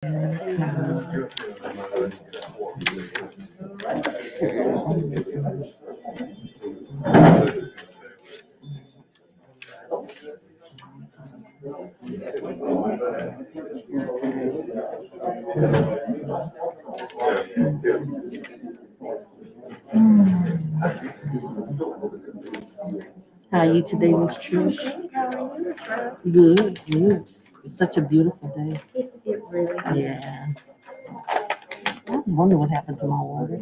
How are you today, Miss Trish? Good, good. It's such a beautiful day. It really is. Yeah. I wonder what happened to my water.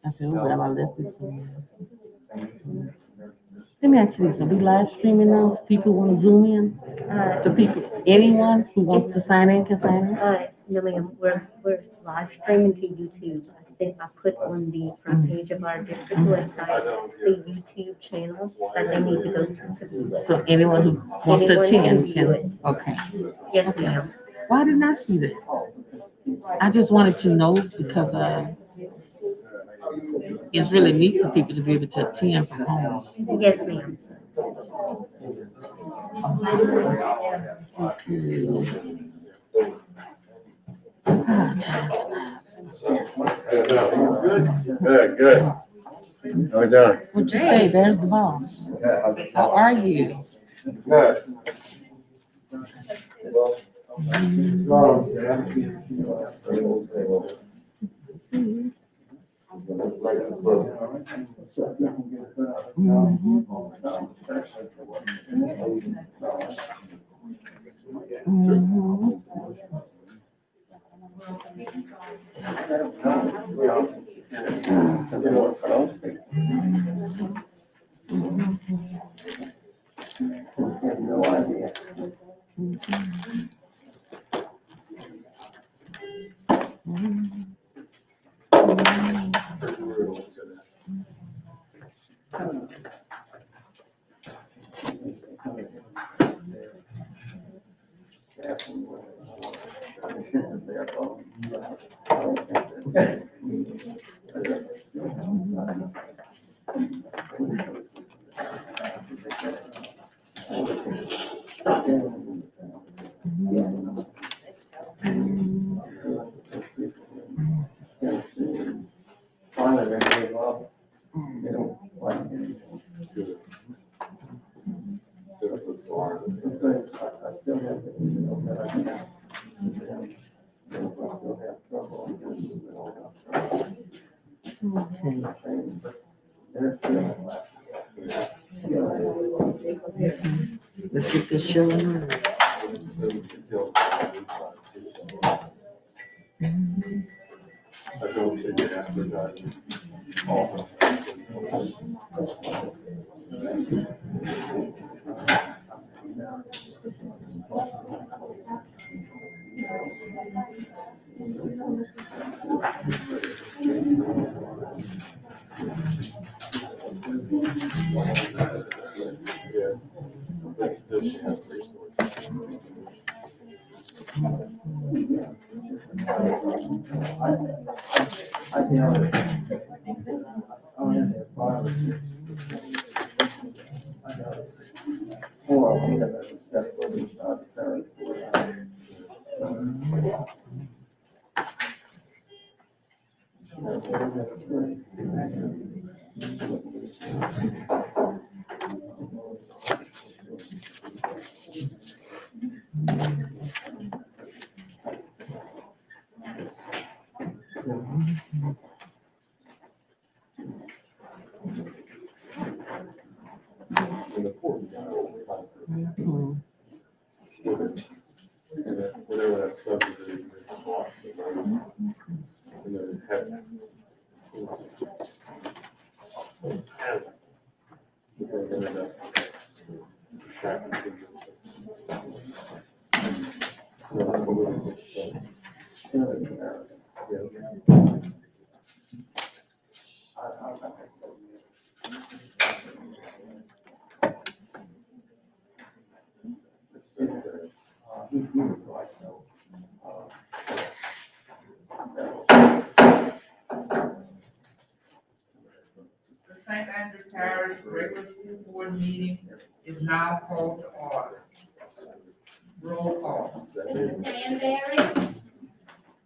I said, oh, glad I left it somewhere. Let me ask you this: are we live streaming now? If people want to zoom in? So people, anyone who wants to sign in can sign in? No, ma'am, we're live streaming to YouTube. I put on the front page of our district website, the YouTube channel that they need to go to view it. So anyone who wants to Anyone can attend view it. can, okay. Yes, ma'am. Why didn't I see that? I just wanted to know because it's really neat for people to be able to attend from home. Yes, ma'am. Good, good. How we doing? What'd you say? There's the boss. How are you? Good. Let's get this show on. I don't see the advertising. Whatever that subdivision is. And then it had- Because it ended up tracking The St. Andrew Parish regular school board meeting is now called to order. Roll call. Mrs. Stanberry.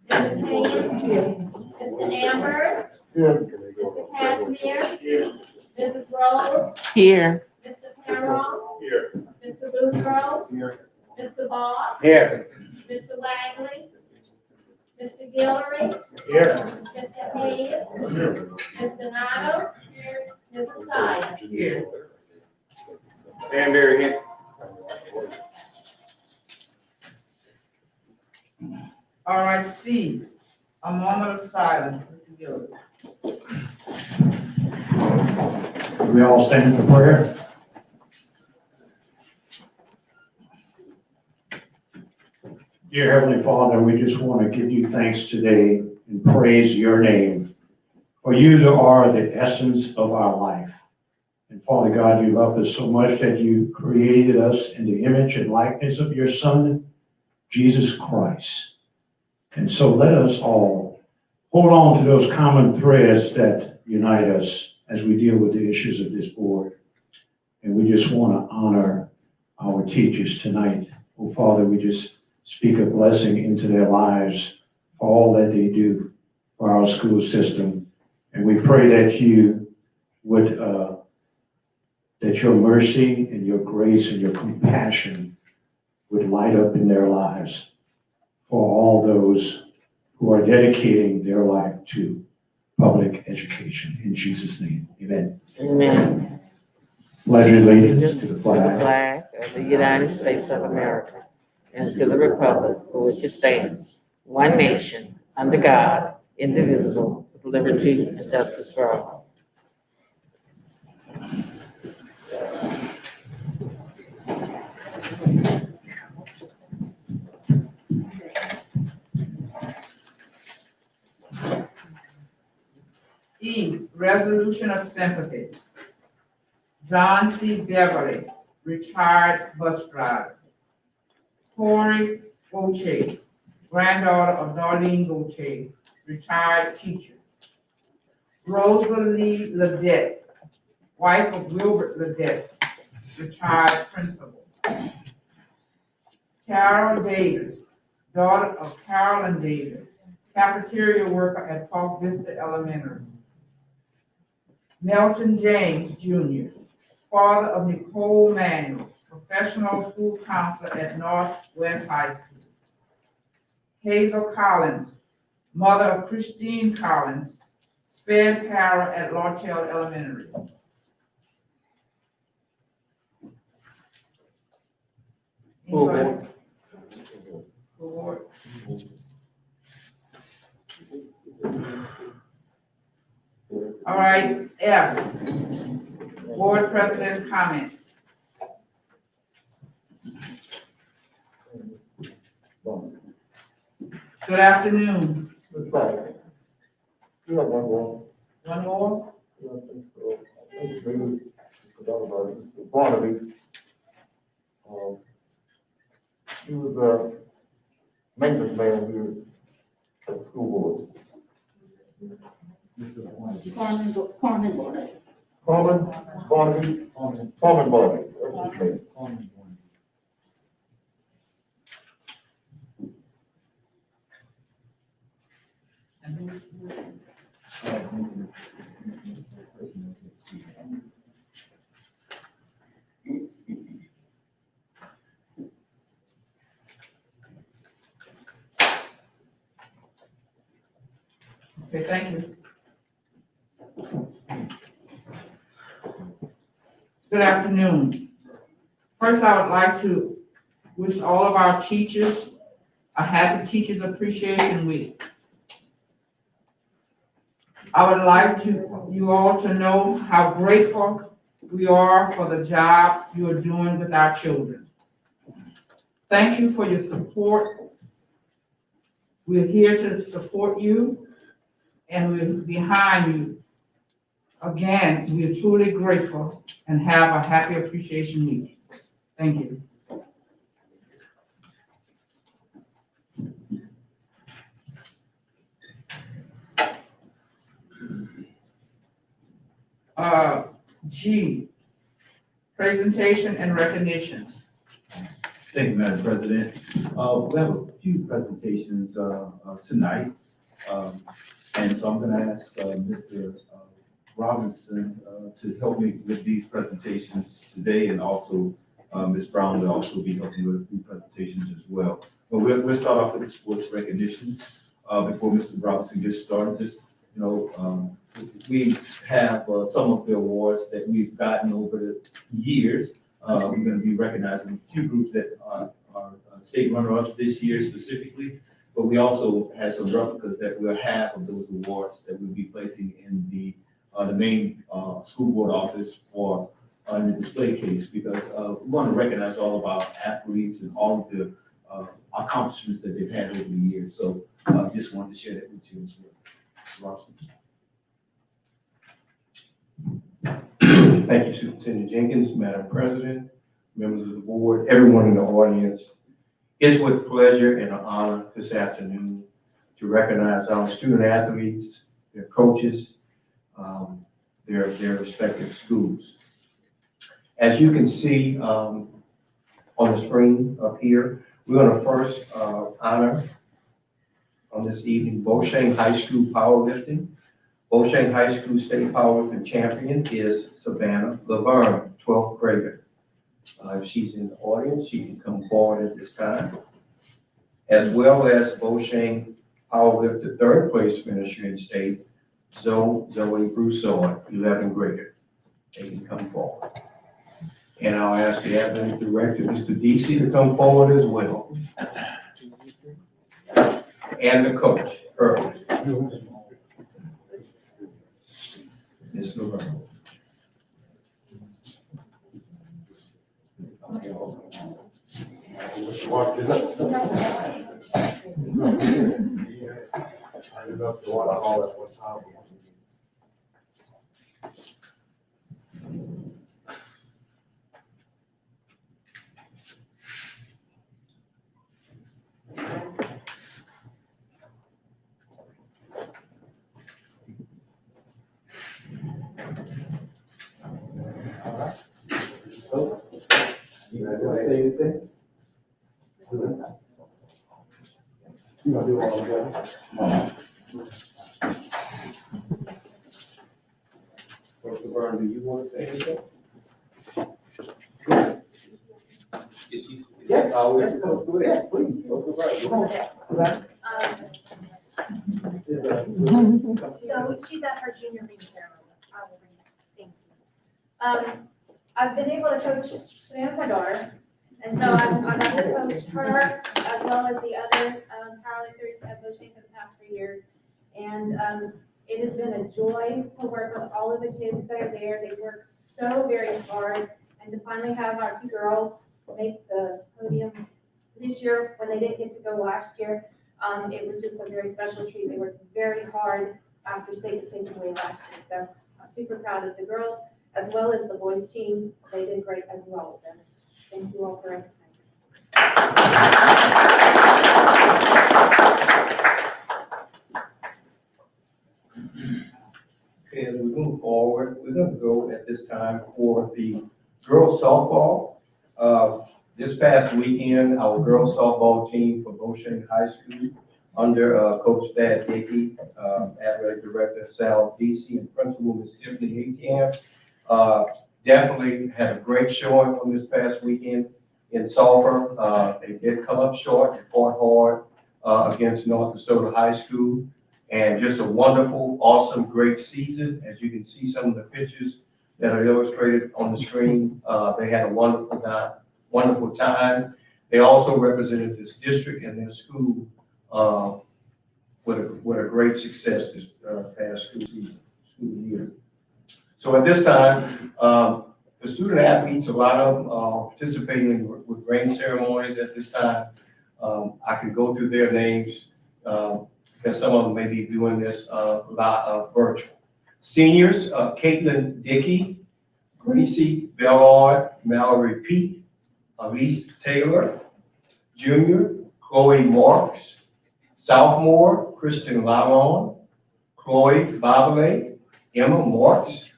Mrs. Haynes. Mr. Amber. Mr. Casimir. Mrs. Rose. Here. Mr. Carroll. Mr. Boudreaux. Mr. Boss. Here. Mr. Langley. Mr. Guillory. Here. Mr. Hayes. Mr. Donato. Mrs. Sykes. Here. Stanberry here. All right, C, a moment of silence, Mr. Gillard. We all stand for prayer. Dear Heavenly Father, we just want to give you thanks today and praise your name. For you are the essence of our life. And Father God, you love us so much that you created us in the image and likeness of your Son, Jesus Christ. And so let us all hold on to those common threads that unite us as we deal with the issues of this board. And we just want to honor our teachers tonight. Oh, Father, we just speak a blessing into their lives for all that they do for our school system. And we pray that you would, that your mercy and your grace and your compassion would light up in their lives for all those who are dedicating their life to public education. In Jesus' name, amen. Amen. Pledge allegiance to the To the flag flag of the United States of America and to the republic for which it stands, one nation, under God, indivisible, with liberty and justice for all. E, resolution of sympathy. John C. Beverly, retired bus driver. Corey Goche, granddaughter of Darlene Goche, retired teacher. Rosalie Ledette, wife of Wilbert Ledette, retired principal. Carol Davis, daughter of Carolyn Davis, cafeteria worker at Park Vista Elementary. Melton James Jr., father of Nicole Manuel, professional school counselor at Northwest High School. Hazel Collins, mother of Christine Collins, sped para at Lawtell Elementary. Anybody? Board. All right, F, board president comment. Good afternoon. You have one more. One more? Barnaby. He was a maintenance man here at the school board. Carmen Barnaby. That's his name. Okay, thank you. Good afternoon. First, I would like to wish all of our teachers a happy Teachers Appreciation Week. I would like you all to know how grateful we are for the job you are doing with our children. Thank you for your support. We're here to support you, and we're behind you. Again, we are truly grateful and have a happy Appreciation Week. Thank you. G, presentation and recognitions. Thank you, Madam President. We have a few presentations tonight. And so I'm going to ask Mr. Robinson to help me with these presentations today, and also Ms. Brown will also be helping with a few presentations as well. But we'll start off with the sports recognition before Mr. Robinson gets started. Just, you know, we have some of the awards that we've gotten over the years. We're going to be recognizing a few groups that are state runner-ups this year specifically, but we also have some replicas that we'll have of those awards that we'll be placing in the main school board office for in the display case, because we want to recognize all of our athletes and all of the accomplishments that they've had over the years. So just wanted to share that with you as well. Mr. Robinson. Thank you, Superintendent Jenkins, Madam President, members of the board, everyone in the audience. It's with pleasure and an honor this afternoon to recognize our student athletes, their coaches, their respective schools. As you can see on the screen up here, we're going to first honor on this evening Beauchesne High School powerlifting. Beauchesne High School state powerlifting champion is Savannah Laverne, 12th grader. If she's in the audience, she can come forward at this time. As well as Beauchesne powerlifter third place finisher in state, Zoe Broussard, 11th grader. They can come forward. And I'll ask the athletic director, Mr. DC, to come forward as well. And the coach, Earl. Ms. Laverne. You want to say anything? You want to do all of that? Mr. Byrne, do you want to say anything? Yeah, let's do it. Please, Mr. Byrne. So she's at her junior ring ceremony. I will bring it. Thank you. I've been able to coach Savannah's my daughter, and so I've got to coach her as well as the other powerlifters at Beauchesne for the past 3 years. And it has been a joy to work with all of the kids that are there. They work so very hard, and to finally have our 2 girls make the podium this year when they didn't get to go last year, it was just a very special treat. They worked very hard after state was taken away last year. So I'm super proud of the girls as well as the boys team. They did great as well with them. Thank you all for recognizing. Okay, as we move forward, we're going to go at this time for the girls softball. This past weekend, our girls softball team for Beauchesne High School under Coach Thad Dickey, athletic director Sal DC, and principal Ms. Tiffany Atiam, definitely had a great showing on this past weekend in Sulphur. They did come up short and fought hard against North Dakota High School. And just a wonderful, awesome, great season. As you can see some of the pictures that are illustrated on the screen, they had a wonderful time. They also represented this district and their school with a great success this past school year. So at this time, the student athletes, a lot of them are participating with ring ceremonies at this time. I can go through their names because some of them may be doing this virtual. Seniors, Caitlin Dickey, Gracie Bellard, Mallory Pete, Elise Taylor. Junior, Chloe Marks. Sophomore, Kristen Lalon, Chloe Babalay, Emma Marks,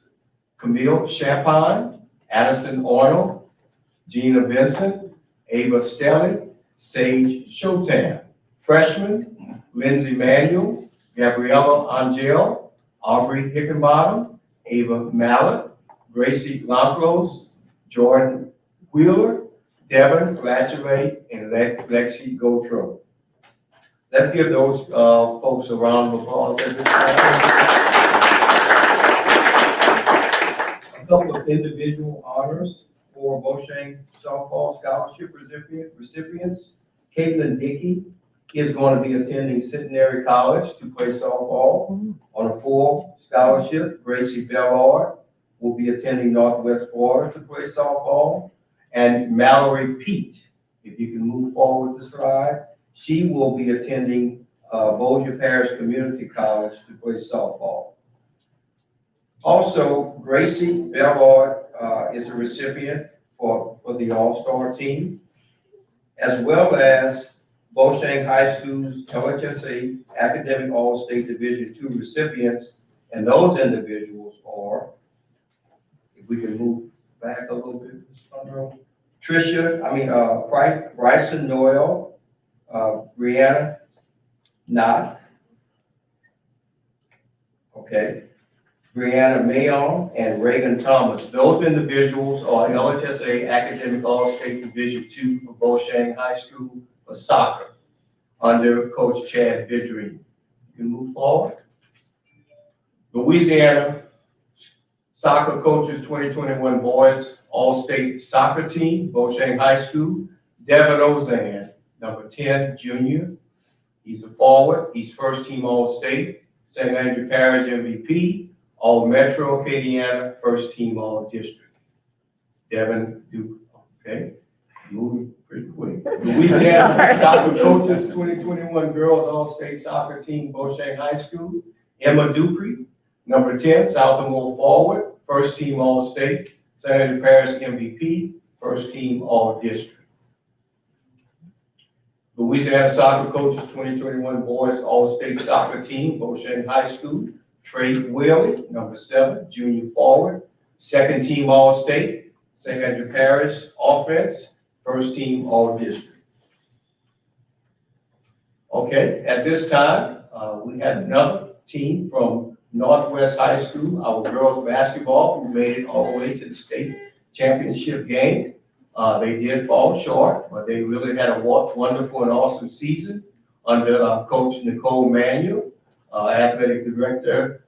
Camille Chapin, Addison Arnold, Gina Vincent, Ava Stelling, Sage Showtime. Freshman, Lindsay Manuel, Gabriella Angel, Aubrey Hickenbottom, Ava Mallett, Gracie Lampros, Jordan Wheeler, Devin Latcheray, and Lexi Gotro. Let's give those folks a round of applause at this time. A couple of individual honors for Beauchesne softball scholarship recipients. Caitlin Dickey is going to be attending Centenary College to play softball on a full scholarship. Gracie Bellard will be attending Northwest Florida to play softball. And Mallory Pete, if you can move forward the slide, she will be attending Bossier Parish Community College to play softball. Also, Gracie Bellard is a recipient for the All-Star team, as well as Beauchesne High School's LHSA Academic All-State Division II recipients, and those individuals are, if we can move back a little bit, Ms. Monroe, Bryson Noel, Brianna Knott, okay, Brianna Mayon, and Reagan Thomas. Those individuals are LHSA Academic All-State Division II for Beauchesne High School for soccer under Coach Chad Vidrine. You can move forward. Louisiana Soccer Coaches 2021 Boys All-State Soccer Team, Beauchesne High School. Devin Ozan, number 10, junior. He's a forward. He's first team All-State. St. Andrew Parish MVP. All-Metro Acadiana, first team All-District. Devin Duke, okay, moving pretty quick. Louisiana Soccer Coaches 2021 Girls All-State Soccer Team, Beauchesne High School. Emma Dupree, number 10, Southermore forward, first team All-State. St. Andrew Parish MVP, first team All-District. Louisiana Soccer Coaches 2021 Boys All-State Soccer Team, Beauchesne High School. Trey Whaley, number 7, junior forward, second team All-State, St. Andrew Parish offense, first team All-District. Okay, at this time, we had another team from Northwest High School, our girls basketball, who made it all the way to the state championship game. They did fall short, but they really had a wonderful and awesome season under Coach Nicole Manuel. Athletic Director,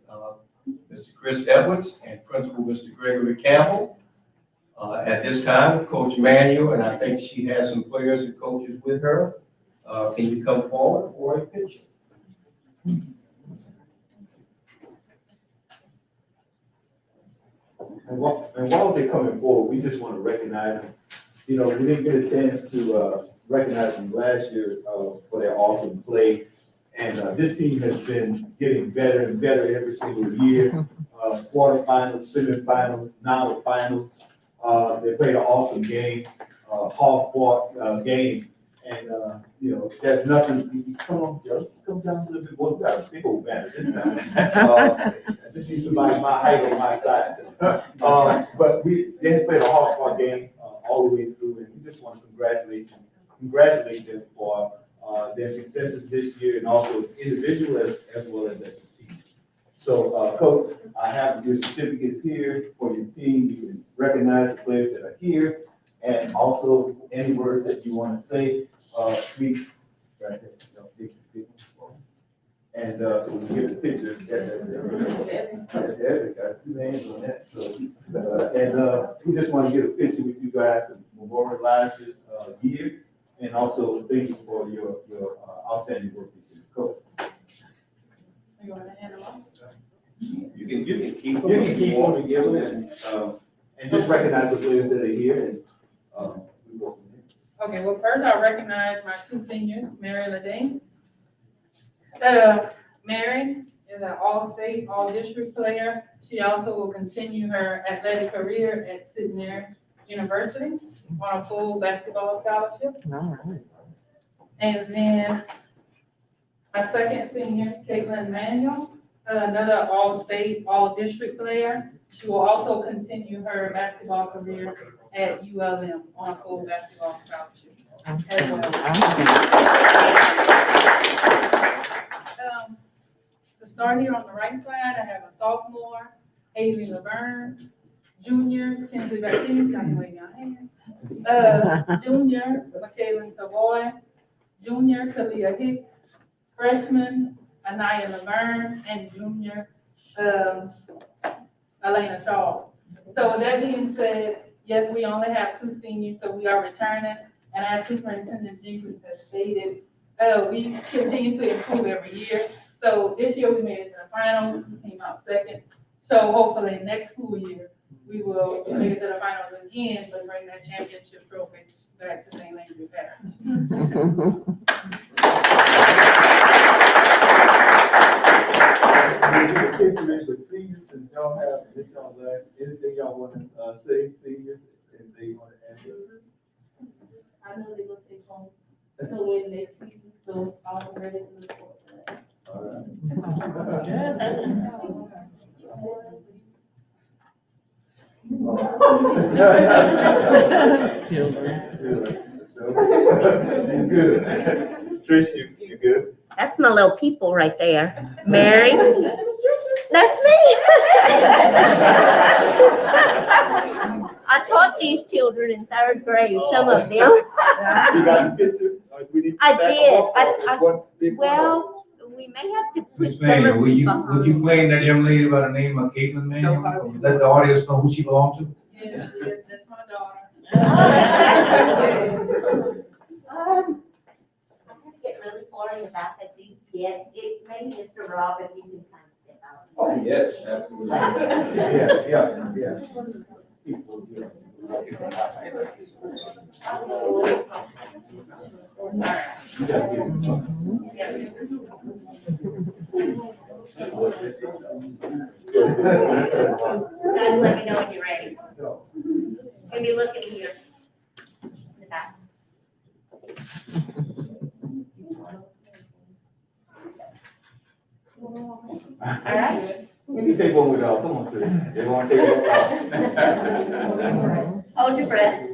Mr. Chris Edwards, and Principal, Mr. Gregory Campbell. At this time, Coach Manuel, and I think she has some players and coaches with her. Can you come forward for a picture? And while they're coming forward, we just want to recognize them. You know, we didn't get a chance to recognize them last year for their awesome play. And this team has been getting better and better every single year. Quarterfinals, semifinals, now the finals. They played an awesome game, hard-fought game. And, you know, there's nothing, come on, Joe, come down a little bit more. We got a big old banner this time. I just need somebody my height on my side. But they have played a hard-fought game all the way through. And we just want to congratulate them for their successes this year, and also as individual as well as a team. So, Coach, I have your certificates here for your team. You can recognize the players that are here, and also any words that you want to say. Please, right there. And so we get the picture. That's Evan got 2 hands on that. So, we just want to get a picture with you guys to memorialize this year. And also thank you for your outstanding work this year. Coach. You want to hand them off? You can keep them. You can keep them together and just recognize the players that are here and we go from there. Okay, well, first I'll recognize my 2 seniors, Mary Ladane. Mary is an all-state, all-district player. She also will continue her athletic career at Centenary University on a full basketball scholarship. All right. And then my second senior, Caitlin Manuel, another all-state, all-district player. She will also continue her basketball career at ULM on a full basketball scholarship. as well. To start here on the right side, I have a sophomore, Haley Laverne, junior, Kinsley Baptiste, I can wave your hand. Junior, Michaela Savoy, junior, Kalia Hicks, freshman, Anaya Laverne, and junior, Elena Charles. So with that being said, yes, we only have 2 seniors, so we are returning. And as Superintendent Jenkins has stated, we continue to improve every year. So this year we made it to the finals, we came out second. So hopefully next school year, we will make it to the finals again, but bring that championship trophy back to St. Andrew Parish. With seniors, since y'all have this y'all last, anything y'all want to say, seniors, anything you want to add? I know they will take home to win next season, so I'm ready to look forward to that. All right. You good? Trish, you good? That's my little people right there. Mary, that's me. I taught these children in 3rd grade, some of them. You got the picture? We need to I stack did. them up, or one big one? Well, we may have to put Miss some Mayor, of will them you behind. claim that young lady by the name of Caitlin Manning? Let the audience know who she belongs to? Yes, yes, that's my daughter. I have to get really far in the back of these yet. It may, Mr. Rob, if you can kind of step out. Oh, yes, absolutely. Yeah. Guys, let me know when you're ready. Maybe look in here. In the back. All right. We can take one without, come on, Trish. They want to take one. Hold your breath.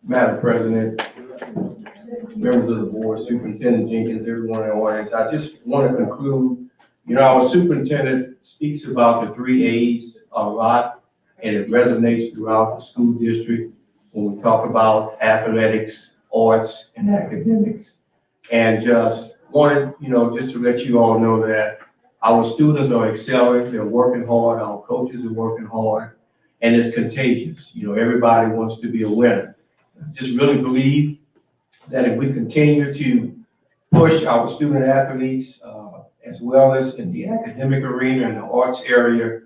Madam President, members of the board, Superintendent Jenkins, everyone in the audience, I just want to conclude, our superintendent speaks about the 3 A's a lot, and it resonates throughout the school district when we talk about athletics, arts, and academics. And just wanted, just to let you all know that our students are excelling, they're working hard, our coaches are working hard, and it's contagious. Everybody wants to be a winner. I just really believe that if we continue to push our student athletes, as well as in the academic arena and the arts area,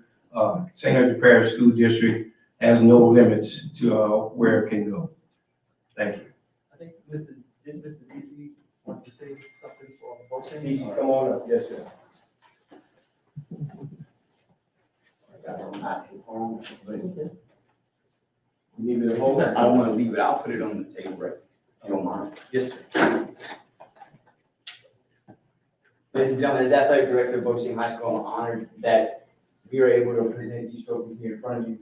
St. Andrew Parish School District has no limits to where it can go. Thank you. I think Mr. DC wants to say something for both. DC, come on up. Yes, sir. You need me to hold it? I don't want to leave it. I'll put it on the table, right? If you don't mind. Yes, sir. Ladies and gentlemen, as athletic director of Boching High School, I'm honored that we are able to present these trophies here in front of you.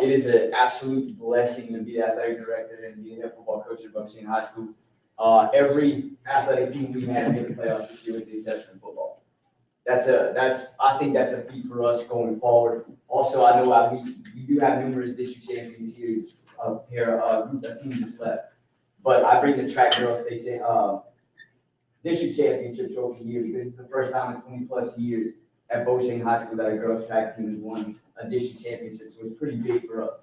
It is an absolute blessing to be the athletic director and be the head football coach at Boching High School. Every athletic team we had made the playoffs this year with the exception of football. I think that's a feat for us going forward. Also, I know we do have numerous district champions here, a team just left. But I bring the track girls state district championship trophy here because it's the first time in 20+ years at Boching High School that a girls track team has won a district championship. So it's pretty big for us.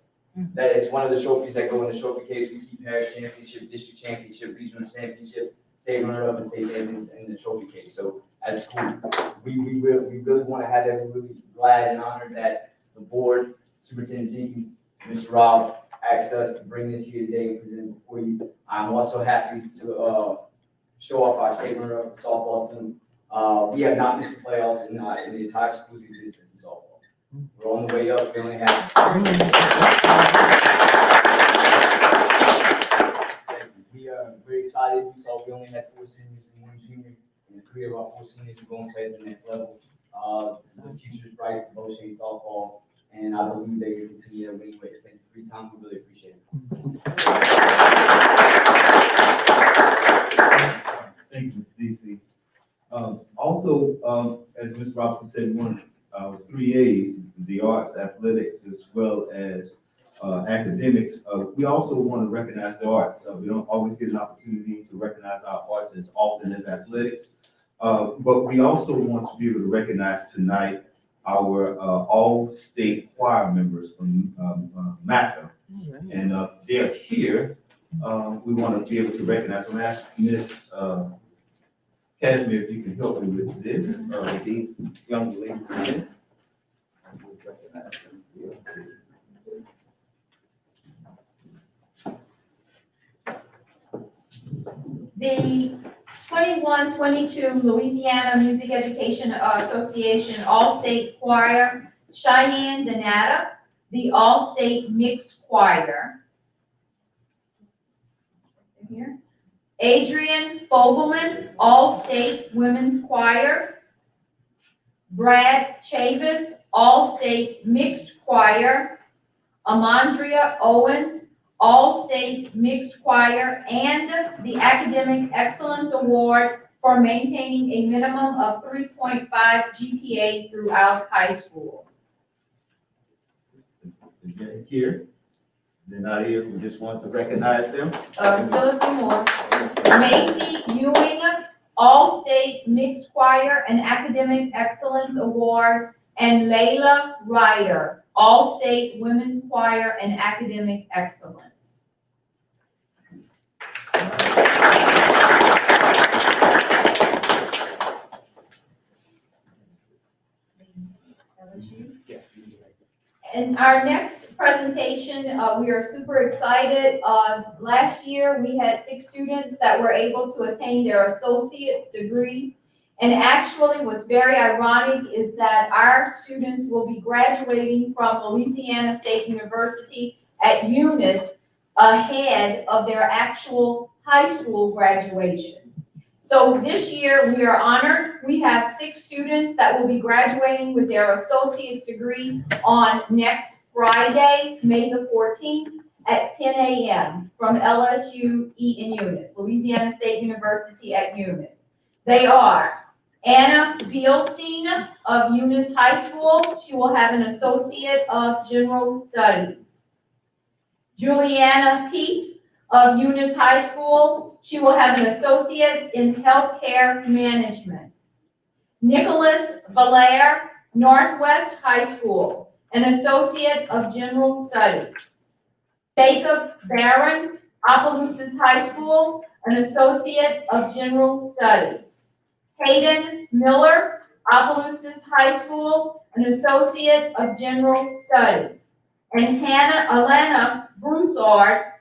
That it's one of the trophies that go in the trophy case. We keep parish championship, district championship, regional championship, state runner-up, and state champion in the trophy case. So at school, we really want to have that. We're really glad and honored that the board, Superintendent Jenkins, Mr. Rob, asked us to bring this here today and present it before you. I'm also happy to show off our state runner-up softball team. We have not missed the playoffs in the entire school's existence in softball. We're on the way up. We only have. We are very excited. You saw we only had 4 seniors and 1 junior, and 3 of our 4 seniors are going to play at the next level. The future is bright for Boshane softball, and I believe they will continue their winning ways. Thank you for your time. We really appreciate it. Thank you, Ms. DC. Also, as Ms. Robinson said, we want 3 A's, the arts, athletics, as well as academics. We also want to recognize the arts. We don't always get an opportunity to recognize our arts as often as athletics. But we also want to be able to recognize tonight our all-state choir members from MACA. And they're here. We want to be able to recognize them. Ask Ms. Cashmere if you can help me with this. These young ladies here. The 21-22 Louisiana Music Education Association All-State Choir, Cheyenne Donata, the All-State Mixed Choir. Here. Adrian Fogelman, All-State Women's Choir. Brad Chavis, All-State Mixed Choir. Amandria Owens, All-State Mixed Choir, and the Academic Excellence Award for maintaining a minimum of 3.5 GPA throughout high school. They're here. They're not here. We just want to recognize them. Still a few more. Macy Ewing, All-State Mixed Choir and Academic Excellence Award, and Layla Ryder, All-State Women's Choir and Academic Excellence. In our next presentation, we are super excited. Last year, we had 6 students that were able to attain their associate's degree. And actually, what's very ironic is that our students will be graduating from Louisiana State University at Eunice ahead of their actual high school graduation. So this year, we are honored. We have 6 students that will be graduating with their associate's degree on next Friday, May the 14th at 10 a.m. from LSU in Eunice, Louisiana State University at Eunice. They are Anna Bielstein of Eunice High School. She will have an Associate of General Studies. Juliana Pete of Eunice High School. She will have an Associate's in Healthcare Management. Nicholas Valaire, Northwest High School, an Associate of General Studies. Jacob Barron, Opelousas High School, an Associate of General Studies. Hayden Miller, Opelousas High School, an Associate of General Studies. And Alana Broussard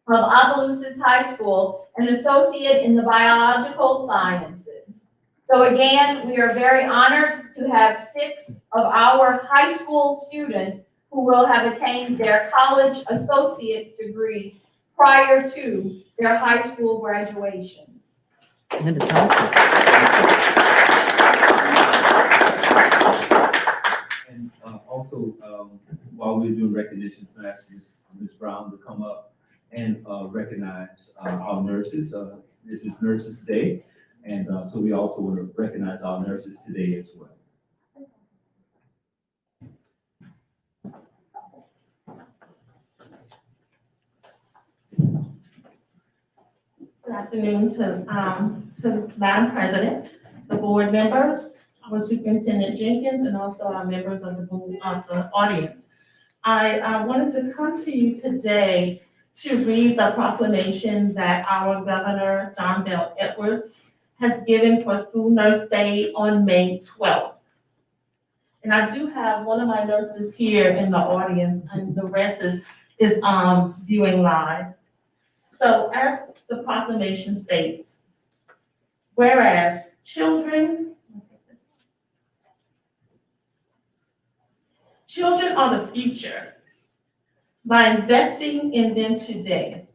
of Opelousas High School, an Associate in the Biological Sciences. So again, we are very honored to have 6 of our high school students who will have attained their college associate's degrees prior to their high school graduations. And also, while we're doing recognition, I ask Ms. Brown to come up and recognize our nurses. This is Nurses Day, and so we also want to recognize our nurses today as well. Good afternoon to Madam President, the board members, our Superintendent Jenkins, and also our members of the audience. I wanted to come to you today to read the proclamation that our Governor, John Bell Edwards, has given for School Nurse Day on May 12th. And I do have one of my nurses here in the audience, and the rest is viewing live. So as the proclamation states, whereas children Children are the future. By investing in them today,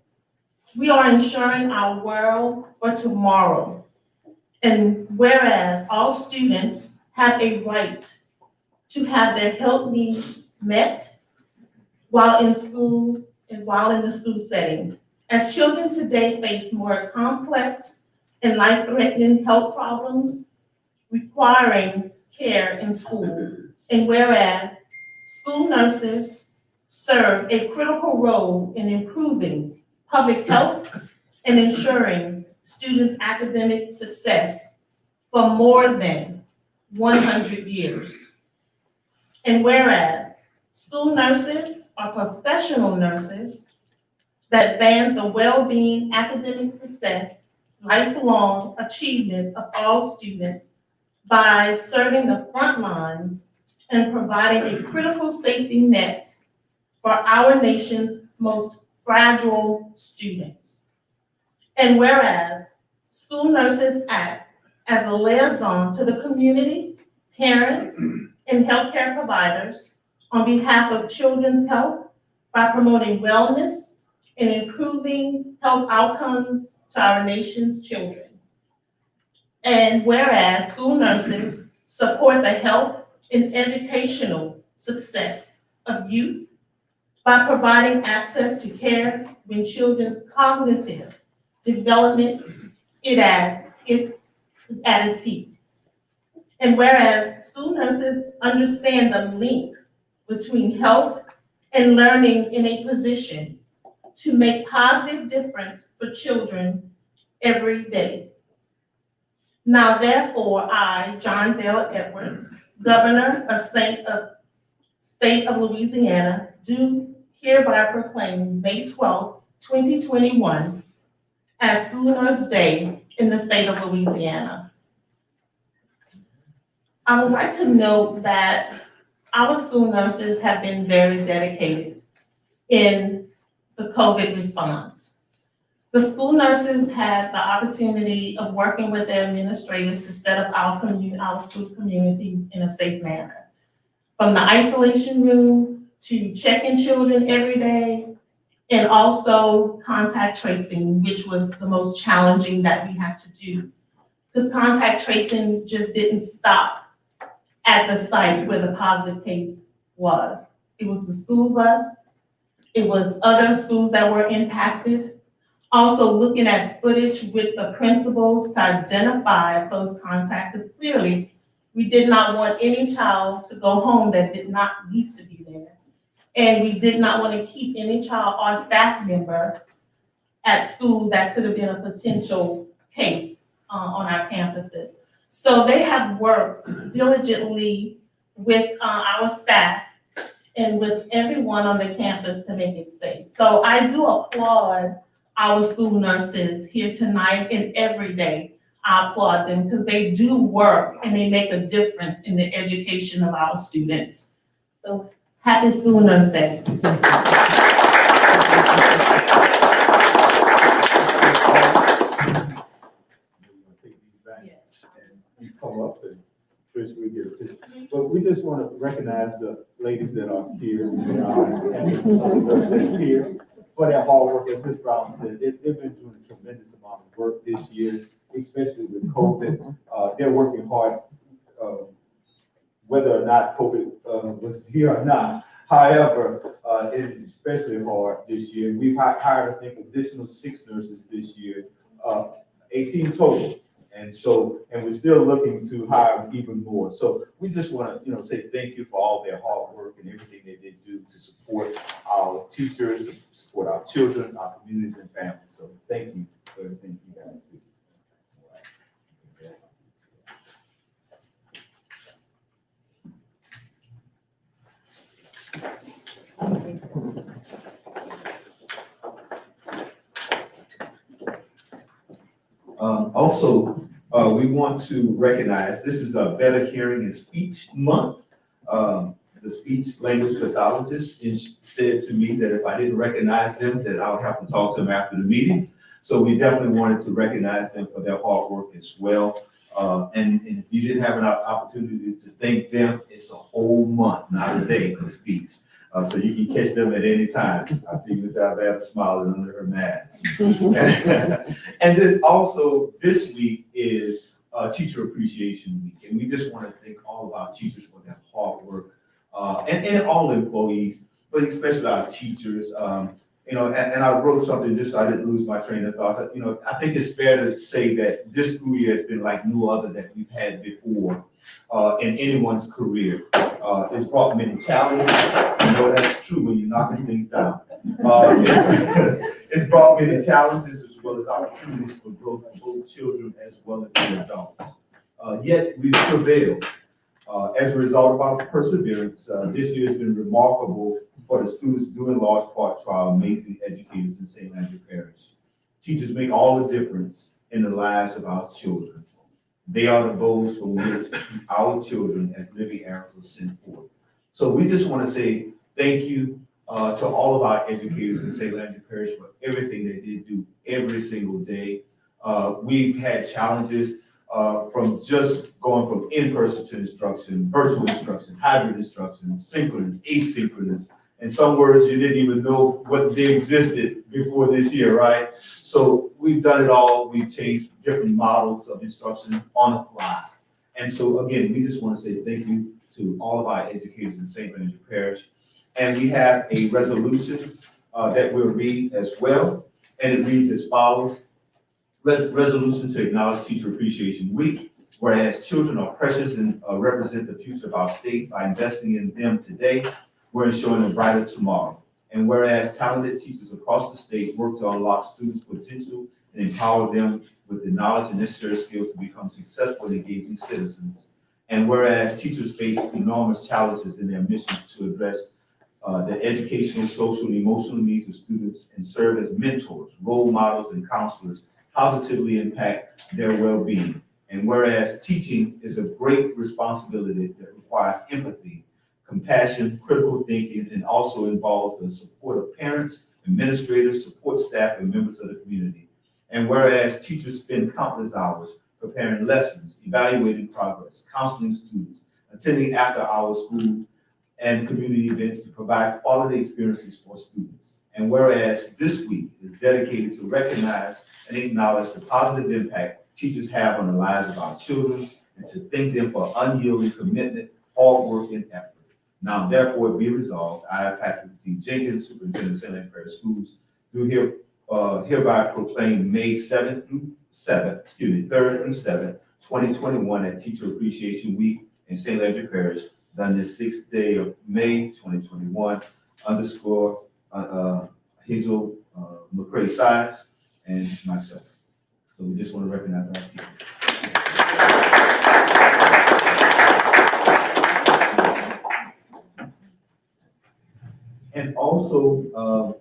we are ensuring our world for tomorrow. And whereas all students have a right to have their health needs met while in school and while in the school setting, as children today face more complex and life-threatening health problems requiring care in school, and whereas school nurses serve a critical role in improving public health and ensuring students' academic success for more than 100 years. And whereas school nurses are professional nurses that advance the well-being, academic success, lifelong achievements of all students by serving the front lines and providing a critical safety net for our nation's most fragile students. And whereas school nurses act as a liaison to the community, parents, and healthcare providers on behalf of children's health by promoting wellness and improving health outcomes to our nation's children. And whereas school nurses support the health and educational success of youth by providing access to care when children's cognitive development is at its peak. And whereas school nurses understand the link between health and learning in a position to make positive difference for children every day. Now therefore, I, John Bell Edwards, Governor of State of Louisiana, do hereby proclaim May 12, 2021 as School Nurse Day in the state of Louisiana. I would like to note that our school nurses have been very dedicated in the COVID response. The school nurses had the opportunity of working with their administrators to set up our school communities in a safe manner. From the isolation room to checking children every day, and also contact tracing, which was the most challenging that we had to do. Because contact tracing just didn't stop at the site where the positive case was. It was the school bus, it was other schools that were impacted. Also looking at footage with the principals to identify those contacts, because clearly we did not want any child to go home that did not need to be there. And we did not want to keep any child or staff member at school that could have been a potential case on our campuses. So they have worked diligently with our staff and with everyone on the campus to make it safe. So I do applaud our school nurses here tonight and every day. I applaud them because they do work and they make a difference in the education of our students. So happy School Nurse Day. You come up and Trish, we get a picture. But we just want to recognize the ladies that are here and that's here for their hard work. As Ms. Brown said, they've been doing a tremendous amount of work this year, especially with COVID. They're working hard, whether or not COVID was here or not. However, it is especially hard this year. We've hired, I think, additional 6 nurses this year, 18 total. And so, and we're still looking to hire even more. So we just want to, say thank you for all their hard work and everything that they do to support our teachers, to support our children, our communities and families. So thank you for everything you guys do. Also, we want to recognize, this is a Better Hearing and Speech Month. The speech language pathologist said to me that if I didn't recognize them, that I would have to talk to them after the meeting. So we definitely wanted to recognize them for their hard work as well. And if you didn't have an opportunity to thank them, it's a whole month, not a day, for speech. So you can catch them at any time. I see Ms. Alvada smiling under her mask. And then also this week is Teacher Appreciation Week. And we just want to thank all of our teachers for their hard work and all employees, but especially our teachers. You know, and I wrote something just so I didn't lose my train of thought. You know, I think it's fair to say that this school year has been like no other that we've had before in anyone's career. It's brought many challenges. You know, that's true when you're knocking things down. It's brought many challenges as well as opportunities for growth for both children as well as the adults. Yet we've prevailed. As a result of our perseverance, this year has been remarkable for the students due in large part to our amazing educators in St. Andrew Parish. Teachers make all the difference in the lives of our children. They are the bows from which our children as living arrows are sent forth. So we just want to say thank you to all of our educators in St. Andrew Parish for everything they did do every single day. We've had challenges from just going from in-person to instruction, virtual instruction, hybrid instruction, synchronous, asynchronous, and some words you didn't even know what they existed before this year, right? So we've done it all. We've changed different models of instruction on the fly. And so again, we just want to say thank you to all of our educators in St. Andrew Parish. And we have a resolution that we'll read as well. And it reads as follows. Resolution to acknowledge Teacher Appreciation Week. Whereas children are precious and represent the future of our state, by investing in them today, we're ensuring a brighter tomorrow. And whereas talented teachers across the state work to unlock students' potential and empower them with the knowledge and necessary skills to become successful and engaging citizens. And whereas teachers face enormous challenges in their mission to address the educational, social, and emotional needs of students and serve as mentors, role models, and counselors, positively impact their well-being. And whereas teaching is a great responsibility that requires empathy, compassion, critical thinking, and also involves the support of parents, administrators, support staff, and members of the community. And whereas teachers spend countless hours preparing lessons, evaluating progress, counseling students, attending after-hour school and community events to provide quality experiences for students. And whereas this week is dedicated to recognize and acknowledge the positive impact teachers have on the lives of our children, and to thank them for unyielding commitment, hard work, and effort. Now, therefore, be resolved, I, Patrick D. Jenkins, Superintendent of St. Andrew Parish Schools, do hereby proclaim May 3rd through 7th, 2021 as Teacher Appreciation Week in St. Andrew Parish, done this 6th day of May 2021, underscore Hazel McCray Sides and myself. So we just want to recognize our team. And also,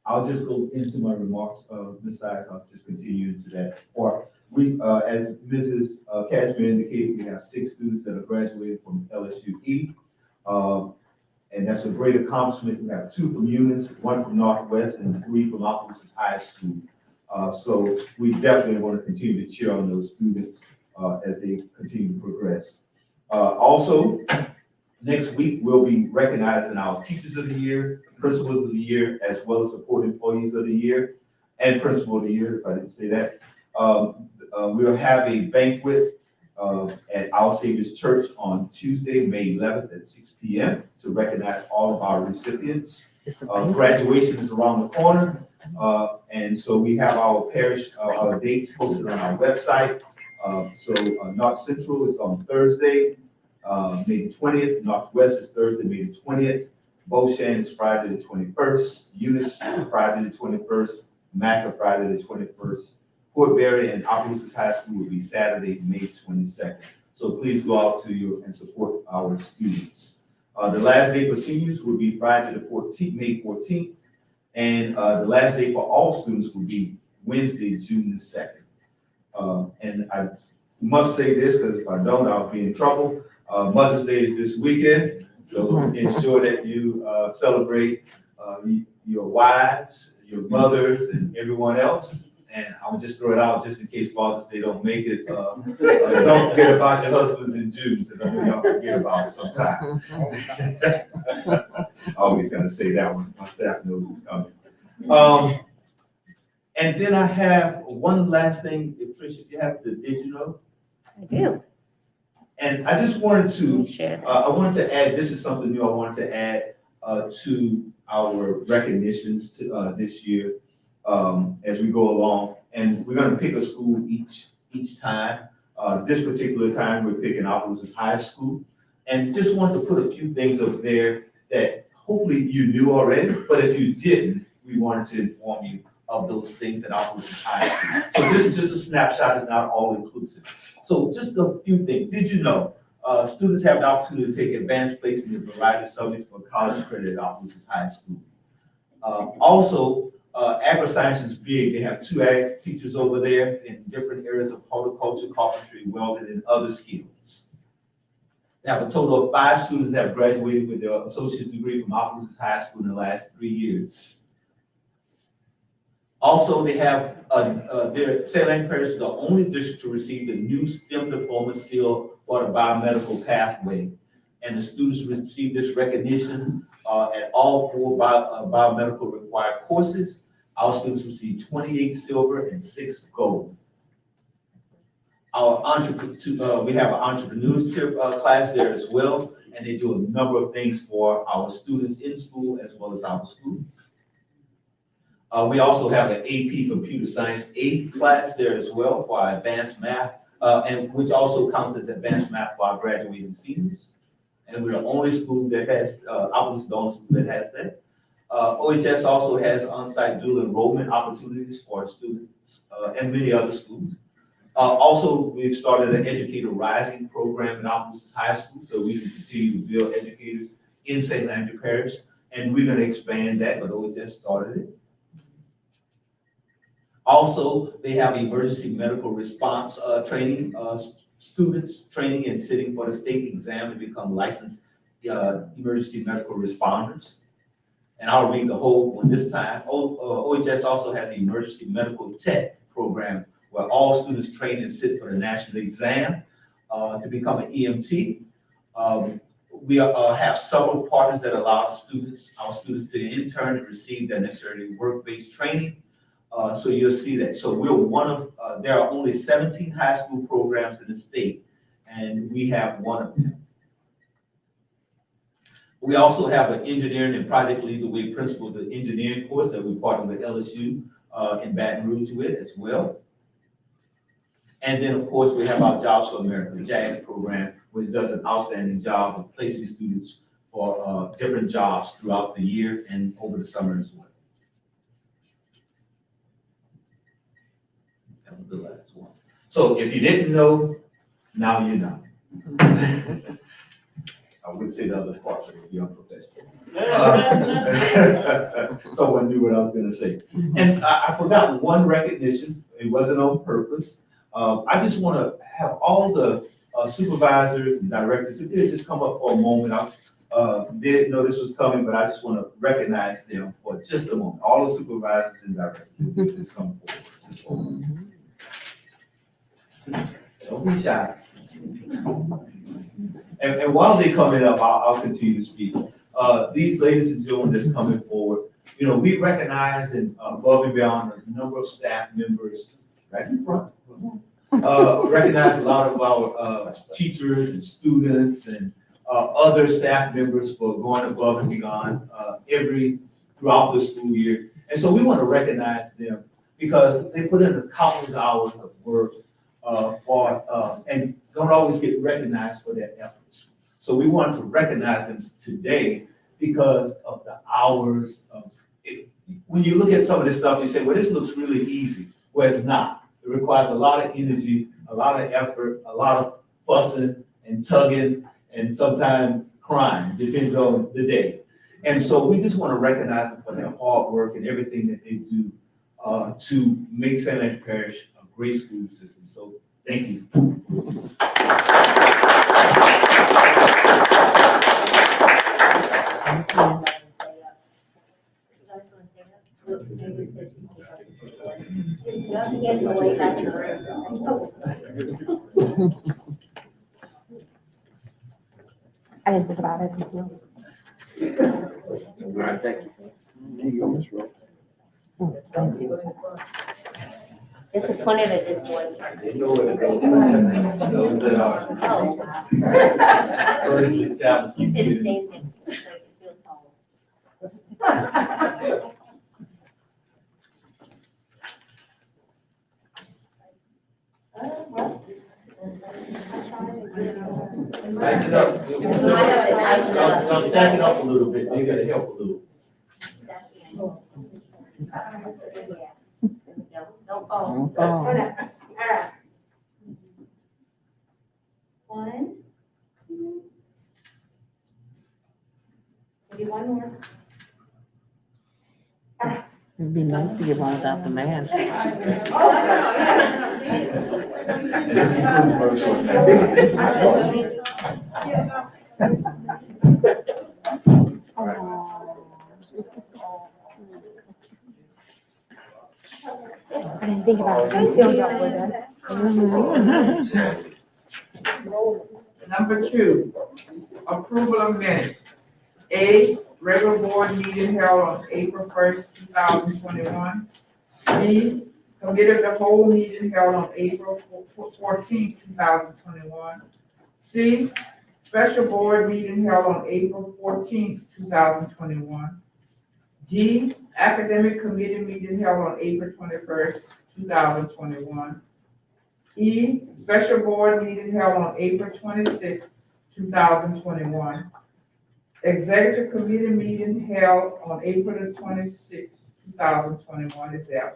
I'll just go into my remarks, Ms. Sides, I'll just continue into that part. We, as Mrs. Cashmere indicated, we have 6 students that are graduating from LSUE. And that's a great accomplishment. We have 2 from Eunice, 1 from Northwest, and 3 from Optimus High School. So we definitely want to continue to cheer on those students as they continue to progress. Also, next week, we'll be recognizing our Teachers of the Year, Principals of the Year, as well as Support Employees of the Year, and Principal of the Year, if I didn't say that. We'll have a banquet at Our Savior's Church on Tuesday, May 11th at 6 p.m. to recognize all of our recipients. Graduation is around the corner, and so we have our parish dates posted on our website. North Central is on Thursday, May the 20th. Northwest is Thursday, May the 20th. Beauchamp is Friday the 21st. Eunice, Friday the 21st. Maca, Friday the 21st. Port Barry and Optimus High School will be Saturday, May 22nd. So please go out to and support our students. The last day for seniors will be Friday the 14th, May 14th. And the last day for all students will be Wednesday, June the 2nd. And I must say this, because if I don't, I'll be in trouble. Mother's Day is this weekend. So ensure that you celebrate your wives, your mothers, and everyone else. And I'll just throw it out just in case Father's Day don't make it. Don't forget about your husbands in June, because I know y'all forget about it sometime. I always gotta say that one. My staff knows it's coming. And then I have one last thing, Tricia, if you have the digital. I do. And I just wanted Let me to, share this. I wanted to add, this is something new I wanted to add to our recognitions this year as we go along. And we're gonna pick a school each time. This particular time, we're picking Opelousas High School. And just wanted to put a few things up there that hopefully you knew already, but if you didn't, we wanted to inform you of those things at Opelousas High School. So this is just a snapshot, it's not all inclusive. So just a few things. Did you know students have the opportunity to take advanced placement in a variety of subjects for college credit at Opelousas High School? Also, agri-science is big. They have 2 ag teachers over there in different areas of horticulture, carpentry, welding, and other skills. They have a total of 5 students that have graduated with their associate degree from Opelousas High School in the last 3 years. Also, they have, St. Anne Parish is the only district to receive the new STEM diploma seal for the biomedical pathway. And the students receive this recognition at all 4 biomedical required courses. Our students receive 28 silver and 6 gold. We have an entrepreneurship class there as well, and they do a number of things for our students in school as well as our school. We also have an AP Computer Science 8 class there as well for our advanced math, and which also counts as advanced math for our graduating seniors. And we're the only school that has, Opelousas is the only school that has that. OHS also has on-site dual enrollment opportunities for students and many other schools. Also, we've started an Educator Rising program in Opelousas High School, so we can continue to build educators in St. Andrew Parish, and we're going to expand that, but OHS started it. Also, they have emergency medical response training, students training and sitting for the state exam to become licensed emergency medical responders. And I'll read the whole one this time. OHS also has the emergency medical tech program where all students train and sit for the national exam to become an EMT. We have several partners that allow our students to intern and receive their necessary work-based training. So you'll see that. So we're one of, there are only 17 high school programs in the state, and we have one of them. We also have an engineering and project lead the way principal of the engineering course that we partner with LSU in Baton Rouge with as well. And then, of course, we have our Jobs for America, JAGS program, which does an outstanding job of placing students for different jobs throughout the year and over the summer as well. That was the last one. So if you didn't know, now you know. I would say the other part, but it would be unprofessional. Someone knew what I was going to say. And I forgot one recognition. It wasn't on purpose. I just want to have all the supervisors and directors, if they just come up for a moment. I didn't know this was coming, but I just want to recognize them for just a moment. All the supervisors and directors, if they just come forward. Don't be shy. And while they're coming up, I'll continue to speak. These ladies and gentlemen that's coming forward, you know, we recognize and above and beyond a number of staff members right in front. Recognize a lot of our teachers and students and other staff members for going above and beyond throughout the school year. And so we want to recognize them because they put in the countless hours of work and don't always get recognized for their efforts. So we want to recognize them today because of the hours of it. When you look at some of this stuff, you say, well, this looks really easy. Well, it's not. It requires a lot of energy, a lot of effort, a lot of fussing and tugging, and sometimes crying, depends on the day. And so we just want to recognize them for their hard work and everything that they do to make St. Andrew Parish a great school system. So thank you. Get the way back to the room. I didn't think about it until. All right, thank you. There you go, Ms. Rose. Thank you. This is funny that this one. They know where to go. Oh, wow. Early challenge. He said stand next to it so you feel tall. Back it up. Now stack it up a little bit, you gotta help a little. Don't fall. Don't fall. One. Maybe one more. It'd be nice to get one without the mask. This includes I didn't think about it until y'all were done. Number 2, approval of minutes. A, regular board meeting held on April 1st, 2021. B, committee of the whole meeting held on April 14th, 2021. C, special board meeting held on April 14th, 2021. D, academic committee meeting held on April 21st, 2021. E, special board meeting held on April 26th, 2021. Executive committee meeting held on April the 26th, 2021 is F.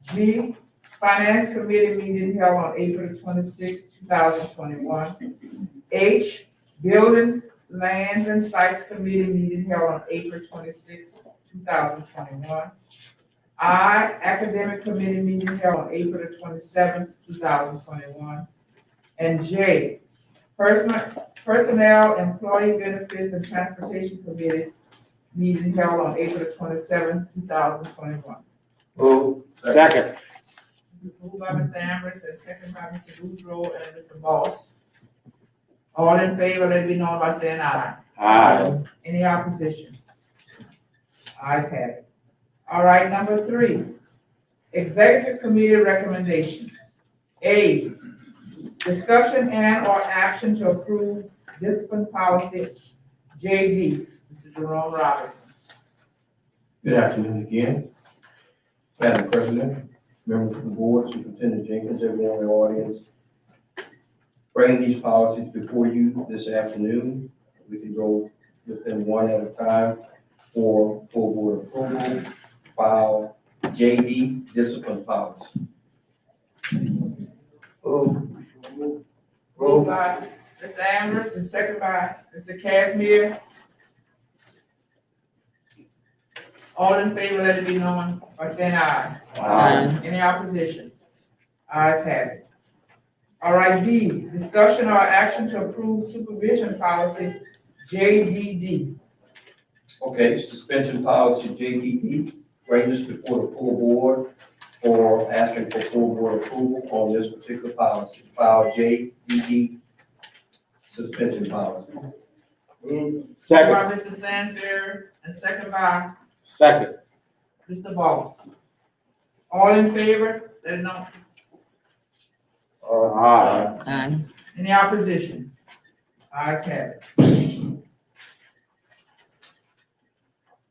G, finance committee meeting held on April the 26th, 2021. H, buildings, lands and sites committee meeting held on April 26th, 2021. I, academic committee meeting held on April the 27th, 2021. And J, personnel, employee benefits and transportation committee meeting held on April the 27th, 2021. Move. Second. Moved by Mr. Ambrose and second by Mr. Boudreaux and Mr. Boss. All in favor, let it be known by saying aye. Aye. Any opposition? Ayes have it. All right, number 3, executive committee recommendation. A, discussion and or action to approve discipline policy JD. Mr. Jerome Robinson. Good afternoon again. Madam President, members of the board, Superintendent Jenkins, everyone in the audience. Bringing these policies before you this afternoon. We can go with them one at a time for full board approval. File JD discipline policy. Moved by Mr. Ambrose and second by Mr. Casimir. All in favor, let it be known by saying aye. Aye. Any opposition? Ayes have it. All right, B, discussion or action to approve supervision policy JDD. Okay, suspension policy JDD, bring this before the full board for asking for full board approval on this particular policy. File JDD suspension policy. Second. By Mr. Sandberg and second by Second. Mr. Boss. All in favor, let it know. Aye. Aye. Any opposition? Ayes have it.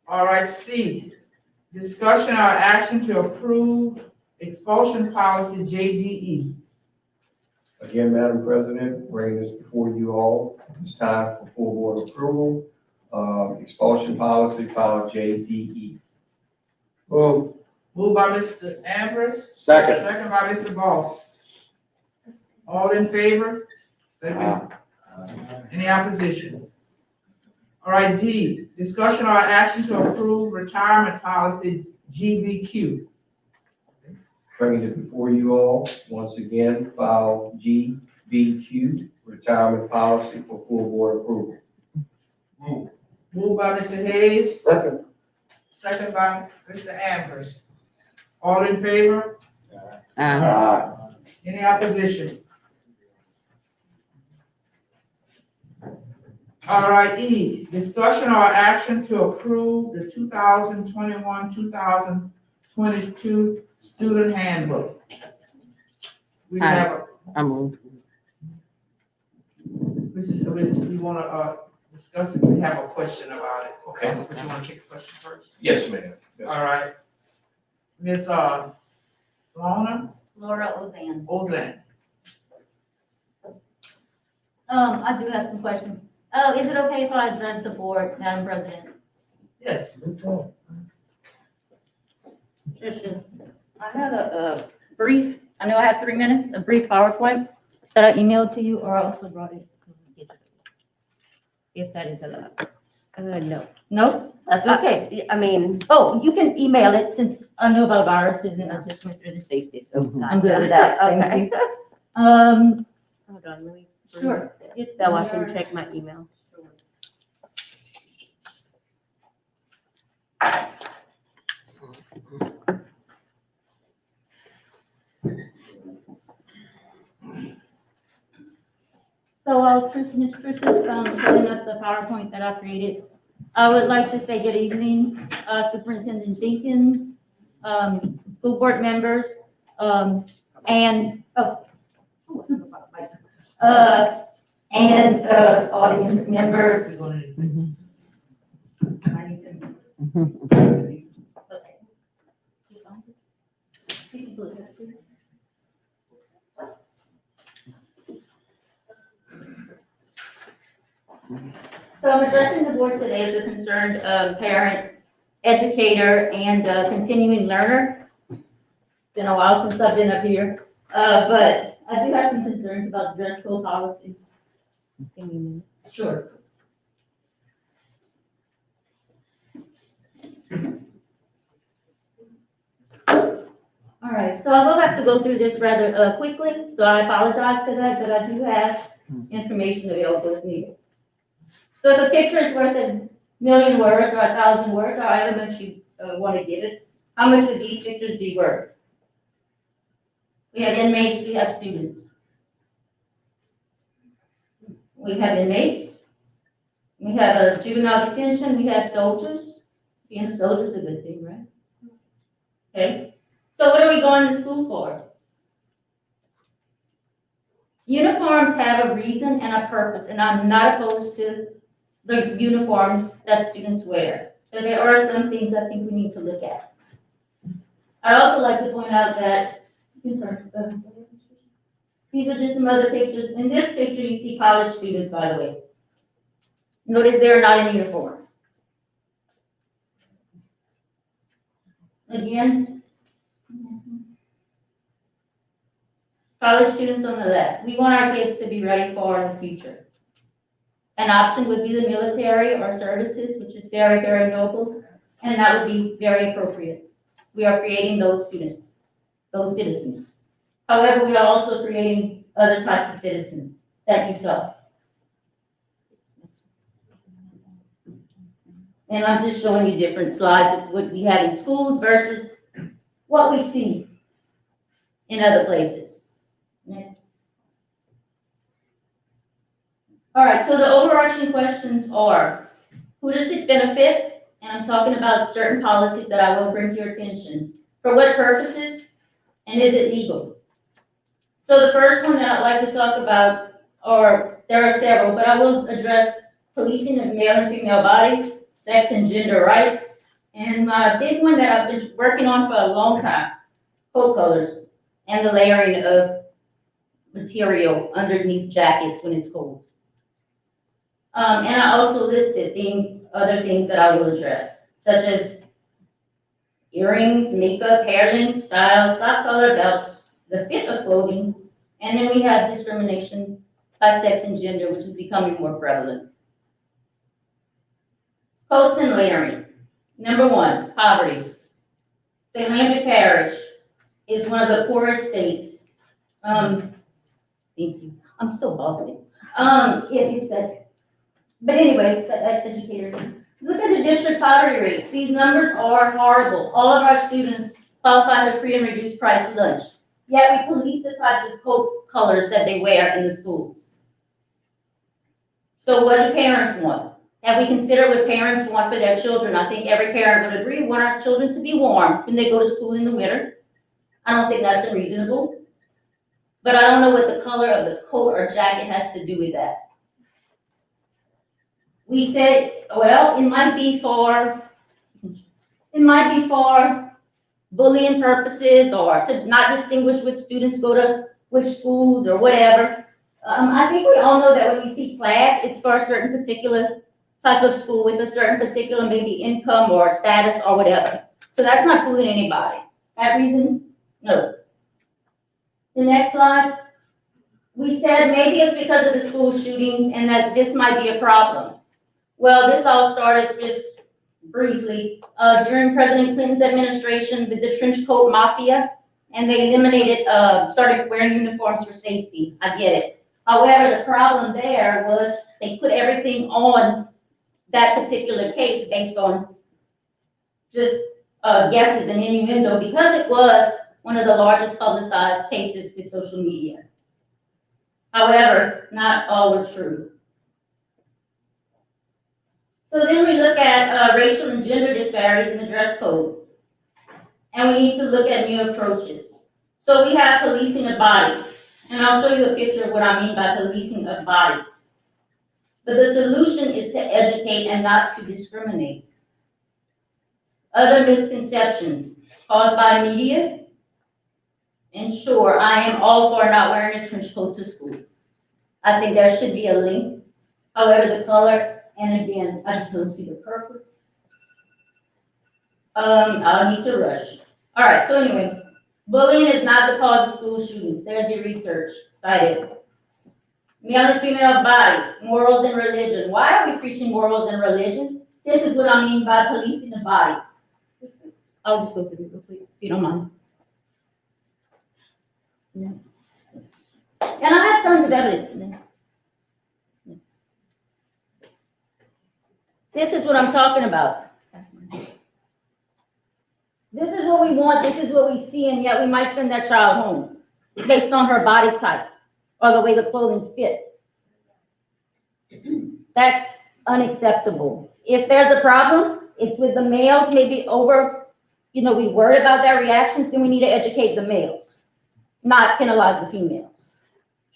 All right, C, discussion or action to approve expulsion policy JDE. Again, Madam President, bringing this before you all. It's time for full board approval. Expulsion policy file JDE. Move. Moved by Mr. Ambrose. Second. Second by Mr. Boss. All in favor? Let me- Any opposition? All right, D, discussion or action to approve retirement policy GBQ. Bringing it before you all, once again, file GBQ, retirement policy for full board approval. Moved by Mr. Hayes. Second. second by Mr. Ambrose. All in favor? Any opposition? All right, E, discussion or action to approve the 2021-2022 student handbook. We have, I move. we wanna, discuss it, we have a question about it. Okay. But you wanna kick the question first? Yes, ma'am. Yes, All right. Ms. Lorna Laura Ozan. Ozan. I do have some questions. Is it okay if I address the board, Madam President? Yes. Tricia, I had a brief, I know I have 3 minutes, a brief PowerPoint that I emailed to you, or I also brought it digitally, if that is allowed. No. No, that's okay. I mean. Oh, you can email it since I know about viruses and I just went through the safety, so I'm good with that. Thank you. Hold on, let me. Sure. So I can check my email. So while Ms. Tricia's putting up the PowerPoint that I created, I would like to say good evening, Superintendent Jenkins, school board members, and audience members. I need to. Okay. So I'm addressing the board today as a concerned parent, educator, and continuing learner. It's been a while since I've been up here, but I do have some concerns about the dress code policy. Give me a minute. Sure. All right, so I will have to go through this rather quickly, so I apologize for that, but I do have information available if needed. So the picture is worth a million words or 1,000 words, or however much you want to give it. How much would these pictures be worth? We have inmates, we have students. We have inmates. We have a juvenile detention, we have soldiers. Being a soldier is a good thing, right? Okay, so what are we going to school for? Uniforms have a reason and a purpose, and I'm not opposed to the uniforms that students wear. But there are some things I think we need to look at. I'd also like to point out that, these are just some other pictures. In this picture, you see college students, by the way. Notice they're not in uniforms. Again, college students on the left. We want our kids to be ready for in the future. An option would be the military or services, which is very, very noble, and that would be very appropriate. We are creating those students, those citizens. However, we are also creating other types of citizens that you saw. And I'm just showing you different slides of what we have in schools versus what we see in other places. Next. All right, so the overarching questions are, who does it benefit? And I'm talking about certain policies that I will bring to your attention. For what purposes? And is it legal? So the first one that I'd like to talk about, or there are several, but I will address policing of male and female bodies, sex and gender rights, and my big one that I've been working on for a long time, coat colors and the layering of material underneath jackets when it's cold. And I also listed other things that I will address, such as earrings, makeup, hair length, style, sock color, belts, the fit of clothing, and then we have discrimination by sex and gender, which is becoming more prevalent. Coats and layering. Number one, poverty. St. Landry Parish is one of the poorest states. Thank you. I'm so bossy. But anyway, it's an educator. Look at the district poverty rates. These numbers are horrible. All of our students qualify for free and reduced price lunch. Yet we police the types of coat colors that they wear in the schools. So what do parents want? Have we considered what parents want for their children? I think every parent would agree we want our children to be warm when they go to school in the winter. I don't think that's unreasonable. But I don't know what the color of the coat or jacket has to do with that. We said, well, it might be for bullying purposes or to not distinguish which students go to which schools or whatever. I think we all know that when we see plaid, it's for a certain particular type of school with a certain particular maybe income or status or whatever. So that's not fooling anybody. That reason, no. The next slide. We said maybe it's because of the school shootings and that this might be a problem. Well, this all started just briefly during President Clinton's administration with the trench coat mafia, and they eliminated, started wearing uniforms for safety. I get it. However, the problem there was they put everything on that particular case based on just guesses and innuendo because it was one of the largest publicized cases with social media. However, not all were true. So then we look at racial and gender disparities in the dress code. And we need to look at new approaches. So we have policing of bodies. And I'll show you a picture of what I mean by policing of bodies. But the solution is to educate and not to discriminate. Other misconceptions caused by media. And sure, I am all for not wearing a trench coat to school. I think there should be a link. However, the color, and again, I just don't see the purpose. I'll need to rush. All right, so anyway, bullying is not the cause of school shootings. There's your research cited. Male and female bodies, morals and religion. Why are we preaching morals and religion? This is what I mean by policing the body. I'll just go through it real quick, if you don't mind. Yeah. And I have tons of evidence in this. This is what I'm talking about. This is what we want, this is what we see, and yet we might send that child home based on her body type or the way the clothing fit. That's unacceptable. If there's a problem, it's with the males, maybe over, we worry about their reactions, then we need to educate the males, not penalize the females.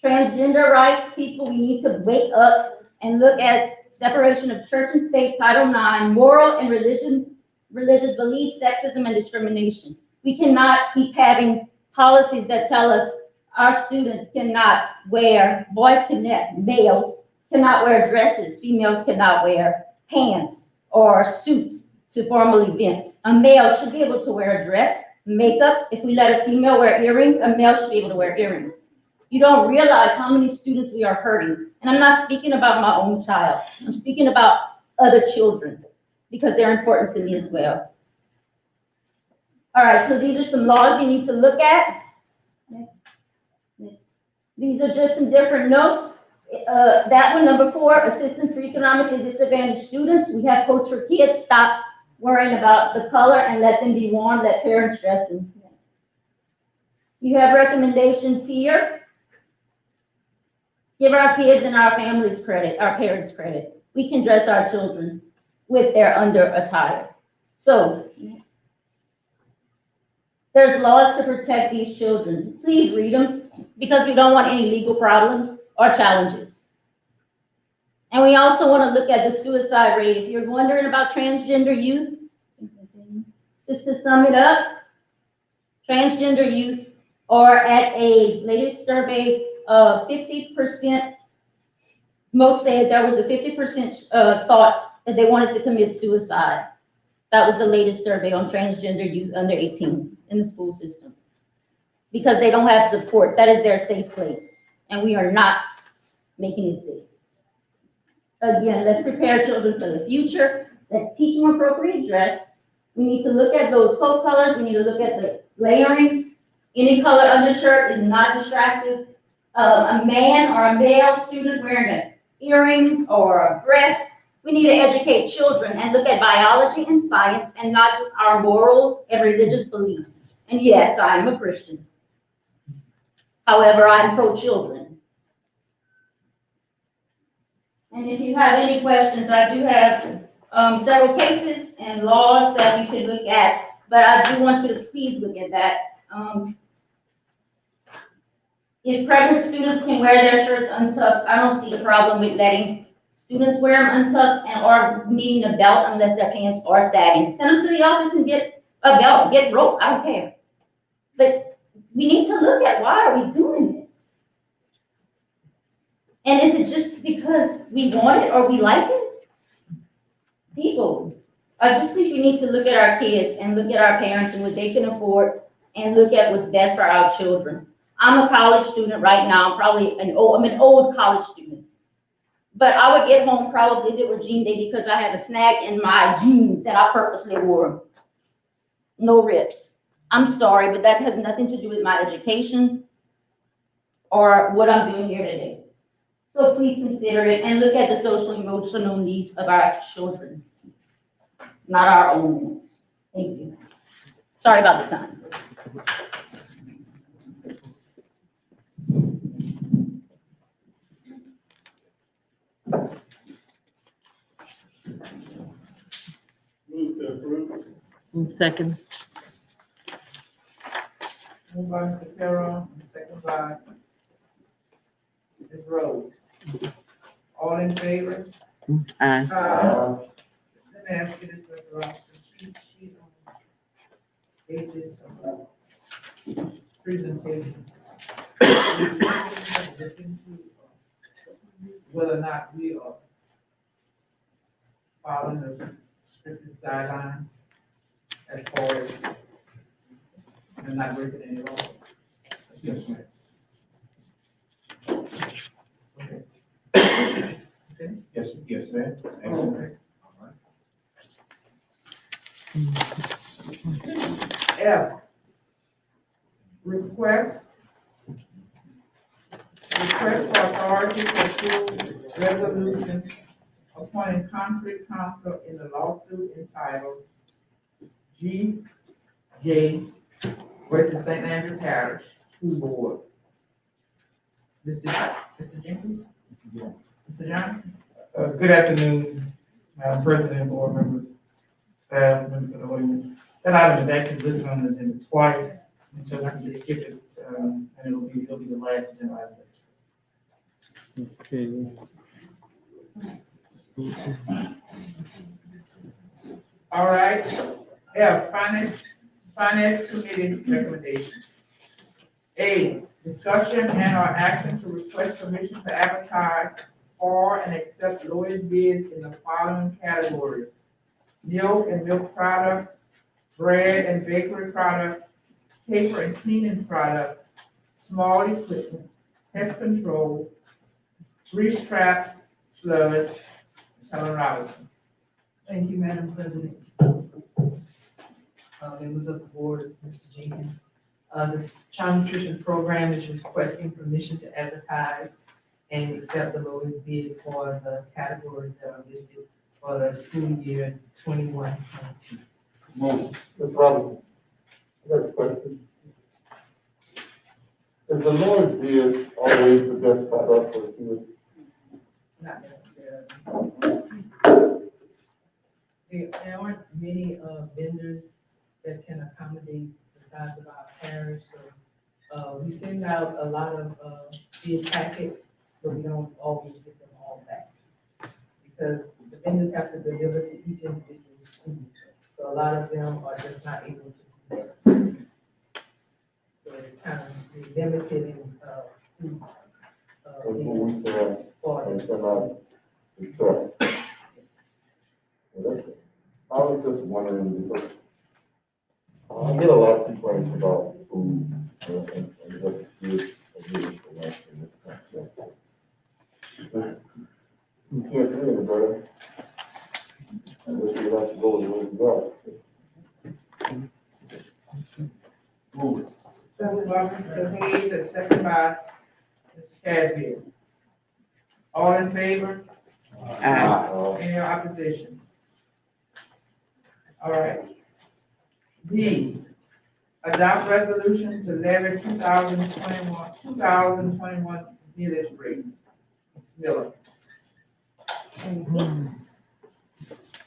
Transgender rights, people, we need to wake up and look at separation of church and state, Title IX, moral and religious beliefs, sexism, and discrimination. We cannot keep having policies that tell us our students cannot wear, males cannot wear dresses, females cannot wear pants or suits to formal events. A male should be able to wear a dress, makeup. If we let a female wear earrings, a male should be able to wear earrings. You don't realize how many students we are hurting. And I'm not speaking about my own child. I'm speaking about other children because they're important to me as well. All right, so these are some laws you need to look at. These are just some different notes. That one, number 4, assistance for economically disadvantaged students. We have coats for kids. Stop worrying about the color and let them be warm, let parents dress them. You have recommendations here. Give our kids and our families credit, our parents credit. We can dress our children with their under attire. So there's laws to protect these children. Please read them because we don't want any legal problems or challenges. And we also want to look at the suicide rate. If you're wondering about transgender youth, just to sum it up, transgender youth are at a latest survey 50%, most said there was a 50% thought that they wanted to commit suicide. That was the latest survey on transgender youth under 18 in the school system. Because they don't have support. That is their safe place. And we are not making it safe. Again, let's prepare children for the future. Let's teach them appropriate dress. We need to look at those coat colors. We need to look at the layering. Any color undershirt is not distractive. A man or a male student wearing earrings or a dress, We need to educate children and look at biology and science and not just our moral and religious beliefs. And yes, I am a Christian. However, I'm pro-children. And if you have any questions, I do have several cases and laws that you can look at, but I do want you to please look at that. If pregnant students can wear their shirts untucked, I don't see a problem with letting students wear them untucked and or needing a belt unless their pants are sagging. Send them to the office and get a belt, get rope, I don't care. But we need to look at why are we doing this? And is it just because we want it or we like it? People, I just think we need to look at our kids and look at our parents and what they can afford and look at what's best for our children. I'm a college student right now, I'm an old college student. But I would get home probably if it were jean day because I have a snag in my jeans and I purposely wore them. No rips. I'm sorry, but that has nothing to do with my education or what I'm doing here today. So please consider it and look at the social and emotional needs of our children, not our own ones. Thank you. Sorry about the time. Move to approve. Second. Moved by Mr. Carroll, second by Ms. Rhodes. All in favor? Aye. Let me ask you this, Ms. Robinson. She gave this presentation. Look into whether or not we are following the strictest guideline as far as and not breaking any laws. Yes, ma'am. Okay. Okay. Yes, yes, ma'am. Thank you. Okay. All right. F, request for authority to approve resolution appointing conflict counsel in the lawsuit entitled G.J. versus St. Andrew Parish School Board. Mr. Jenkins? Mr. John? Good afternoon, Madam President, board members, staff, members of the audience. That item is actually listed on the agenda twice, and so let's just skip it, and it'll be the last agenda item. Okay. All right. F, Finance Committee recommendations. A, discussion and or action to request permission to advertise for and accept lowest bids in the following categories: milk and milk products, bread and bakery products, paper and cleaning products, small equipment, pest control, grease trap, sludge. Ms. Helen Robinson. Thank you, Madam President. Members of the board, Mr. Jenkins. This child nutrition program is requesting permission to advertise and accept the lowest bid for the categories that are listed for the school year 21-22. Move. Ms. Robinson, I got a question. Is the lowest bid always the best product for the kids? Not necessarily. There aren't many vendors that can accommodate the size of our parish, so we send out a lot of bid packets, but we don't always get them all back. Because the vendors have to deliver to each individual school, so a lot of them are just not able to do that. So it's kind of limited in who I was just wondering, because I get a lot of complaints about food and what is for lunch and this kind of stuff. You can't do any better. Unless you have to go the way you are. Move it. Second by Mr. Hayes and second by Mr. Casby. All in favor? Aye. Any opposition? All right. B, adopt resolution to levy 2021 millage rate. Ms. Miller.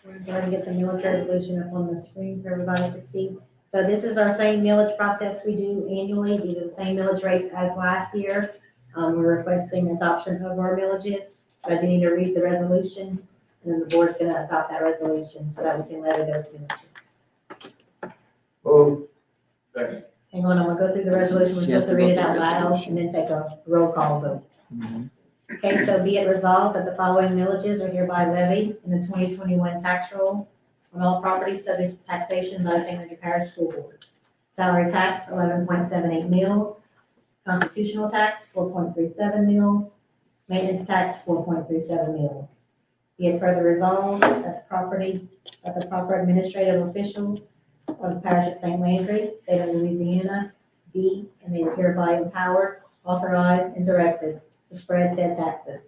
We're going to get the millage resolution up on the screen for everybody to see. So this is our same millage process we do annually. These are the same millage rates as last year. We're requesting adoption of our millages. But I do need to read the resolution, and then the board's going to adopt that resolution so that we can levy those millages. Move. Second. Hang on, I'm going to go through the resolution. We're supposed to read it out loud and then take a roll call vote. Okay, so be it resolved that the following millages are hereby levied in the 2021 tax roll on all properties subject to taxation by the St. Andrew Parish School Board. Salary tax, 11.78 mils. Constitutional tax, 4.37 mils. Maintenance tax, 4.37 mils. Be it further resolved that the proper administrative officials of the Parish of St. Landry, State of Louisiana, be and they are hereby empowered, authorized, and directed to spread said taxes,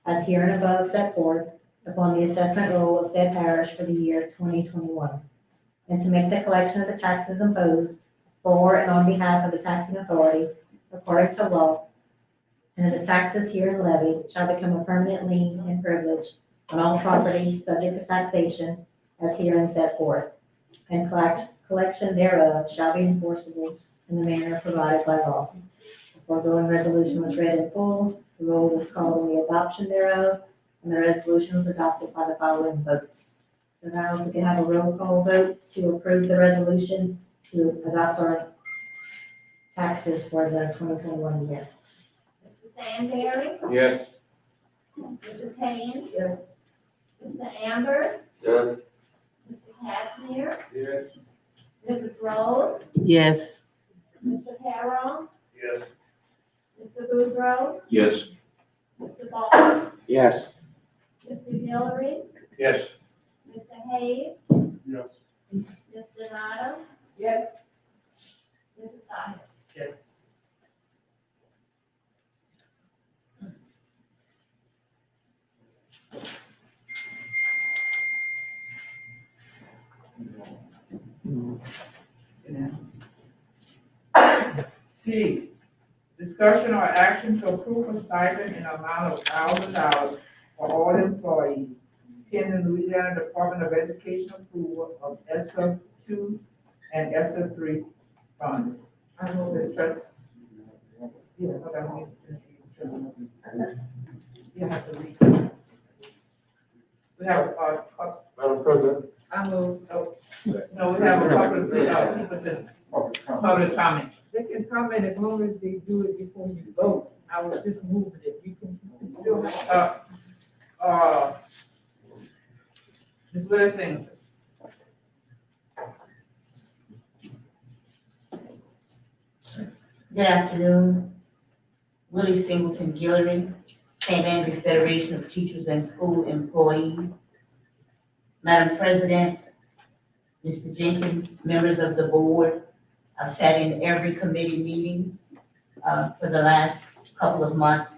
as here and above set forth upon the assessment roll of said parish for the year 2021, and to make the collection of the taxes imposed for and on behalf of the taxing authority according to law, and that the taxes herein levied shall become a permanent lien and privilege on all property subject to taxation as herein set forth, and collection thereof shall be enforceable in the manner provided by law. The foregoing resolution was read in full. The roll was called on the adoption thereof, and the resolution was adopted by the following votes. So now if we can have a roll call vote to approve the resolution to adopt our taxes for the 2021 year. Mr. Stanberry? Yes. Mrs. Haynes? Yes. Mr. Ambers? Yes. Mr. Cashmere? Yes. Mrs. Rose? Yes. Mr. Carroll? Yes. Mr. Boudreaux? Yes. Mr. Ball? Yes. Mr. Hillary? Yes. Mr. Hayes? Yes. Ms. Donato? Yes. Mrs. Sykes? Yes. C, discussion or action to approve a stipend in amount of $1,000 for all employees pending Louisiana Department of Education approval of ESSA 2 and ESSA 3 funds. I know this trust. Yeah, hold on. You have to read. We have a Madam President. I move, oh, no, we have a couple of people just public comments. They can comment as long as they do it before you vote. I was just moving it. You can still have. Ms. Willis-Singleton. Good afternoon. Willie Singleton Guillory, St. Andrew Federation of Teachers and School Employees. Madam President, Mr. Jenkins, members of the board, I've sat in every committee meeting for the last couple of months,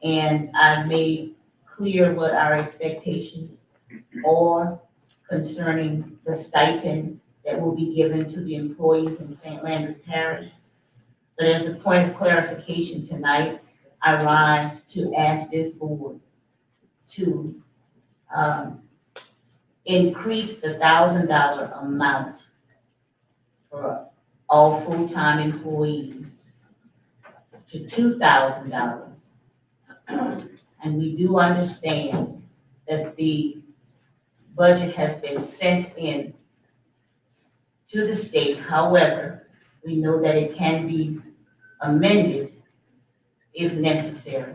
and I've made clear what our expectations are concerning the stipend that will be given to the employees in St. Landry Parish. But as a point of clarification tonight, I rise to ask this board to increase the $1,000 amount for all full-time employees to $2,000. And we do understand that the budget has been sent in to the state. However, we know that it can be amended if necessary.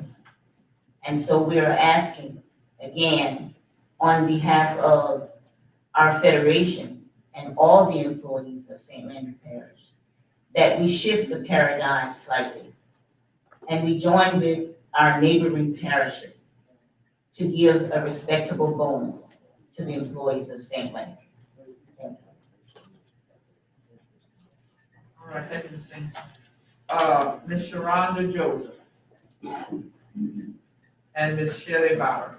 And so we are asking, again, on behalf of our federation and all the employees of St. Landry Parish, that we shift the paradigm slightly. And we join with our neighboring parishes to give a respectable bonus to the employees of St. Landry. Thank you. All right, thank you, Ms. Singleton. Ms. Sharonda Joseph. And Ms. Shelley Bauer.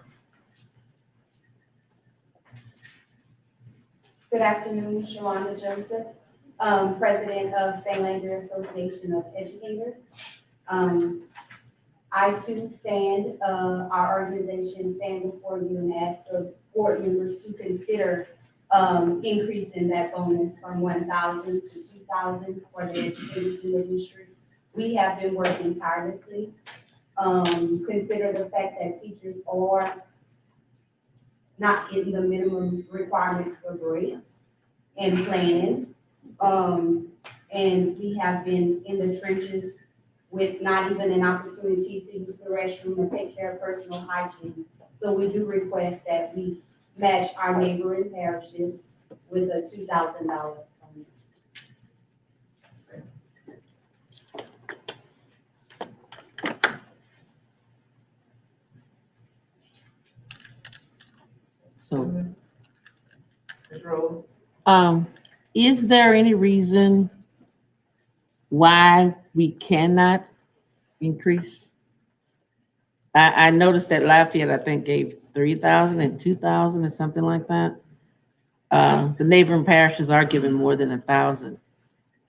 Good afternoon, Sharonda Joseph, President of St. Landry Association of Educators. I too stand, our organization stand before you and ask the board members to consider increasing that bonus from 1,000 to 2,000 for the educators in the district. We have been working tirelessly. Consider the fact that teachers are not in the minimum requirements for grades and planning. And we have been in the trenches with not even an opportunity to use the restroom and take care of personal hygiene. So we do request that we match our neighboring parishes with a $2,000 bonus. So, Ms. Rose? is there any reason why we cannot increase? I noticed that Lafayette, I think, gave 3,000 and 2,000 or something like that. The neighboring parishes are giving more than 1,000.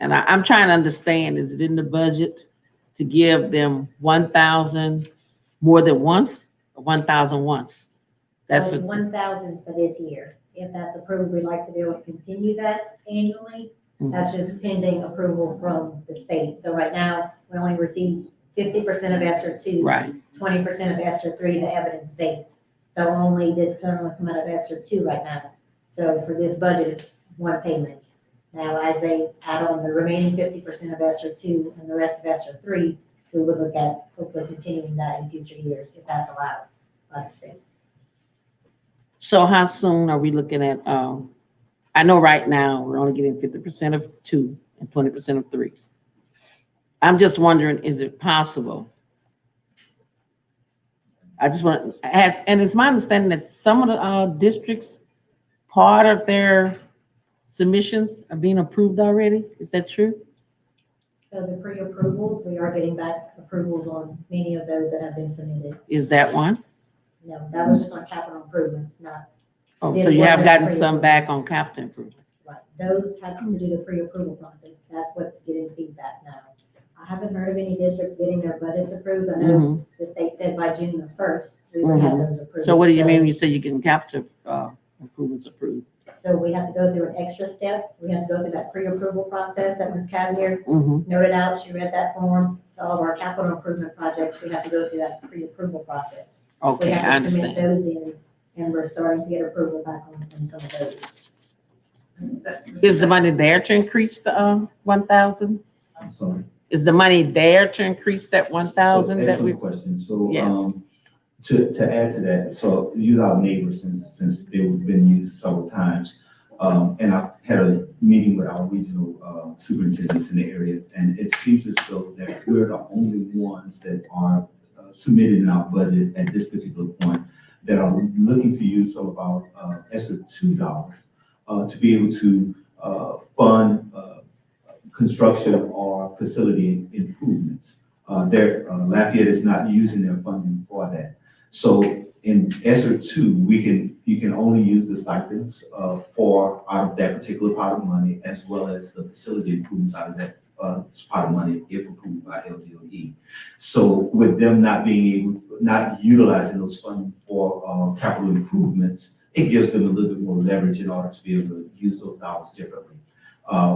And I'm trying to understand, is it in the budget to give them 1,000 more than once, or 1,000 once? That's So it's what, 1,000 for this year. If that's approved, we'd like to be able to continue that annually. That's just pending approval from the state. So right now, we only receive 50% of ESSER two. right. 20% of ESSER three, the evidence base. So only this can only come out of ESSER two right now. So for this budget, it's one payment. Now, as they add on the remaining 50% of ESSER two and the rest of ESSER three, we would look at hopefully continuing that in future years if that's allowed by the state. So how soon are we looking at, I know right now we're only getting 50% of 2 and 20% of 3. I'm just wondering, is it possible? I just want, and it's my understanding that some of the districts, part of their submissions are being approved already. Is that true? So the pre-approvals, we are getting back approvals on many of those that have been submitted. Is that one? No, that was just on capital improvements, not. Oh, this so you have wasn't gotten pre-approval. some back on capital improvement. Right, those have to do the pre-approval process. That's what's getting feedback now. I haven't heard of any districts getting their budgets approved. I know the state said by June the 1st, we would have those approved. So what do you mean when you say you're getting capital improvements approved? So we have to go through an extra step. We have to go through that pre-approval process that Ms. Casimir Mm-hmm. noted out. She read that form. So all of our capital improvement projects, we have to go through that pre-approval process. We Okay, I have to submit understand. those in, and we're starting to get approval back on some of those. Is the money there to increase the 1,000? I'm sorry. Is the money there to increase that 1,000 that we? Excellent question. So, Yes. To add to that, so use our neighbors since they've been used several times. And I've had a meeting with our regional superintendents in the area, and it seems as though that we're the only ones that are submitted in our budget at this particular point that are looking to use some of our ESSER $2 to be able to fund construction or facility improvements. Lafayette is not using their funding for that. So in ESSER 2, you can only use the stipends for out of that particular pot of money, as well as the facility improvements out of that pot of money if approved by LDOE. So with them not utilizing those funds for capital improvements, it gives them a little bit more leverage in order to be able to use those dollars differently.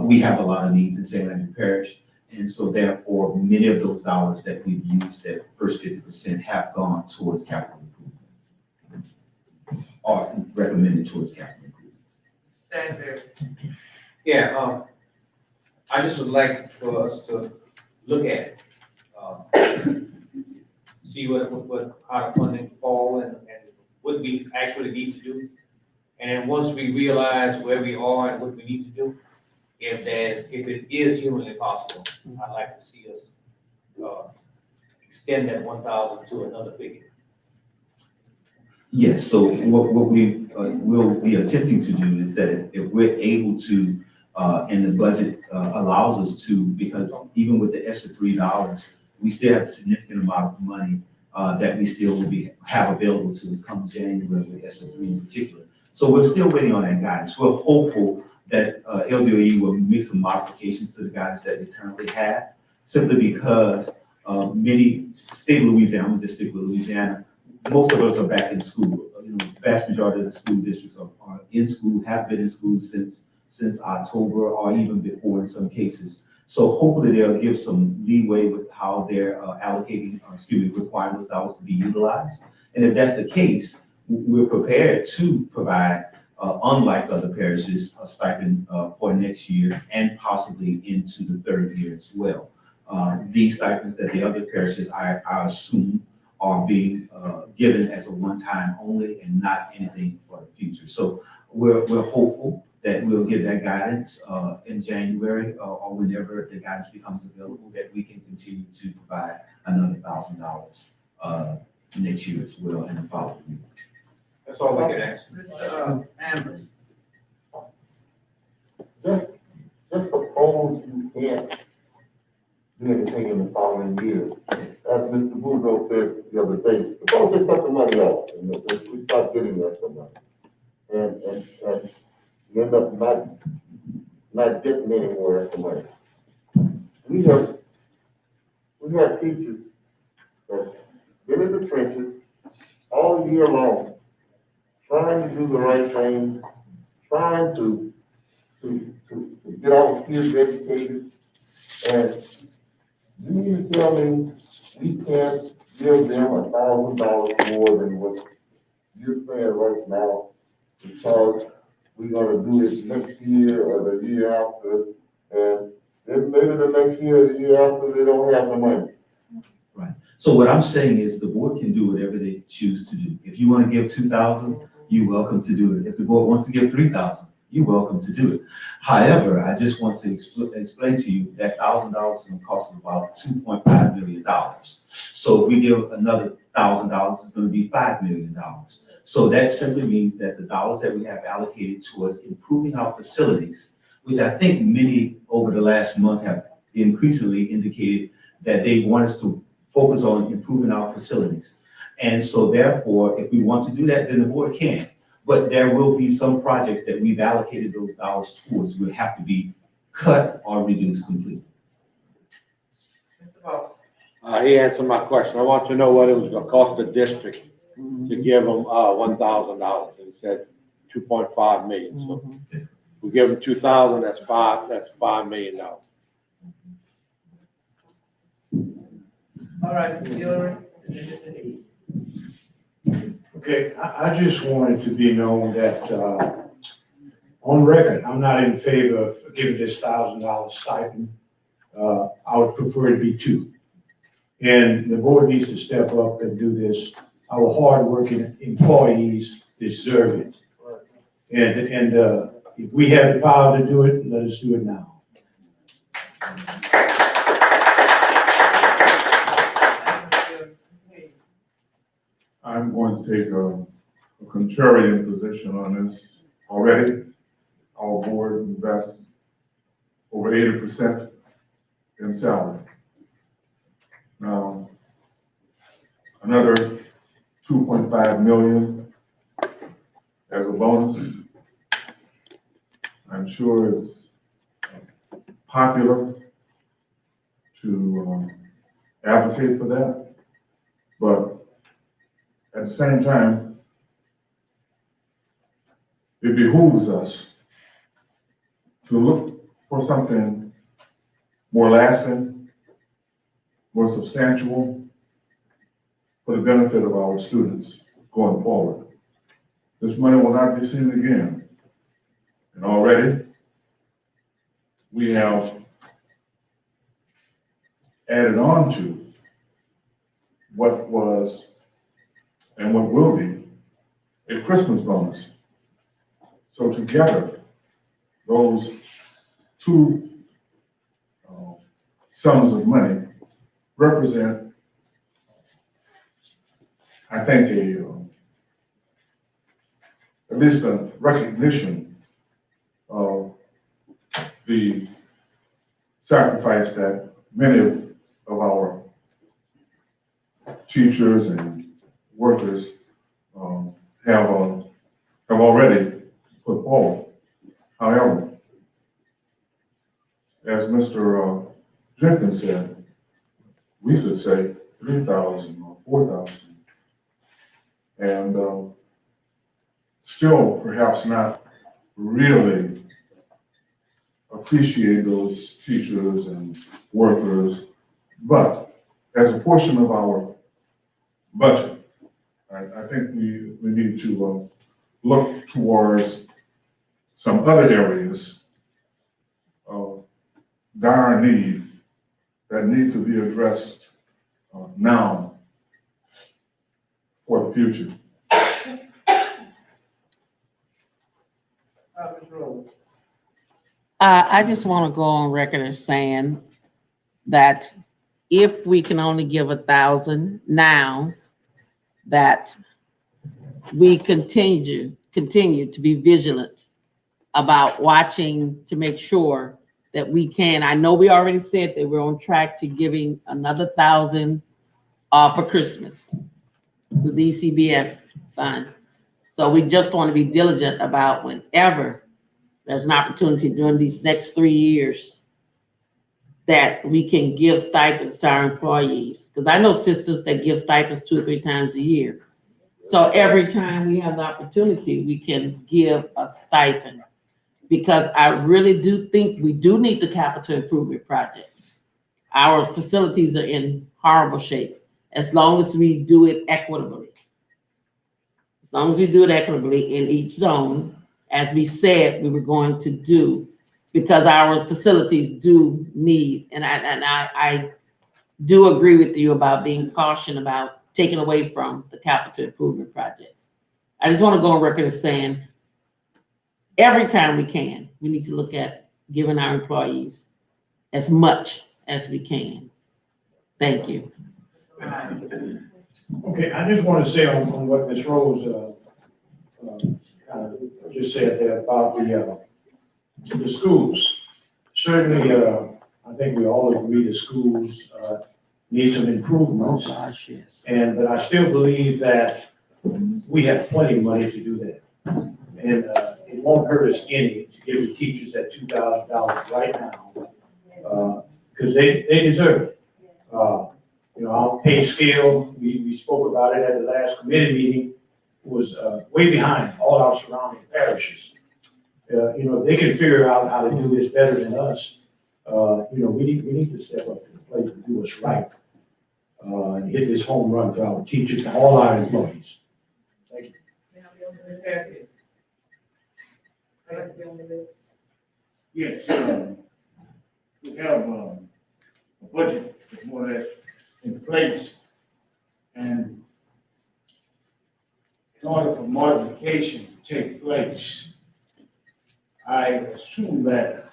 We have a lot of needs in St. Landry Parish, and so therefore, many of those dollars that we've used, that first 50% have gone towards capital improvements, or recommended towards capital improvements. Stand there. Yeah, I just would like for us to look at see how the funding fall and what we actually need to do. And then once we realize where we are and what we need to do, if it is humanly possible, I'd like to see us extend that 1,000 to another figure. Yes, so what we will be attempting to do is that if we're able to, and the budget allows us to, because even with the ESSER $3, we still have a significant amount of money that we still will have available to us come January with ESSER 3 in particular. So we're still waiting on that guidance. We're hopeful that LDOE will make some modifications to the guidance that they currently have, simply because many, state of Louisiana, I'm just stick with Louisiana, most of us are back in school. You know, vast majority of the school districts are in school, have been in school since October or even before in some cases. So hopefully they'll give some leeway with how they're allocating, requiring those dollars to be utilized. And if that's the case, we're prepared to provide, unlike other parishes, a stipend for next year and possibly into the third year as well. These stipends that the other parishes, I assume, are being given as a one-time only and not anything for the future. So we're hopeful that we'll get that guidance in January or whenever the guidance becomes available, that we can continue to provide another $1,000 next year as well and the following year. That's all we can ask. Mr. Ambrose. Just suppose you can't do anything in the following year. As Mr. Boudreaux said the other day, suppose they cut the money off and we start getting that some money. And you end up not getting anywhere for money. We have teachers that been in the trenches all year long, trying to do the right thing, trying to get all the kids educated. And you mean to tell me we can't give them $1,000 more than what you're saying right now because we're gonna do it next year or the year after, and then maybe the next year or the year after, they don't have the money. Right. So what I'm saying is the board can do whatever they choose to do. If you want to give 2,000, you're welcome to do it. If the board wants to give 3,000, you're welcome to do it. However, I just want to explain to you that $1,000 is going to cost about $2.5 million. So if we give another $1,000, it's going to be $5 million. So that simply means that the dollars that we have allocated towards improving our facilities, which I think many over the last month have increasingly indicated that they want us to focus on improving our facilities. And so therefore, if we want to do that, then the board can. But there will be some projects that we've allocated those dollars towards will have to be cut or reduced completely. Mr. Boss. He answered my question. I want to know what it was gonna cost the district to give them, $1,000. And he said 2.5 million. So we give them 2,000, that's $5 million. All right, Mr. Hillary. And then Mr. Hayes. Okay, I just wanted to be known that, on record, I'm not in favor of giving this $1,000 stipend. I would prefer it be $2,000. And the board needs to step up and do this. Our hardworking employees deserve it. And if we have the power to do it, let us do it now. I'm going to take a contrarian position on this. Already, our board invests over 80% in salary. Now, another 2.5 million as a bonus. I'm sure it's popular to advocate for that, but at the same time, it behooves us to look for something more lasting, more substantial for the benefit of our students going forward. This money will not be seen again. And already, we have added on to what was and what will be a Christmas bonus. So together, those two sums of money represent, I think, at least a recognition of the sacrifice that many of our teachers and workers have have already put forward. However, as Mr. Jenkins said, we should say 3,000 or 4,000. And still perhaps not really appreciate those teachers and workers, but as a portion of our budget, I think we need to look towards some other areas of dire need that need to be addressed now for the future. Ms. Rose. I just want to go on record as saying that if we can only give 1,000 now, that we continue to be vigilant about watching to make sure that we can. I know we already said that we're on track to giving another 1,000 for Christmas with the ECBF fund. So we just want to be diligent about whenever there's an opportunity during these next 3 years that we can give stipends to our employees. Because I know systems that give stipends 2 or 3 times a year. So every time we have the opportunity, we can give a stipend. Because I really do think we do need the capital improvement projects. Our facilities are in horrible shape, as long as we do it equitably. As long as we do it equitably in each zone, as we said we were going to do, because our facilities do need, and I do agree with you about being cautious about taking away from the capital improvement projects. I just want to go on record as saying, every time we can, we need to look at giving our employees as much as we can. Thank you. Okay, I just want to say on what Ms. Rose just said there about the schools. Certainly, I think we all agree the schools need some improvements. Oh, gosh, yes. But I still believe that we have plenty of money to do that. And it won't hurt us any to give the teachers that $2,000 right now, because they deserve it. Our pay scale, we spoke about it at the last committee meeting, was way behind all our surrounding parishes. If they can figure out how to do this better than us, we need to step up to the plate and do what's right. And hit this home run for our teachers and all our employees. Thank you. I'd like to be on the list. Yes, we have a budget that's more or less in place. And in order for modification to take place, I assume that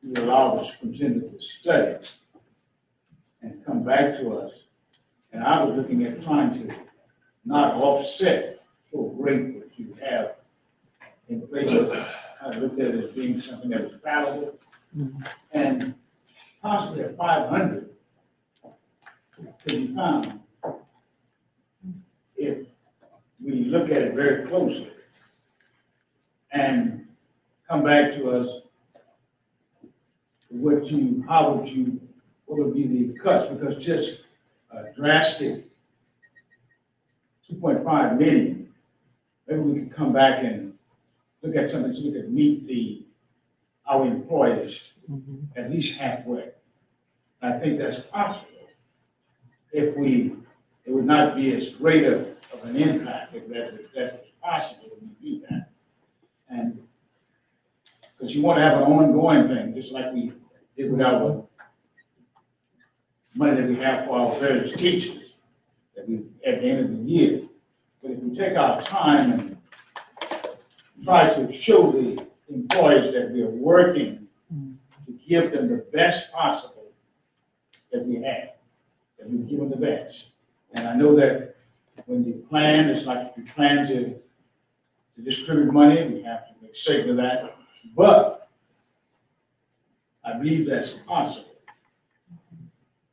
you allow the superintendent to study and come back to us. And I was looking at trying to not offset so great what you have in place. I looked at it as being something that was palatable, and possibly a 500 could be found if we look at it very closely and come back to us. What would be the cuts? Because just a drastic 2.5 million, maybe we could come back and look at something so we could meet our employees at least halfway. I think that's possible. It would not be as great of an impact if that was possible when we do that. And because you want to have an ongoing thing, just like we did with our money that we have for our various teachers that we at the end of the year. But if we take our time and try to show the employees that we are working to give them the best possible that we have, that we give them the best. And I know that when you plan, it's like if you plan to distribute money, we have to make certain of that. But I believe that's possible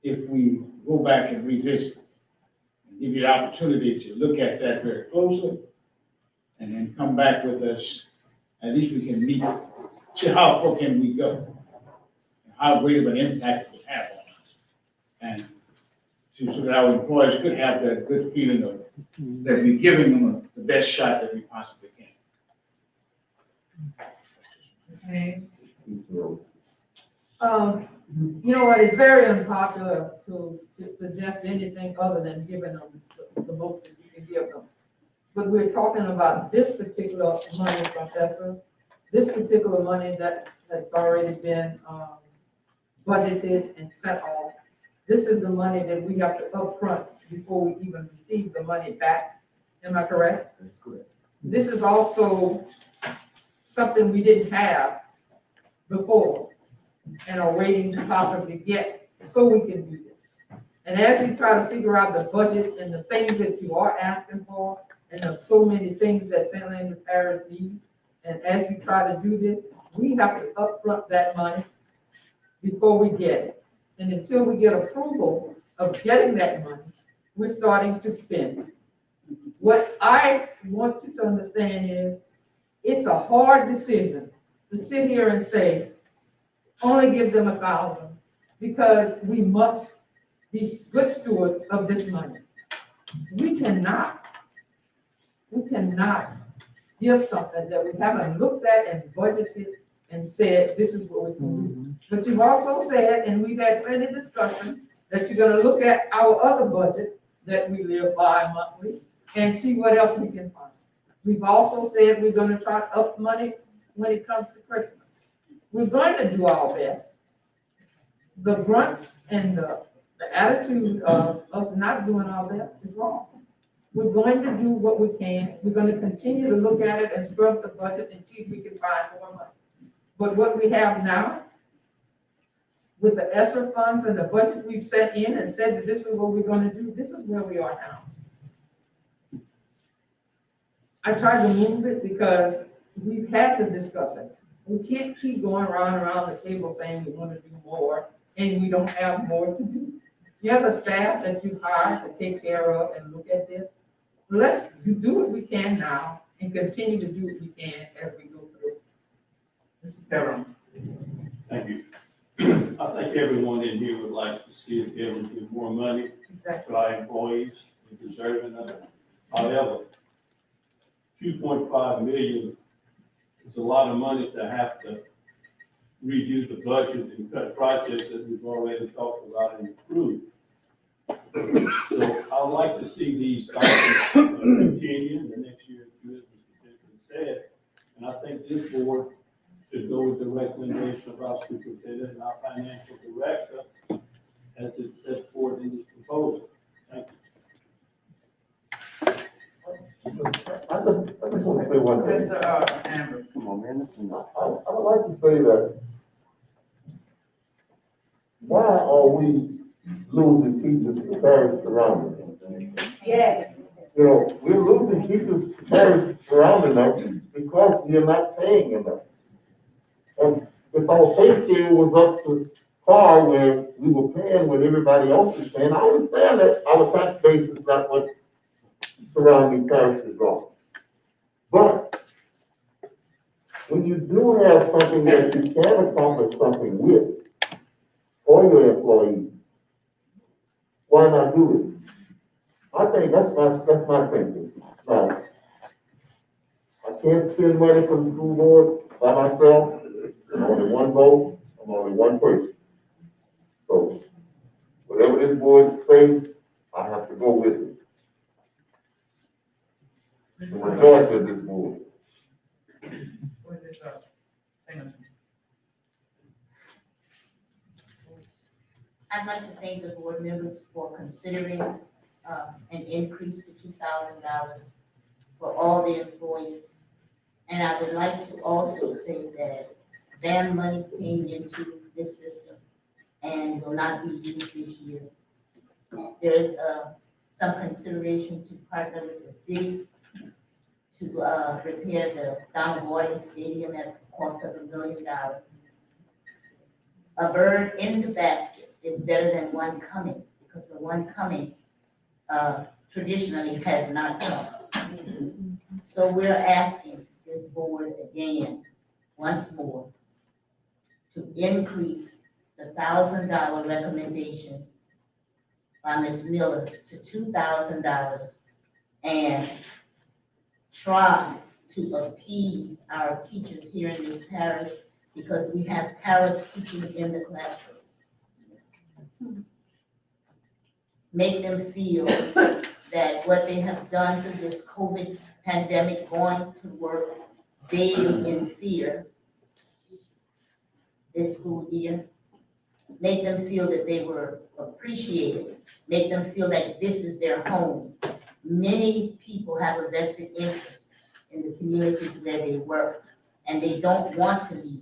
if we go back and revisit and give you the opportunity to look at that very closely and then come back with us, at least we can meet, see how far can we go? How great of an impact it will have on us. And so that our employees could have that good feeling of, that we're giving them the best shot that we possibly can. Okay. You know what, it's very unpopular to suggest anything other than giving them the most that you can give them. But we're talking about this particular money, Professor, this particular money that's already been budgeted and set off. This is the money that we have to upfront before we even receive the money back. Am I correct? That's correct. This is also something we didn't have before and are waiting to possibly get so we can do this. And as we try to figure out the budget and the things that you are asking for, and there's so many things that St. Landry Parish needs, and as we try to do this, we have to upfront that money before we get it. And until we get approval of getting that money, we're starting to spend it. What I want you to understand is it's a hard decision to sit here and say, only give them 1,000 because we must be good stewards of this money. We cannot give something that we haven't looked at and budgeted and said, this is what we can do. But you've also said, and we've had plenty of discussion, that you're gonna look at our other budget that we live by monthly and see what else we can find. We've also said we're gonna try to up money when it comes to Christmas. We're going to do our best. The grunts and the attitude of us not doing our best is wrong. We're going to do what we can. We're going to continue to look at it and scrub the budget and see if we can find more money. But what we have now, with the ESSER funds and the budget we've set in and said that this is what we're going to do, this is where we are now. I tried to move it because we've had to discuss it. We can't keep going around the table saying we want to do more and we don't have more to do. You have a staff that you hired to take care of and look at this. Let's do what we can now and continue to do what we can as we go through. Mr. Perron. Thank you. I think everyone in here would like to see us able to give more money to our employees and deserving of it. However, 2.5 million is a lot of money to have to redo the budget and cut projects that we've already talked about and approved. So I'd like to see these documents continue in the next year or two, as Mr. Jenkins said. And I think this board should go with the recommendation of our superintendent and our financial director as it's set forth in this proposal. Thank you. I just want to say one thing. Mr. Amber. Come on, man. I would like to say that why are we losing teachers to parish surrounding us? Yes. You know, we're losing teachers to parish surrounding us because we are not paying enough. And if our pay scale was up to par where we were paying what everybody else is paying, I understand that our tax base is not what surrounding parishes are. But when you do have something that you can accomplish something with for your employees, why not do it? I think that's my thinking. Now, I can't spend money from the school board by myself. I'm only one vote. I'm only one person. So whatever this board says, I have to go with it. The majority of this board. I'd like to thank the board members for considering an increase to $2,000 for all the employees. And I would like to also say that their money came into this system and will not be used this year. There is some consideration to partner with the city to repair the Donald Gordon Stadium at a cost of $1 million. A bird in the basket is better than one coming, because the one coming traditionally has not come. So we're asking this board again, once more, to increase the $1,000 recommendation by Ms. Miller to $2,000 and try to appease our teachers here in this parish because we have paras teaching in the classroom. Make them feel that what they have done through this COVID pandemic, going to work daily in fear this school year, make them feel that they were appreciated, make them feel that this is their home. Many people have a vested interest in the communities where they work, and they don't want to leave,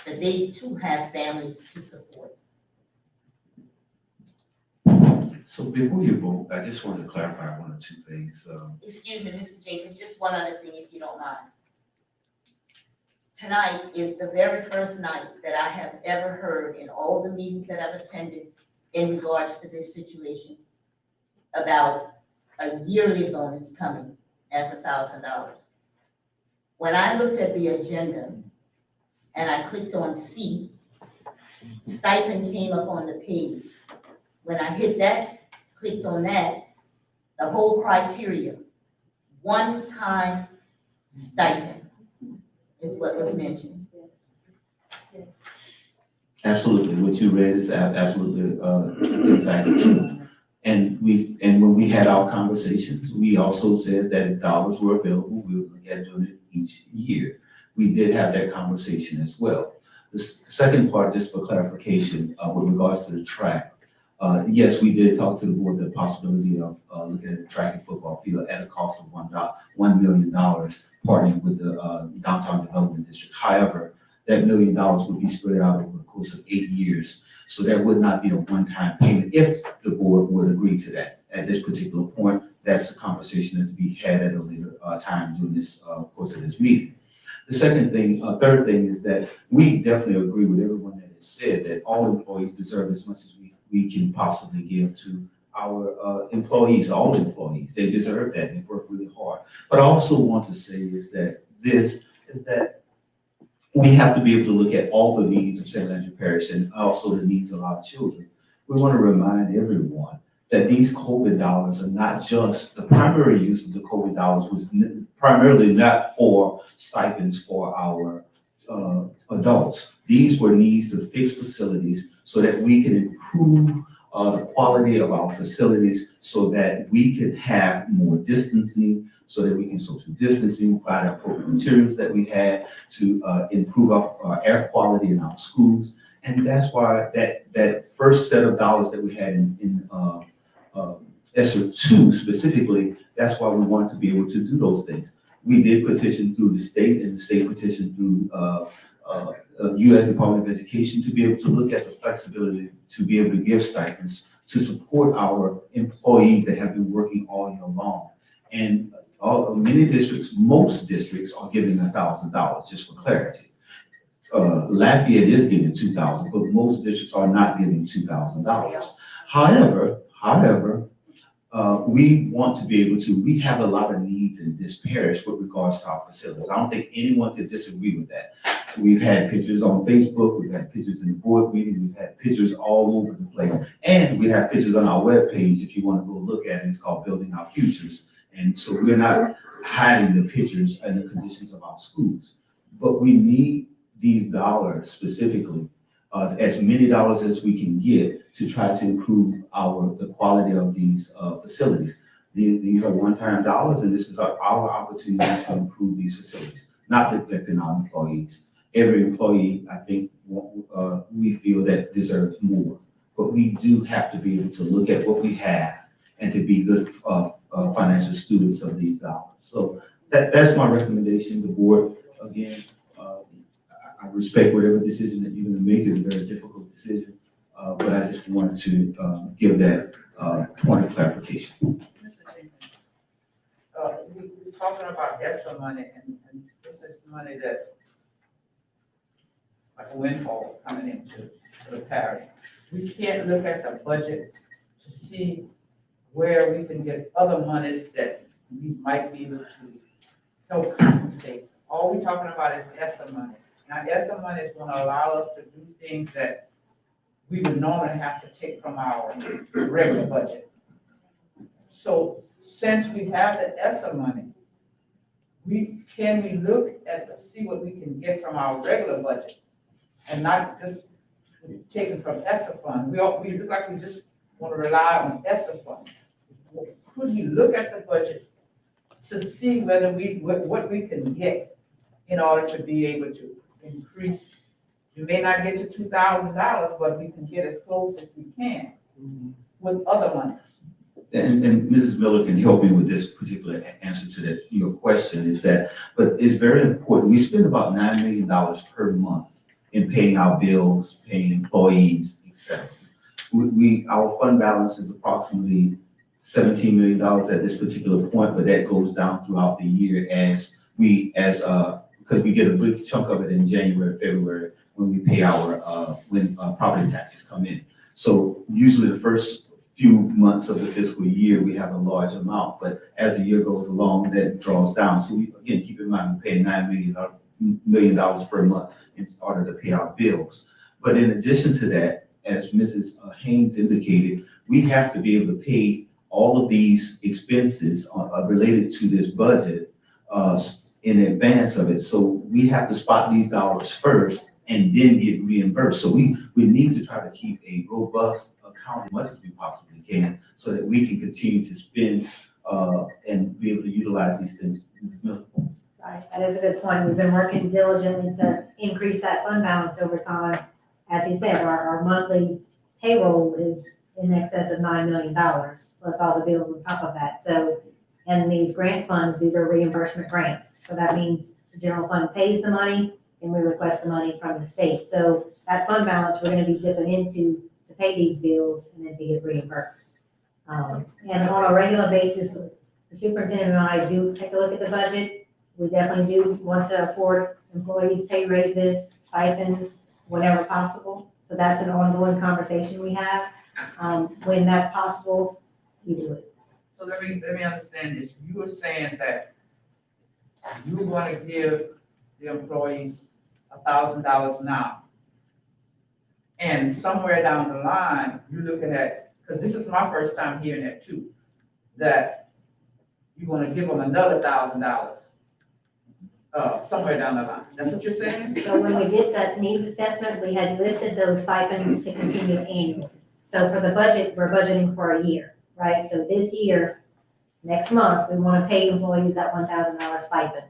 but they too have families to support. So before you vote, I just want to clarify one or two things. Excuse me, Mr. Jenkins, just one other thing, if you don't mind. Tonight is the very first night that I have ever heard in all the meetings that I've attended in regards to this situation about a yearly bonus coming as $1,000. When I looked at the agenda and I clicked on C, stipend came up on the page. When I hit that, clicked on that, the whole criteria, one-time stipend is what was mentioned. Absolutely, what you read is absolutely, in fact, true. And when we had our conversations, we also said that if dollars were available, we would look at doing it each year. We did have that conversation as well. The second part, just for clarification, with regards to the track, yes, we did talk to the board the possibility of looking at a track and football field at a cost of $1 million, partnering with the downtown development district. However, that $1 million would be spread out over the course of 8 years. So that would not be a one-time payment if the board would agree to that. At this particular point, that's a conversation that to be had at a later time during this course of this meeting. The third thing is that we definitely agree with everyone that has said that all employees deserve as much as we can possibly give to our employees, all employees. They deserve that. They work really hard. But I also want to say is that we have to be able to look at all the needs of St. Landry Parish and also the needs of our children. We want to remind everyone that these COVID dollars are not just, the primary use of the COVID dollars was primarily not for stipends for our adults. These were needs to fix facilities so that we can improve the quality of our facilities so that we could have more distancing, so that we can social distancing, provide appropriate materials that we had to improve our air quality in our schools. And that's why that first set of dollars that we had in ESSER 2 specifically, that's why we wanted to be able to do those things. We did petition through the state, and the state petitioned through U.S. Department of Education to be able to look at the flexibility to be able to give stipends to support our employees that have been working all year long. And many districts, most districts are giving $1,000, just for clarity. Lafayette is giving $2,000, but most districts are not giving $2,000. However, we want to be able to, we have a lot of needs in this parish with regards to our facilities. I don't think anyone could disagree with that. We've had pictures on Facebook, we've had pictures in the board meeting, we've had pictures all over the place. And we have pictures on our webpage if you want to go look at it. It's called Building Our Futures. And so we're not hiding the pictures and the conditions of our schools. But we need these dollars specifically, as many dollars as we can get to try to improve the quality of these facilities. These are one-time dollars, and this is our opportunity to improve these facilities, not neglecting our employees. Every employee, I think, we feel that deserves more. But we do have to be able to look at what we have and to be good financial students of these dollars. So that's my recommendation. The board, again, I respect whatever decision that you're going to make. It's a very difficult decision, but I just wanted to give that point of clarification. We're talking about ESSER money, and this is money that, like a windfall coming into the parish. We can't look at the budget to see where we can get other monies that we might be able to No, compensate. All we're talking about is ESSA money. Now, ESSA money is gonna allow us to do things that we would normally have to take from our regular budget. So since we have the ESSA money, can we look at, see what we can get from our regular budget and not just taken from ESSA fund? We look like we just want to rely on ESSA funds. Could we look at the budget to see whether what we can get in order to be able to increase? We may not get to $2,000, but we can get as close as we can with other monies. And Mrs. Miller can help me with this particular answer to that, your question is that, but it's very important. We spend about $9 million per month in paying our bills, paying employees, etc. Our fund balance is approximately $17 million at this particular point, but that goes down throughout the year because we get a big chunk of it in January, February, when we pay our, when property taxes come in. So usually the first few months of the fiscal year, we have a large amount, but as the year goes along, that draws down. So we, again, keep in mind, we pay $9 million per month in order to pay our bills. But in addition to that, as Mrs. Haynes indicated, we have to be able to pay all of these expenses related to this budget in advance of it. So we have to spot these dollars first and then get reimbursed. So we need to try to keep a robust account as much as we possibly can so that we can continue to spend and be able to utilize these things. Right, that is a good point. We've been working diligently to increase that fund balance over time. As he said, our monthly payroll is in excess of $9 million, plus all the bills on top of that. So, and these grant funds, these are reimbursement grants. So that means the general fund pays the money and we request the money from the state. So that fund balance, we're gonna be dipping into to pay these bills and then to get reimbursed. And on a regular basis, the superintendent and I do take a look at the budget. We definitely do want to afford employees pay raises, stipends, whenever possible. So that's an ongoing conversation we have. When that's possible, we do it. So let me understand this. You were saying that you want to give the employees $1,000 now. And somewhere down the line, you're looking at, because this is my first time hearing that too, that you want to give them another $1,000 somewhere down the line. That's what you're saying? So when we did that needs assessment, we had listed those stipends to continue annually. So for the budget, we're budgeting for a year, right? So this year, next month, we want to pay employees that $1,000 stipend.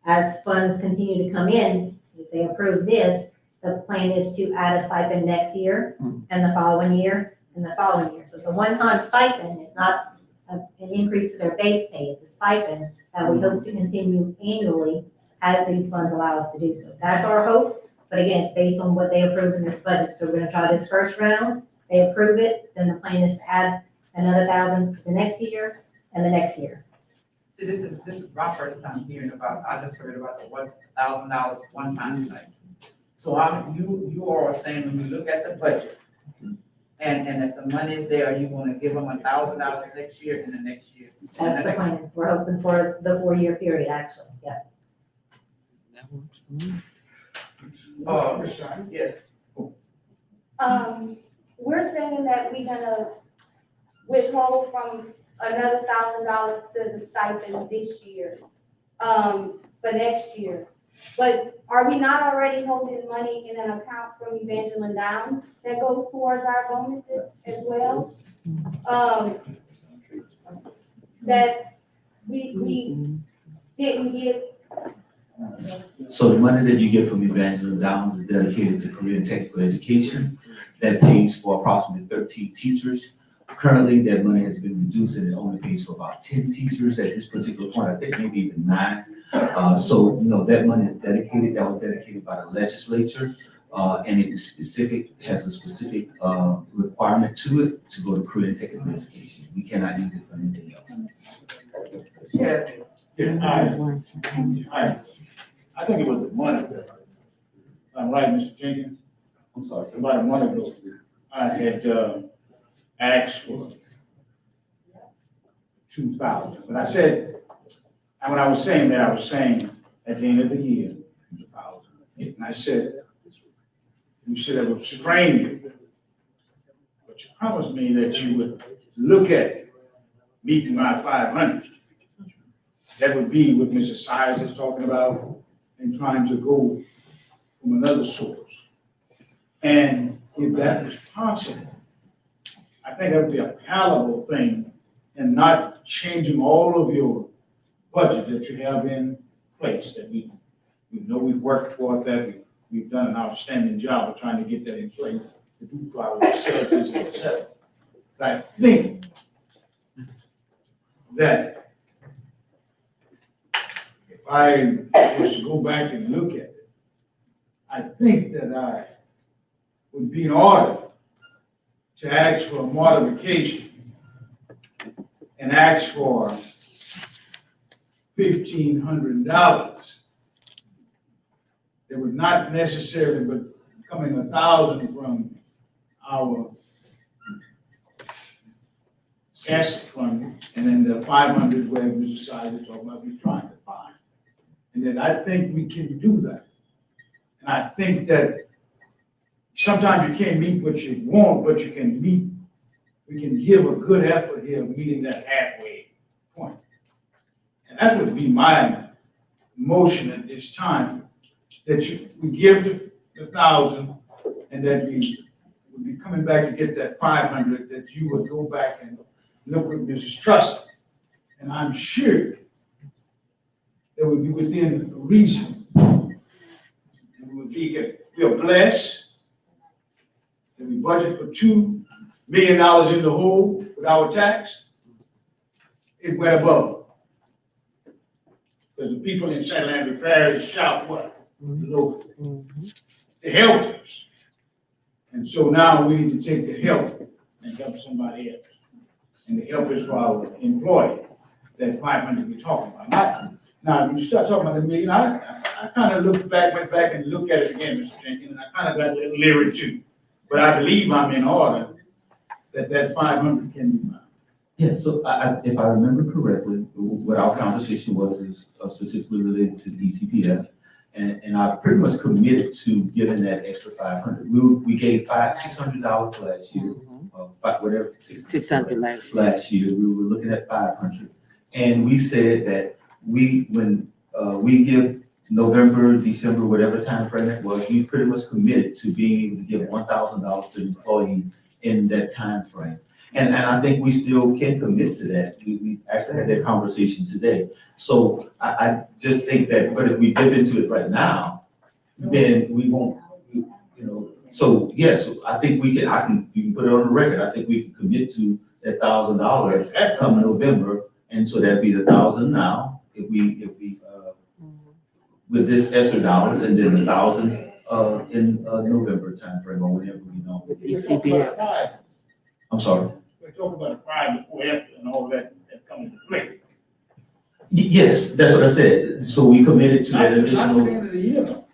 As funds continue to come in, if they approve this, the plan is to add a stipend next year and the following year and the following year. So it's a one-time stipend. It's not an increase to their base pay. It's a stipend that we hope to continue annually as these funds allow us to do so. That's our hope. But again, it's based on what they approve in this budget. So we're going to try this first round. They approve it, then the plan is to add another $1,000 the next year and the next year. See, this is my first time hearing about, I just heard about the $1,000 one-time thing. So you all are saying when you look at the budget and if the money is there, you want to give them $1,000 next year and the next year. That's the plan. We're hoping for the 4-year period, actually, yeah. Yes. We're saying that we're gonna withhold from another $1,000 to the stipend this year, for next year. But are we not already holding money in an account from Evangeline Downs that goes towards our bonuses as well? That we didn't give. So the money that you get from Evangeline Downs is dedicated to career and technical education. That pays for approximately 13 teachers. Currently, that money has been reduced and it only pays for about 10 teachers at this particular point. I think maybe even 9. So, that money is dedicated, that was dedicated by the legislature. And it is has a specific requirement to it to go to career and technical education. We cannot use it for anything else. I think it was the money. I'm right, Mr. Jenkins? I'm sorry, about a month ago, I had asked for 2,000, but I said, And when I was saying that, I was saying at the end of the year, and I said, you said it would strain you, but you promised me that you would look at meeting my 500. That would be what Mrs. Sires is talking about and trying to go from another source. And if that was possible, I think that would be a palatable thing and not changing all of your budget that you have in place, that we know we've worked toward that. We've done an outstanding job of trying to get that in place to do for our facilities and et cetera. But I think that if I was to go back and look at it, I think that I would be in order to ask for a modification and ask for $1,500. That would not necessarily, but coming 1,000 from our cash fund, and then the 500 where we decided to talk about we trying to find. And then I think we can do that. And I think that sometimes you can't meet what you want, but you can meet, we can give a good effort here of meeting that halfway point. And that would be my motion at this time, that we give the 1,000 and that we would be coming back to get that 500, that you would go back and look with Mrs. Trust. And I'm sure that would be within reason. And we are blessed that we budget for $2 million in the hole with our tax. It went above. Because the people in San Landry Parish shout what? Local. They helped us. And so now we need to take the help and help somebody else. And the help is for our employee, that 500 we're talking about. Now, when you start talking about the million, I kind of went back and looked at it again, Mr. Jenkins, and I kind of got a little leery too. But I believe I'm in order that 500 can be found. Yes, so if I remember correctly, what our conversation was is specifically related to the ECPF. And I pretty much committed to giving that extra 500. We gave $600 last year, whatever. 600 last year. We were looking at 500. And we said that when we give November, December, whatever time frame it was, we pretty much committed to being able to give $1,000 to an employee in that time frame. And I think we still can commit to that. We actually had that conversation today. So I just think that, but if we dip into it right now, then we won't, so yes, I think you can put it on the record. I think we can commit to that $1,000 come November. And so that'd be the 1,000 now, if we with this extra dollars, and then 1,000 in November timeframe or whenever we know. ECPF. I'm sorry. We're talking about a pride before after and all that comes into play. Yes, that's what I said. So we committed to that Not additional. to the end of the year, though.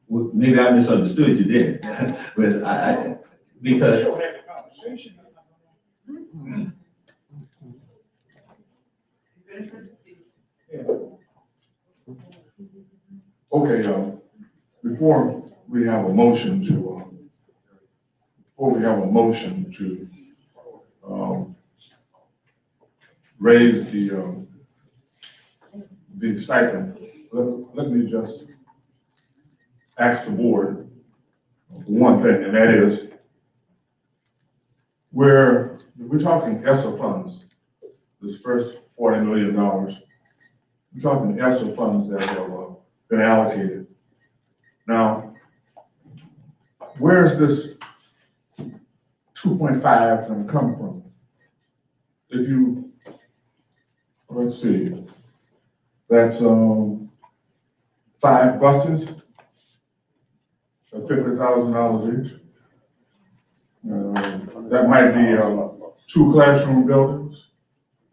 Well, maybe I misunderstood you then, but because. Still had the conversation. Okay, before we have a motion to raise the stipend, let me just ask the board one thing, and that is, we're talking ESSER funds, this first $40 million. We're talking ESSER funds that have been allocated. Now, where's this 2.5 going to come from? If you, let's see, that's 5 buses at $50,000 each. That might be 2 classroom buildings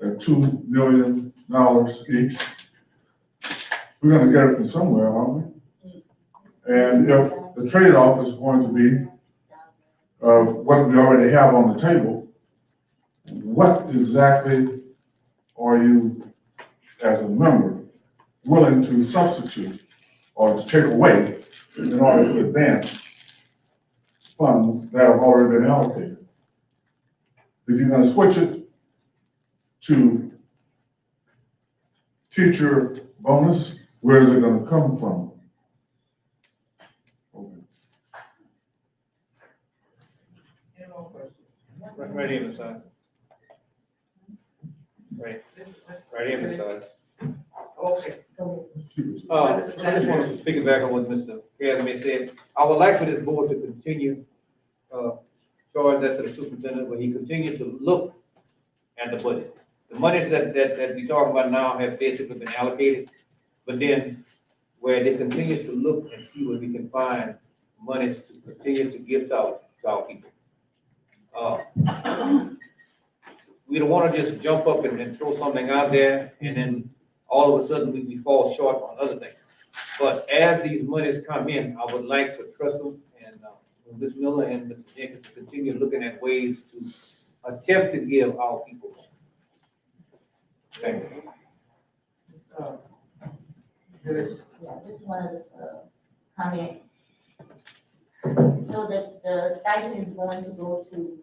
at $2 million each. We're going to get it from somewhere, aren't we? And if the trade-off is going to be what we already have on the table, what exactly are you, as a member, willing to substitute or to take away in order to advance funds that have already been allocated? If you're gonna switch it to teacher bonus, where is it gonna come from? Any more questions? Right here, Ms. Side. Right here, Ms. Side. Okay. I just want to piggyback on what Mr. Gasman said. I would like for this board to continue, charge that to the superintendent, when he continues to look at the budget. The monies that we talking about now have basically been allocated, but then where they continue to look and see where we can find monies to continue to give to our people. We don't want to just jump up and throw something out there and then all of a sudden we fall short on other things. But as these monies come in, I would like to trust them and Ms. Miller and Mr. Jenkins to continue looking at ways to attempt to give our people. Thank you. Yeah, just wanted to comment. So the stipend is going to go to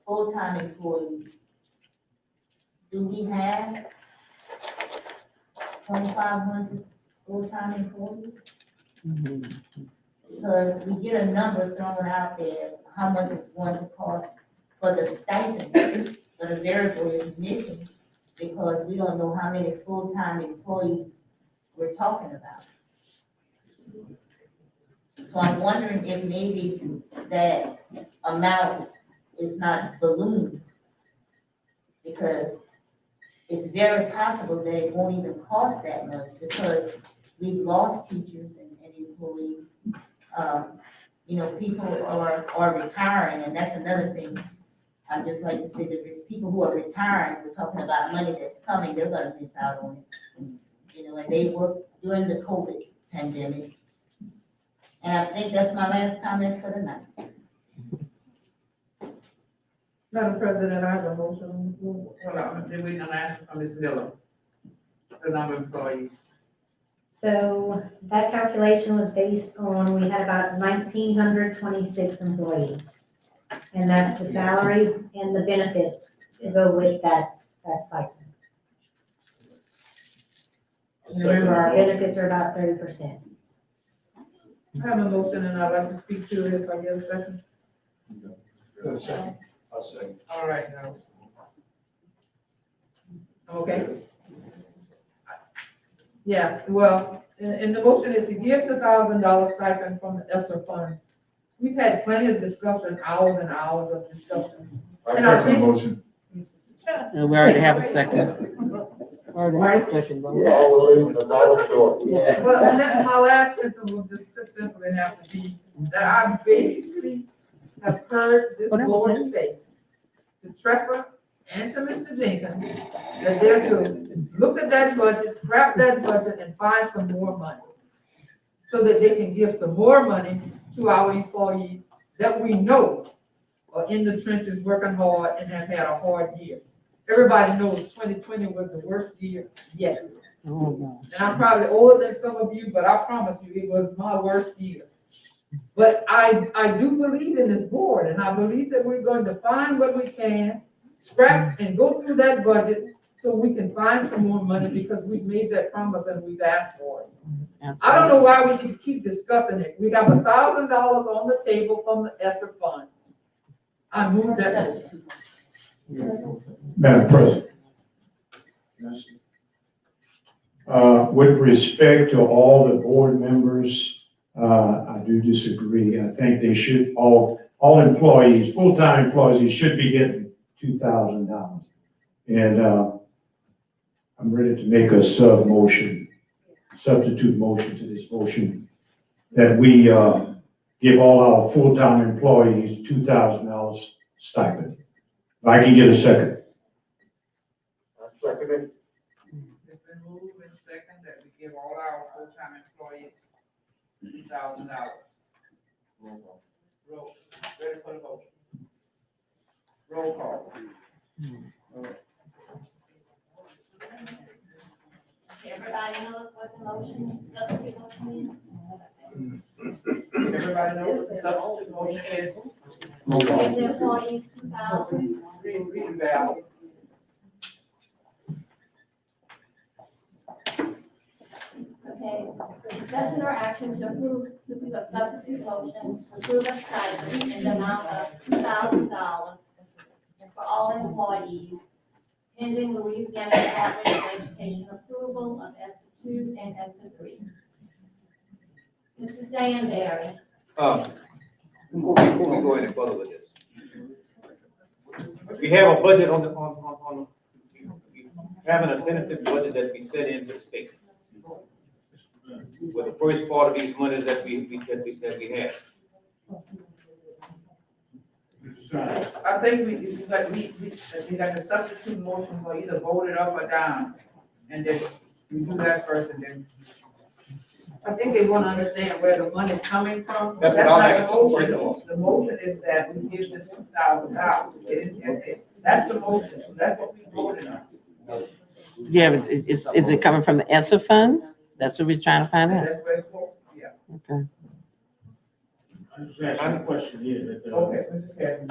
full-time employees. Do we have 2,500 full-time employees? Because we get a number thrown out there, how much it's going to cost for the stipend, but the variable is missing because we don't know how many full-time employees we're talking about. So I'm wondering if maybe that amount is not ballooned, because it's very possible that it won't even cost that much, because we've lost teachers and employees. You know, people are retiring, and that's another thing. I'd just like to say that the people who are retiring, we're talking about money that's coming, they're gonna miss out on it. You know, and they worked during the COVID pandemic. And I think that's my last comment for the night. Madam President, I have a motion on the floor. Hold on, then we're gonna ask for Ms. Miller, the number of employees. So that calculation was based on, we had about 1,926 employees. And that's the salary and the benefits to go with that stipend. And remember, our benefits are about 30%. I have a motion and I'd like to speak to it if I get a second. I'll say. All right, now. Okay. Yeah, well, and the motion is to give the $1,000 stipend from the ESSER fund. We've had plenty of discussion, hours and hours of discussion. I second the motion. And we already have a second. Already have a second, but. Always a dollar short. Yeah. Well, and then my last sentence will just simply have to be that I basically have heard this board say to Tressa and to Mr. Jenkins that they're to look at that budget, scrap that budget, and find some more money so that they can give some more money to our employees that we know are in the trenches working hard and have had a hard year. Everybody knows 2020 was the worst year yet. Oh, And I'm probably older than some of you, but I promise you, it was my worst year. But I do believe in this board, and I believe that we're going to find what we can, scrap and go through that budget so we can find some more money, because we've made that promise and we've asked for it. I don't know why we need to keep discussing it. We have $1,000 on the table from the ESSER funds. I move that. Madam President. With respect to all the board members, I do disagree. I think they should, all employees, full-time employees should be getting $2,000. And I'm ready to make a substitute motion to this motion, that we give all our full-time employees $2,000 stipend. If I can get a second. I second it. It's been moved and second that we give all our full-time employees $2,000. Roll, ready for the vote. Roll call. Everybody knows what the motion, substitute motion Everybody knows what the substitute motion is. is? Give the employees 2,000. Read it, Val. Okay, discussion or action to approve, this is a substitute motion, approve a stipend in the amount of $2,000 for all employees, pending Louisiana Department of Education approval of ESSA 2 and ESSA 3. Mr. Stanberry. Before we go any further with this. We have a budget having a tentative budget that we set into the state. With the first part of these monies that we have. I think we got the substitute motion, we'll either vote it up or down, and then we do that first, and then. I think they want to understand where the money's coming from. That's what That's I'll not ask the you motion. first. The motion is that we give the $2,000. That's the motion, so that's what we voted on. Yeah, but is it coming from the ESSA funds? That's what we're trying to find out. That's where it's going, yeah. Okay. My question is that, Okay, Mr. Kevin.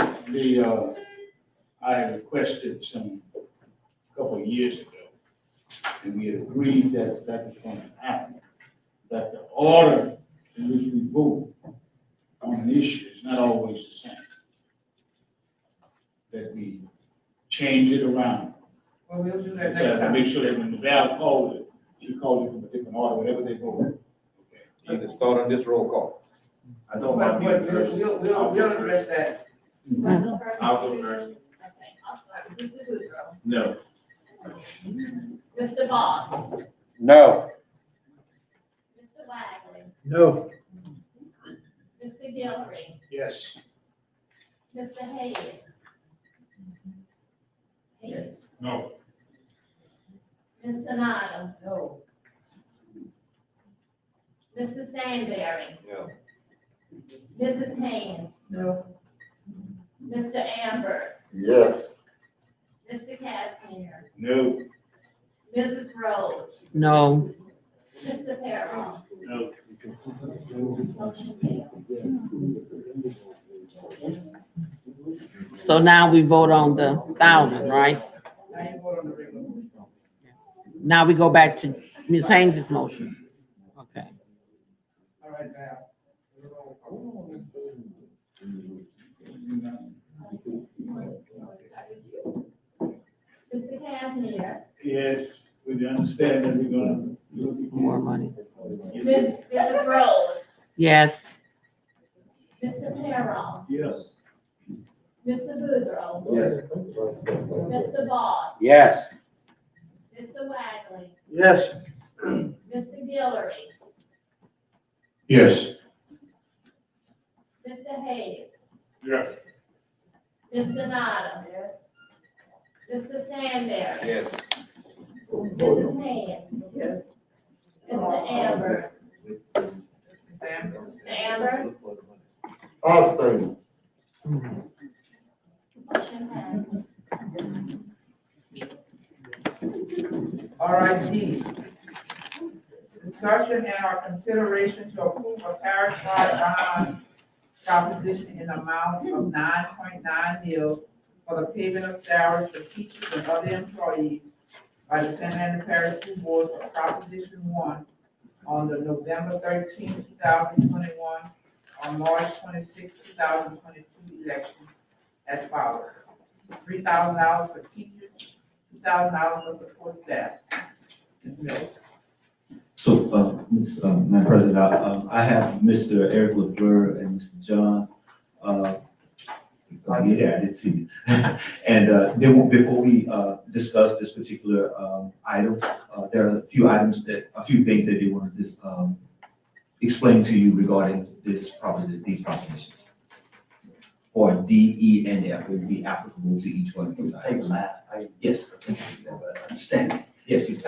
I requested a couple of years ago, and we had agreed that was going to happen, that the order in which we vote on an issue is not always the same. That we change it around. Well, we'll do that To next time. make sure that when the Val calls it, she calls it from a different order, whatever they vote. You can start on this roll call. I don't But mind being first. we'll address that. I'll go first. Okay, I'll start with Mr. Boudreaux. No. Mr. Boss. No. Mr. Wagley. No. Mr. Guillory. Yes. Mr. Hayes. Hayes. No. Ms. Donato. No. Mr. Stanberry. No. Mrs. Haynes. No. Mr. Ambers. Yes. Mr. Casimir. No. Mrs. Rhodes. No. Mr. Perron. No. Motion fails. So now we vote on the 1,000, right? Now you vote on the regular. Now we go back to Ms. Haynes's motion. Okay. All right, Val. Mr. Casimir. Yes, we understand that we're gonna do More money. Mrs. Rose. Yes. Mr. Perron. Yes. Mr. Boudreaux. Yes. Mr. Boss. Yes. Mr. Wagley. Yes. Mr. Guillory. Yes. Mr. Hayes. Yes. Ms. Donato. Yes. Mr. Stanberry. Yes. Mrs. Haynes. Yes. Mr. Ambers. Sam? Mr. Ambers. Abstain. Motion passes. All right, D. Discussion and/or consideration to approve a parish-wide bond proposition in amount of 9.9 mil for the payment of salaries for teachers and other employees by the San Andreas Parish School Board for Proposition 1 on the November 13, 2021, or March 26, 2022 election as follows. $3,000 for teachers, $2,000 for support staff. Ms. Mills. So, Madam President, I have Mr. Eric LaFleur and Mr. John, yeah, I did see you. And, before we, discuss this particular, item, there are a few things that they want to just, explain to you regarding these propositions. Or D, E, and F would be applicable to each one of those items. Yes, I understand. Yes, you.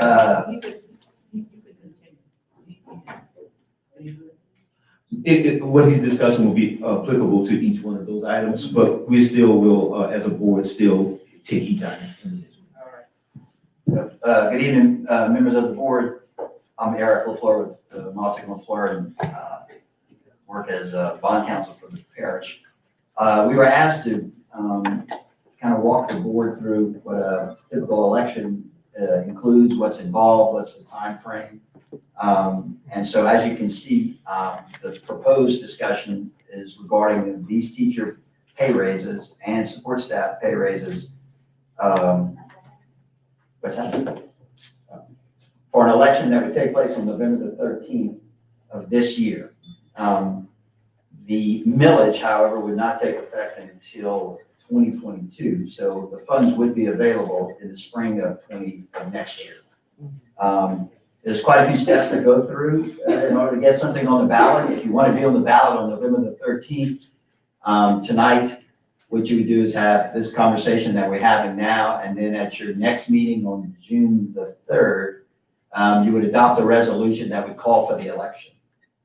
What he's discussing will be applicable to each one of those items, but we still will, as a board, still take each item individually. Good evening, members of the board. I'm Eric LaFleur with Maltic LaFleur and work as bond counsel for the parish. We were asked to kind of walk the board through what a typical election includes, what's involved, what's the time frame. And so as you can see, the proposed discussion is regarding these teacher pay raises and support staff pay raises. What's that? For an election that would take place on November the 13th of this year. The millage, however, would not take effect until 2022, so the funds would be available in the spring of next year. There's quite a few steps to go through in order to get something on the ballot. If you want to be on the ballot on November the 13th, tonight, what you would do is have this conversation that we're having now, and then at your next meeting on June the 3rd, you would adopt a resolution that would call for the election.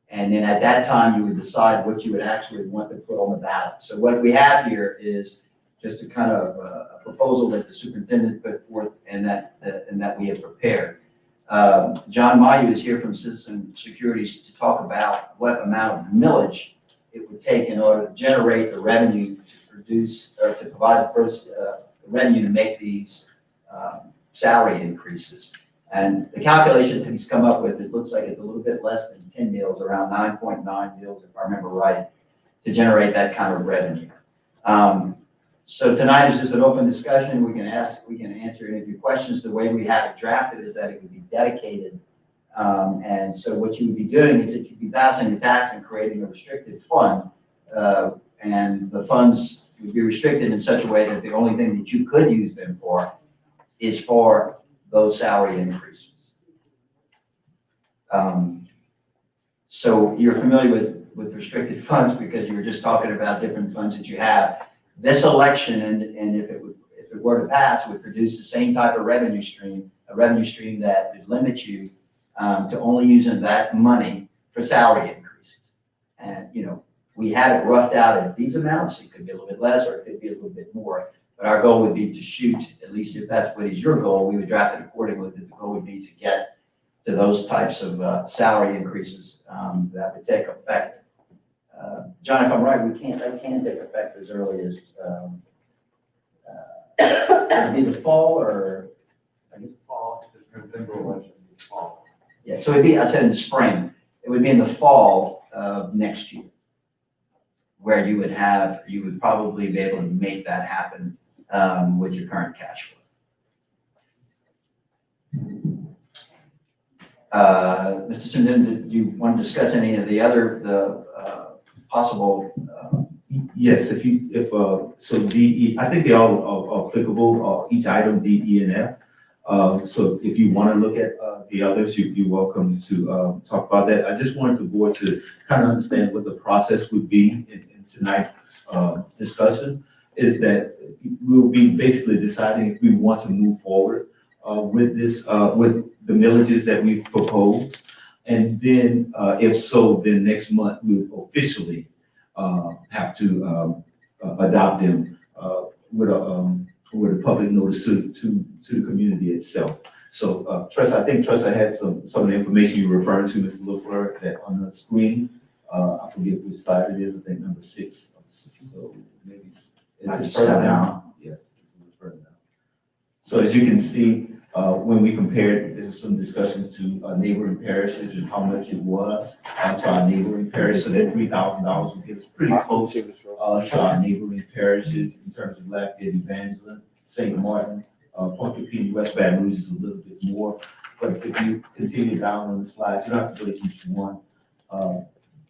And then at that time, you would decide what you would actually want to put on the ballot. So what we have here is just a kind of a proposal that the superintendent put forth and that we have prepared. John Mayu is here from Citizen Securities to talk about what amount of millage it would take in order to generate the revenue to produce or to provide the revenue to make these salary increases. And the calculations that he's come up with, it looks like it's a little bit less than 10 mills, around 9.9 mills, if I remember right, to generate that kind of revenue. So tonight is just an open discussion. We can answer any of your questions. The way we have it drafted is that it would be dedicated. And so what you would be doing is that you'd be passing a tax and creating a restricted fund. And the funds would be restricted in such a way that the only thing that you could use them for is for those salary increases. So you're familiar with restricted funds because you were just talking about different funds that you have. This election, and if it were to pass, would produce the same type of revenue stream, a revenue stream that would limit you to only using that money for salary increases. And, you know, we have it roughed out at these amounts. It could be a little bit less or it could be a little bit more. But our goal would be to shoot, at least if that's what is your goal, we would draft it accordingly. The goal would be to get to those types of salary increases that would take effect. John, if I'm right, that can take effect as early as, it'd be the fall or? I guess fall, November election, fall. Yeah, so it'd be, I said in the spring, it would be in the fall of next year, where you would probably be able to make that happen with your current cash flow. Mr. Superintendent, do you want to discuss any of the other, possible? Yes, so DE, I think they all are applicable, each item, D, E, and F. So if you want to look at the others, you're welcome to talk about that. I just wanted the board to kind of understand what the process would be in tonight's discussion, is that we'll be basically deciding if we want to move forward with this, with the millages that we've proposed. And then if so, then next month we'll officially have to adopt them with a public notice to the community itself. So Tressa, I think Tressa had some of the information you were referring to, Mr. LaFleur, that on the screen. I forget which slide it is. I think number 6. So maybe it's further down. Yes, it's a little further down. So as you can see, when we compared, there's some discussions to neighboring parishes and how much it was to our neighboring parish. So that $3,000 would get us pretty close to our neighboring parishes in terms of Lafayette, Evangeline, St. Martin, Ponte West Baton Rouge is a little bit more. But if you continue down on the slides, you don't have to go to each one.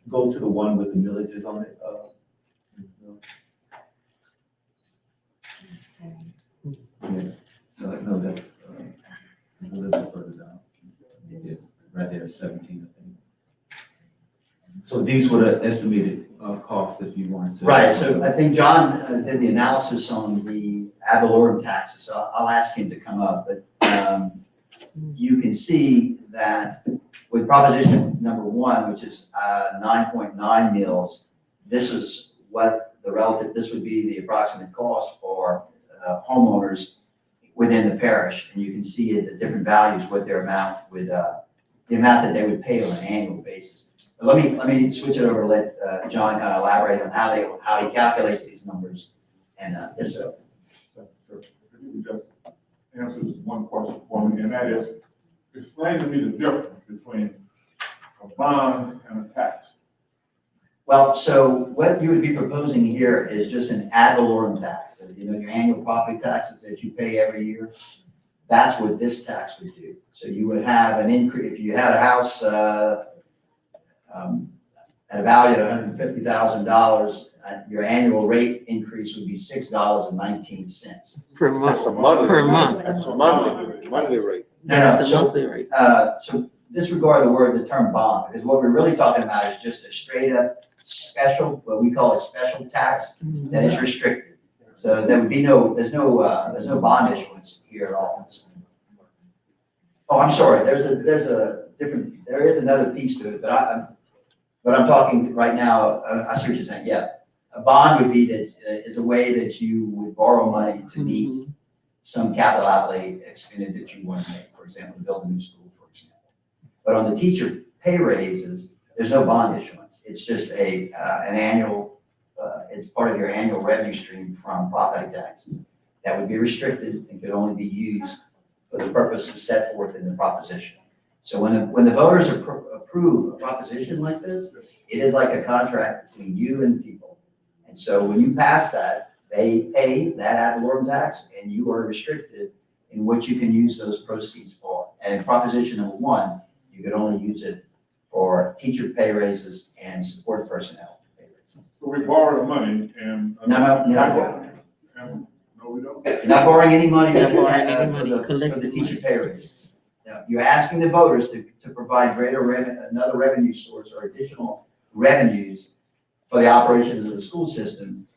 Go to the one with the villages on it. Yes. No, that's a little bit further down. Yeah, right there, 17, I think. So these were the estimated costs if you wanted to. Right, so I think John did the analysis on the ad valorem taxes, so I'll ask him to come up, but you can see that with proposition number 1, which is 9.9 mills, this is what this would be the approximate cost for homeowners within the parish, and you can see at the different values what their amount would, the amount that they would pay on an annual basis. But let me switch it over, let John kind of elaborate on how he calculates these numbers, and yes, sir. So, if you could just answer this one question for me, and that is, explain to me the difference between a bond and a tax. Well, so what you would be proposing here is just an ad valorem tax. So, you know, your annual property taxes that you pay every year, that's what this tax would do. So you would have an increase, if you had a house at a value of $150,000, your annual rate increase would be $6.19. Per month. That's a monthly. Per month. That's a monthly rate. That's a monthly rate. So disregard the term bond, because what we're really talking about is just a straight up special, what we call a special tax that is restricted. So there would be there's no bond issuance here at all. Oh, I'm sorry, there is another piece to it, but I'm talking right now, I see what you're saying, yeah. A bond would be is a way that you would borrow money to meet some capital outlay expenditure that you want to make, for example, to build a new school, for example. But on the teacher pay raises, there's no bond issuance. It's just an annual, it's part of your annual revenue stream from property taxes. That would be restricted and could only be used for the purposes set forth in the proposition. So when the voters approve a proposition like this, it is like a contract between you and people. And so when you pass that, they pay that ad valorem tax, and you are restricted in what you can use those proceeds for. And in proposition number 1, you could only use it for teacher pay raises and support personnel pay raises. So we borrow the money and. No, you're not borrowing. No, we don't. You're not borrowing any money Not borrowing any for money, the collecting teacher money. pay raises. Now, you're asking the voters to provide another revenue source or additional revenues for the operations of the school system,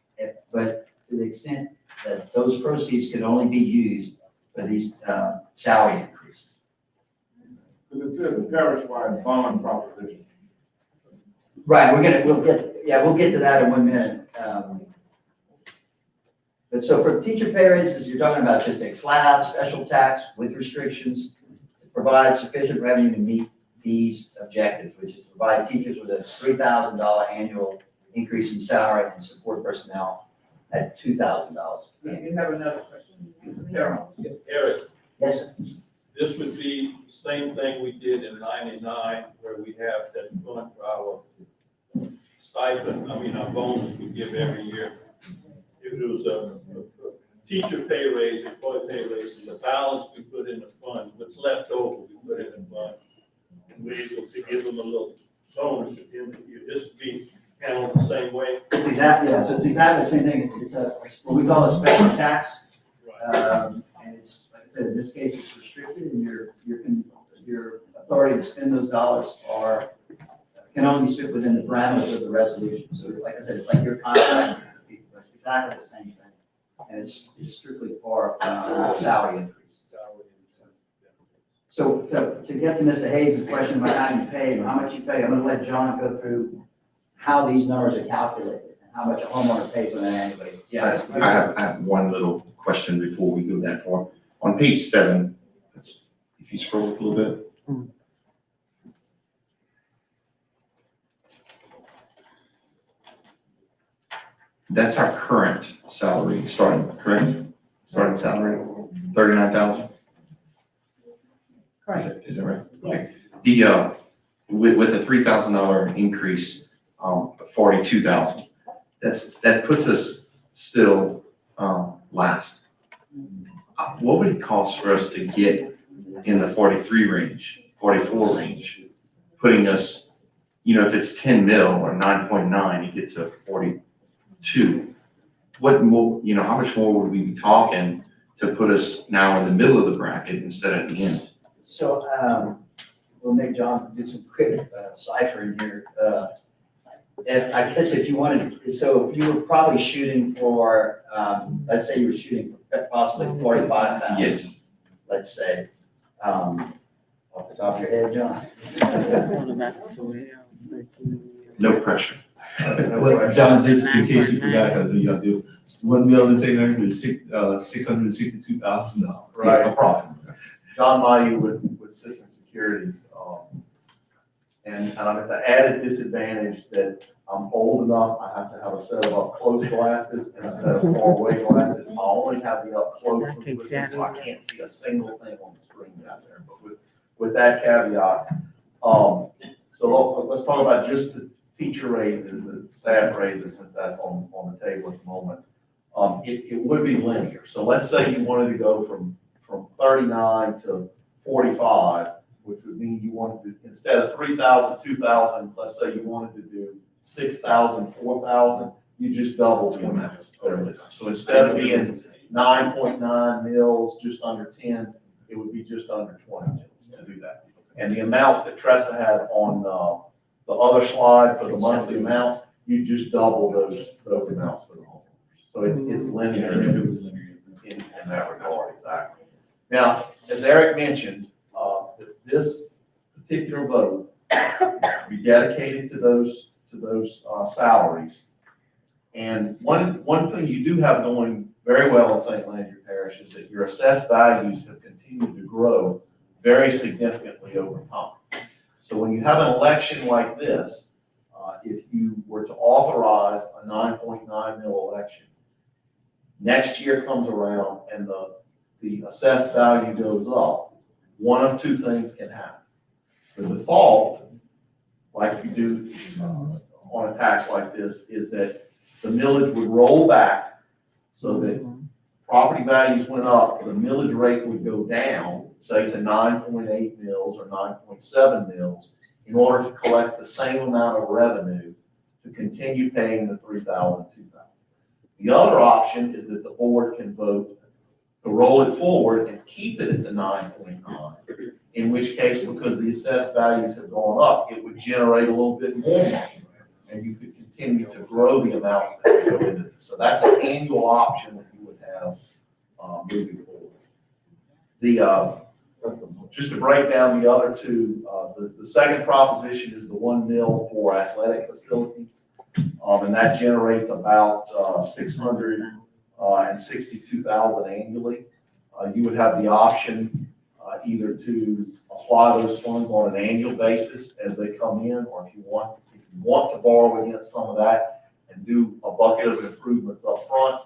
but to the extent that those proceeds could only be used for these salary increases. Because it says a parish-wide bond proposition. Right, we'll get to that in 1 minute. But so for teacher pay raises, you're talking about just a flat-out special tax with restrictions to provide sufficient revenue to meet these objectives, which is to provide teachers with a $3,000 annual increase in salary and support personnel at $2,000. You have another question? Mr. Carroll? Eric, Yes, sir. this would be the same thing we did in '99, where we have that fund for our stipend, our bonus we give every year. If it was a teacher pay raise, employee pay raise, the balance we put in the fund, what's left over, we put in the fund. And we're able to give them a little bonus at the end of the year. This would be handled the same way. It's exactly the same thing. It's what we call a special tax. And it's, like I said, in this case, it's restricted, and your authority to spend those dollars can only sit within the parameters of the resolution. So like I said, it's like your contract, it's exactly the same thing. And it's strictly for salary increase. So to get to Mr. Hayes' question about how you pay and how much you pay, I'm gonna let John go through how these numbers are calculated and how much a homeowner pays on an annual basis. Yeah. I have one little question before we go that far. On page 7, if you scroll up a little bit. That's our current salary starting, correct? Starting salary, 39,000? Correct. Is that right? Okay. The, with a $3,000 increase, 42,000, that puts us still, last. What would it cost for us to get in the 43 range, 44 range, putting us, if it's 10 mil or 9.9, you get to 42. What more, how much more would we be talking to put us now in the middle of the bracket instead of at the end? So we'll make John do some quick ciphering here. I guess if you wanted, so if you were probably shooting for, let's say you were shooting for possibly 45,000. Yes. Let's say, off the top of your head, John. No pressure. Well, John, just in case you forgot, because you do, $1,862,000. Right. Approximately. John Mayu with System Securities. And I'm at the added disadvantage that I'm old enough, I have to have a set of up close glasses and a set of far away glasses. I only have the up close, so I can't see a single thing on the screen down there. But with that caveat, so let's talk about just the teacher raises, the staff raises, since that's on the table at the moment. It would be linear. So let's say you wanted to go from 39 to 45, which would mean you wanted to, instead of 3,000, 2,000, let's say you wanted to do 6,000, 4,000, you just double the amount. So instead of being 9.9 mils, just under 10, it would be just under 20 mils to do that. And the amounts that Tressa had on the other slide for the monthly amounts, you just double those amounts for the homeowners. So it's linear in that regard, exactly. Now, as Eric mentioned, this particular vote be dedicated to those salaries. And one thing you do have going very well in St. Landry Parish is that your assessed values have continued to grow very significantly over time. So when you have an election like this, if you were to authorize a 9.9 mil election, next year comes around and the assessed value goes up, one of two things can happen. The default, like you do on a tax like this, is that the millage would roll back so that property values went up, the millage rate would go down, say to 9.8 mils or 9.7 mils, in order to collect the same amount of revenue to continue paying the 3,000, 2,000. The other option is that the board can vote to roll it forward and keep it at the 9.9, in which case, because the assessed values have gone up, it would generate a little bit more money, and you could continue to grow the amounts that go into this. So that's an annual option that you would have moving forward. Just to break down the other two, the second proposition is the 1 mil for athletic facilities, and that generates about 662,000 annually. You would have the option either to apply those funds on an annual basis as they come in, or if you want to borrow against some of that and do a bucket of improvements up front,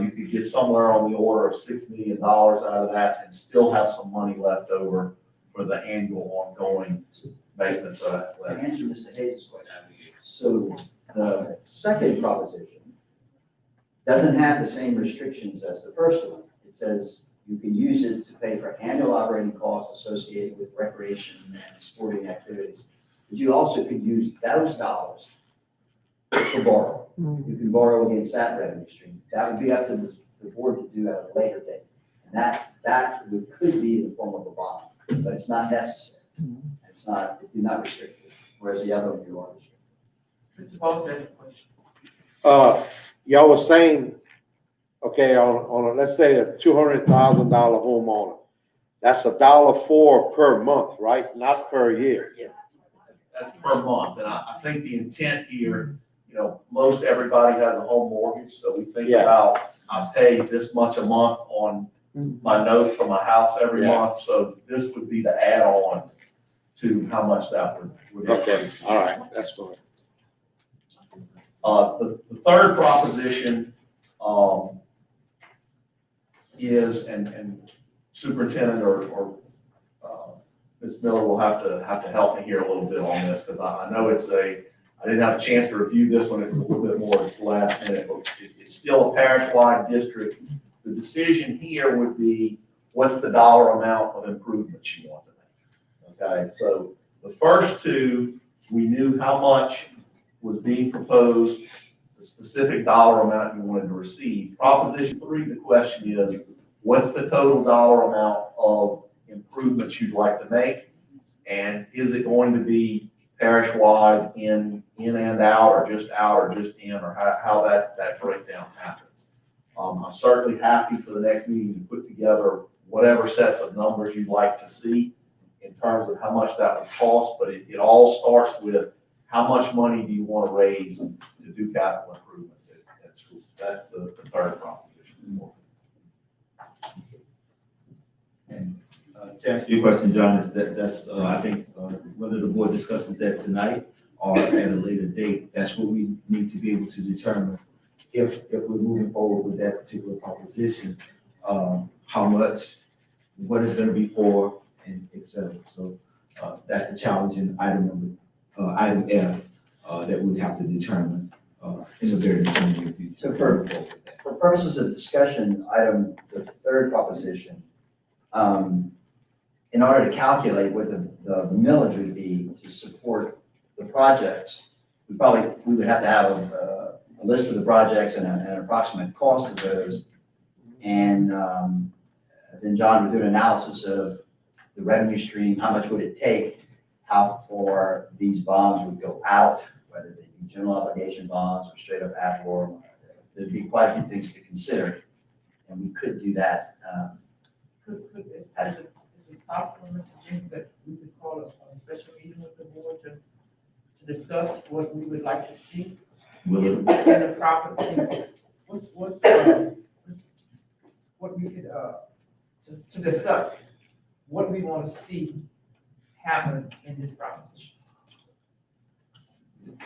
you could get somewhere on the order of $6 million out of that and still have some money left over for the annual ongoing maintenance of that. To answer Mr. Hayes' question, so the second proposition doesn't have the same restrictions as the first one. It says you can use it to pay for annual operating costs associated with recreation and sporting activities. But you also could use those dollars to borrow. You can borrow against that revenue stream. That would be up to the board to do at a later date. And that could be in the form of a bond, but it's not necessary. You're not restricted, whereas the other one you are restricted. Mr. Boss has a question. Y'all was saying, okay, on a, let's say a $200,000 homeowner, that's $1.04 per month, right? Not per year. Yeah, that's per month. And I think the intent here, most everybody has a home mortgage, so we think about, I pay this much a month on my note for my house every month, so this would be the add-on to how much that would increase. Okay, all right, that's fine. The third proposition is, and Superintendent or Ms. Miller will have to help me here a little bit on this, because I know I didn't have a chance to review this one. It was a little bit more last minute, but it's still a parish-wide district. The decision here would be, what's the dollar amount of improvements you want to make? Okay, so the first two, we knew how much was being proposed, the specific dollar amount you wanted to receive. Proposition 3, the question is, what's the total dollar amount of improvements you'd like to make? And is it going to be parish-wide in and out, or just in, or how that breakdown happens? I'm certainly happy for the next meeting to put together whatever sets of numbers you'd like to see in terms of how much that would cost, but it all starts with how much money do you want to raise to do capital improvements at schools? That's the third proposition. And to answer your question, John, that's, I think, whether the board discusses that tonight or at a later date, that's what we need to be able to determine if we're moving forward with that particular proposition, how much, what it's gonna be for, and et cetera. So, that's the challenge in item F, that we'd have to determine, in the very near future. So for purposes of discussion, the third proposition, in order to calculate what the millage would be to support the projects, we would have to have a list of the projects and an approximate cost of those. And then John would do an analysis of the revenue stream, how much would it take, how far these bonds would go out, whether they be general obligation bonds or straight up ad valorem. There'd be quite a few things to consider, and we could do that. Is it possible, Mr. Jenkins, that we could call a special meeting with the board to discuss what we would like to see? Will it? In the proper, what we could, to discuss what we want to see happen in this proposition. And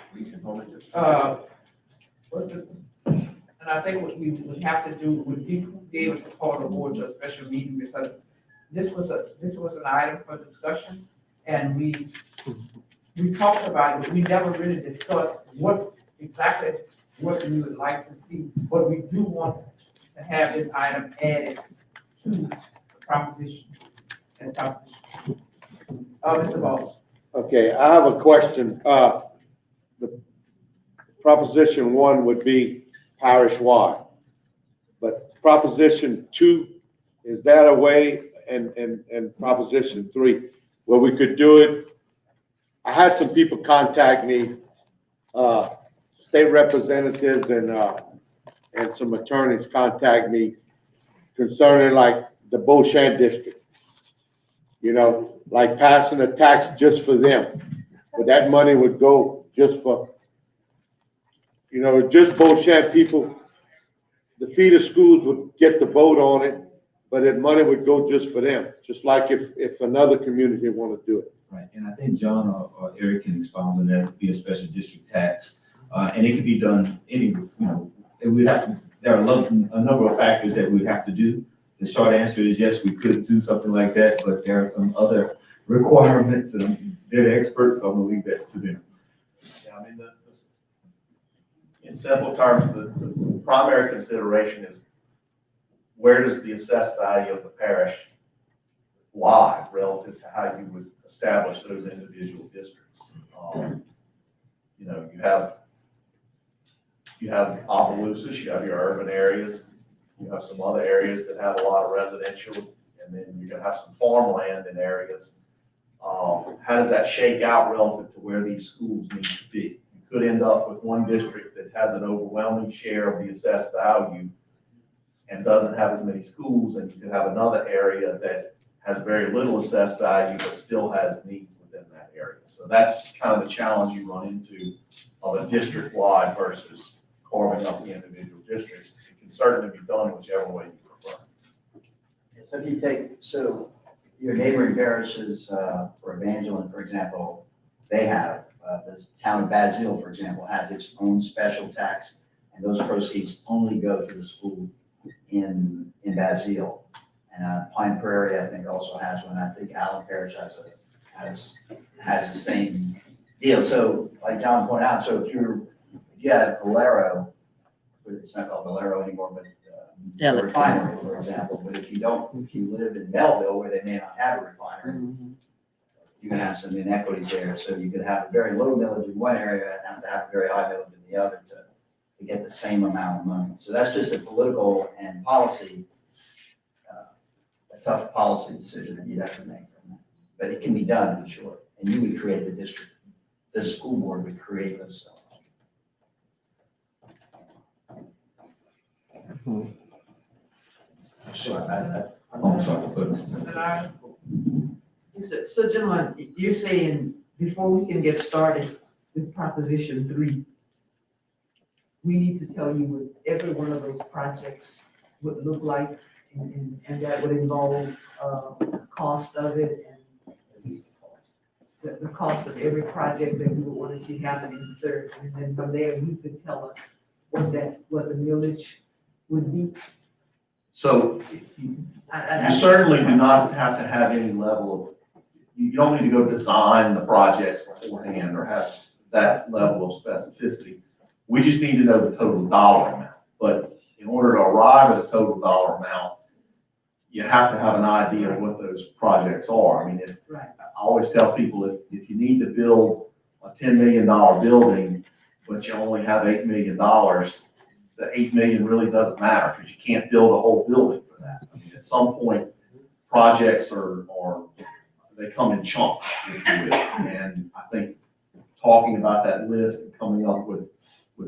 I think what we would have to do would be able to call the board to a special meeting, because this was an item for discussion, and we talked about it, but we never really discussed exactly what we would like to see, but we do want to have this item added to the proposition, as proposition. Mr. Ball. Okay, I have a question. The proposition 1 would be parish-wide, but proposition 2, is that a way, and proposition 3, where we could do it? I had some people contact me, state representatives and some attorneys contact me concerning like the Beauchamp district. You know, like passing a tax just for them, but that money would go just for, you know, just Beauchamp people. The feeder schools would get the vote on it, but that money would go just for them, just like if another community want to do it. Right, and I think John or Eric can expound on that. It'd be a special district tax, and it could be done we'd have to, there are a number of factors that we'd have to do. The short answer is yes, we could do something like that, but there are some other requirements, and they're the experts, so I'm gonna leave that to them. Yeah, I mean, in simple terms, the primary consideration is where does the assessed value of the parish lie relative to how you would establish those individual districts. You know, you have Opelousas, you have your urban areas, you have some other areas that have a lot of residential, and then you're gonna have some farmland in areas. How does that shake out relative to where these schools need to be? You could end up with one district that has an overwhelming share of the assessed value and doesn't have as many schools, and you could have another area that has very little assessed value but still has needs within that area. So that's kind of the challenge you run into of a district-wide versus carving up the individual districts. It can certainly be done whichever way you prefer. So if you take, your neighboring parishes, for Evangeline, for example, they have, the town of Basile, for example, has its own special tax, and those proceeds only go to the school in Basile. And Pine Prairie, I think, also has one. I think Allen Parish has the same deal. So, like John pointed out, so if you have Valero, it's not called Valero anymore, but the refinery, for example. But if you live in Melville, where they may not have a refinery, you can have some inequities there. So you could have a very low millage in one area and have to have a very high millage in the other to get the same amount of money. So that's just a political and policy, a tough policy decision that you'd have to make from that. But it can be done, for sure. And you would create the district. The school board would create those. I'm sorry. So gentlemen, you're saying before we can get started, with Proposition 3. We need to tell you what every one of those projects would look like, and that would involve, cost of it and the cost of every project that we would want to see happen in the third. And then from there, you could tell us what the millage would be. So you certainly do not have to have any level of, you don't need to go design the projects beforehand or have that level of specificity. We just need to know the total dollar amount. But in order to arrive at a total dollar amount, you have to have an idea of what those projects are. I mean, Right. I always tell people if you need to build a $10 million building, but you only have $8 million, the $8 million really doesn't matter because you can't build a whole building for that. I mean, at some point, projects they come in chunks, if you will. And I think talking about that list and coming up with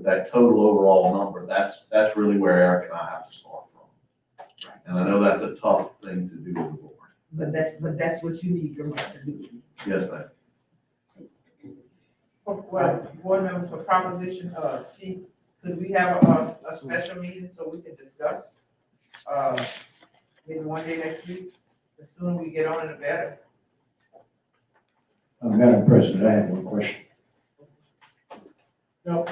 that total overall number, that's really where Eric and I have to start from. And I know that's a tough thing to do as a board. But that's what you need from us to do. Yes, ma'am. Well, board members, for Proposition C, could we have a special meeting so we can discuss? Maybe one day next week, the sooner we get on it, the better. Madam President, I have one question. Now,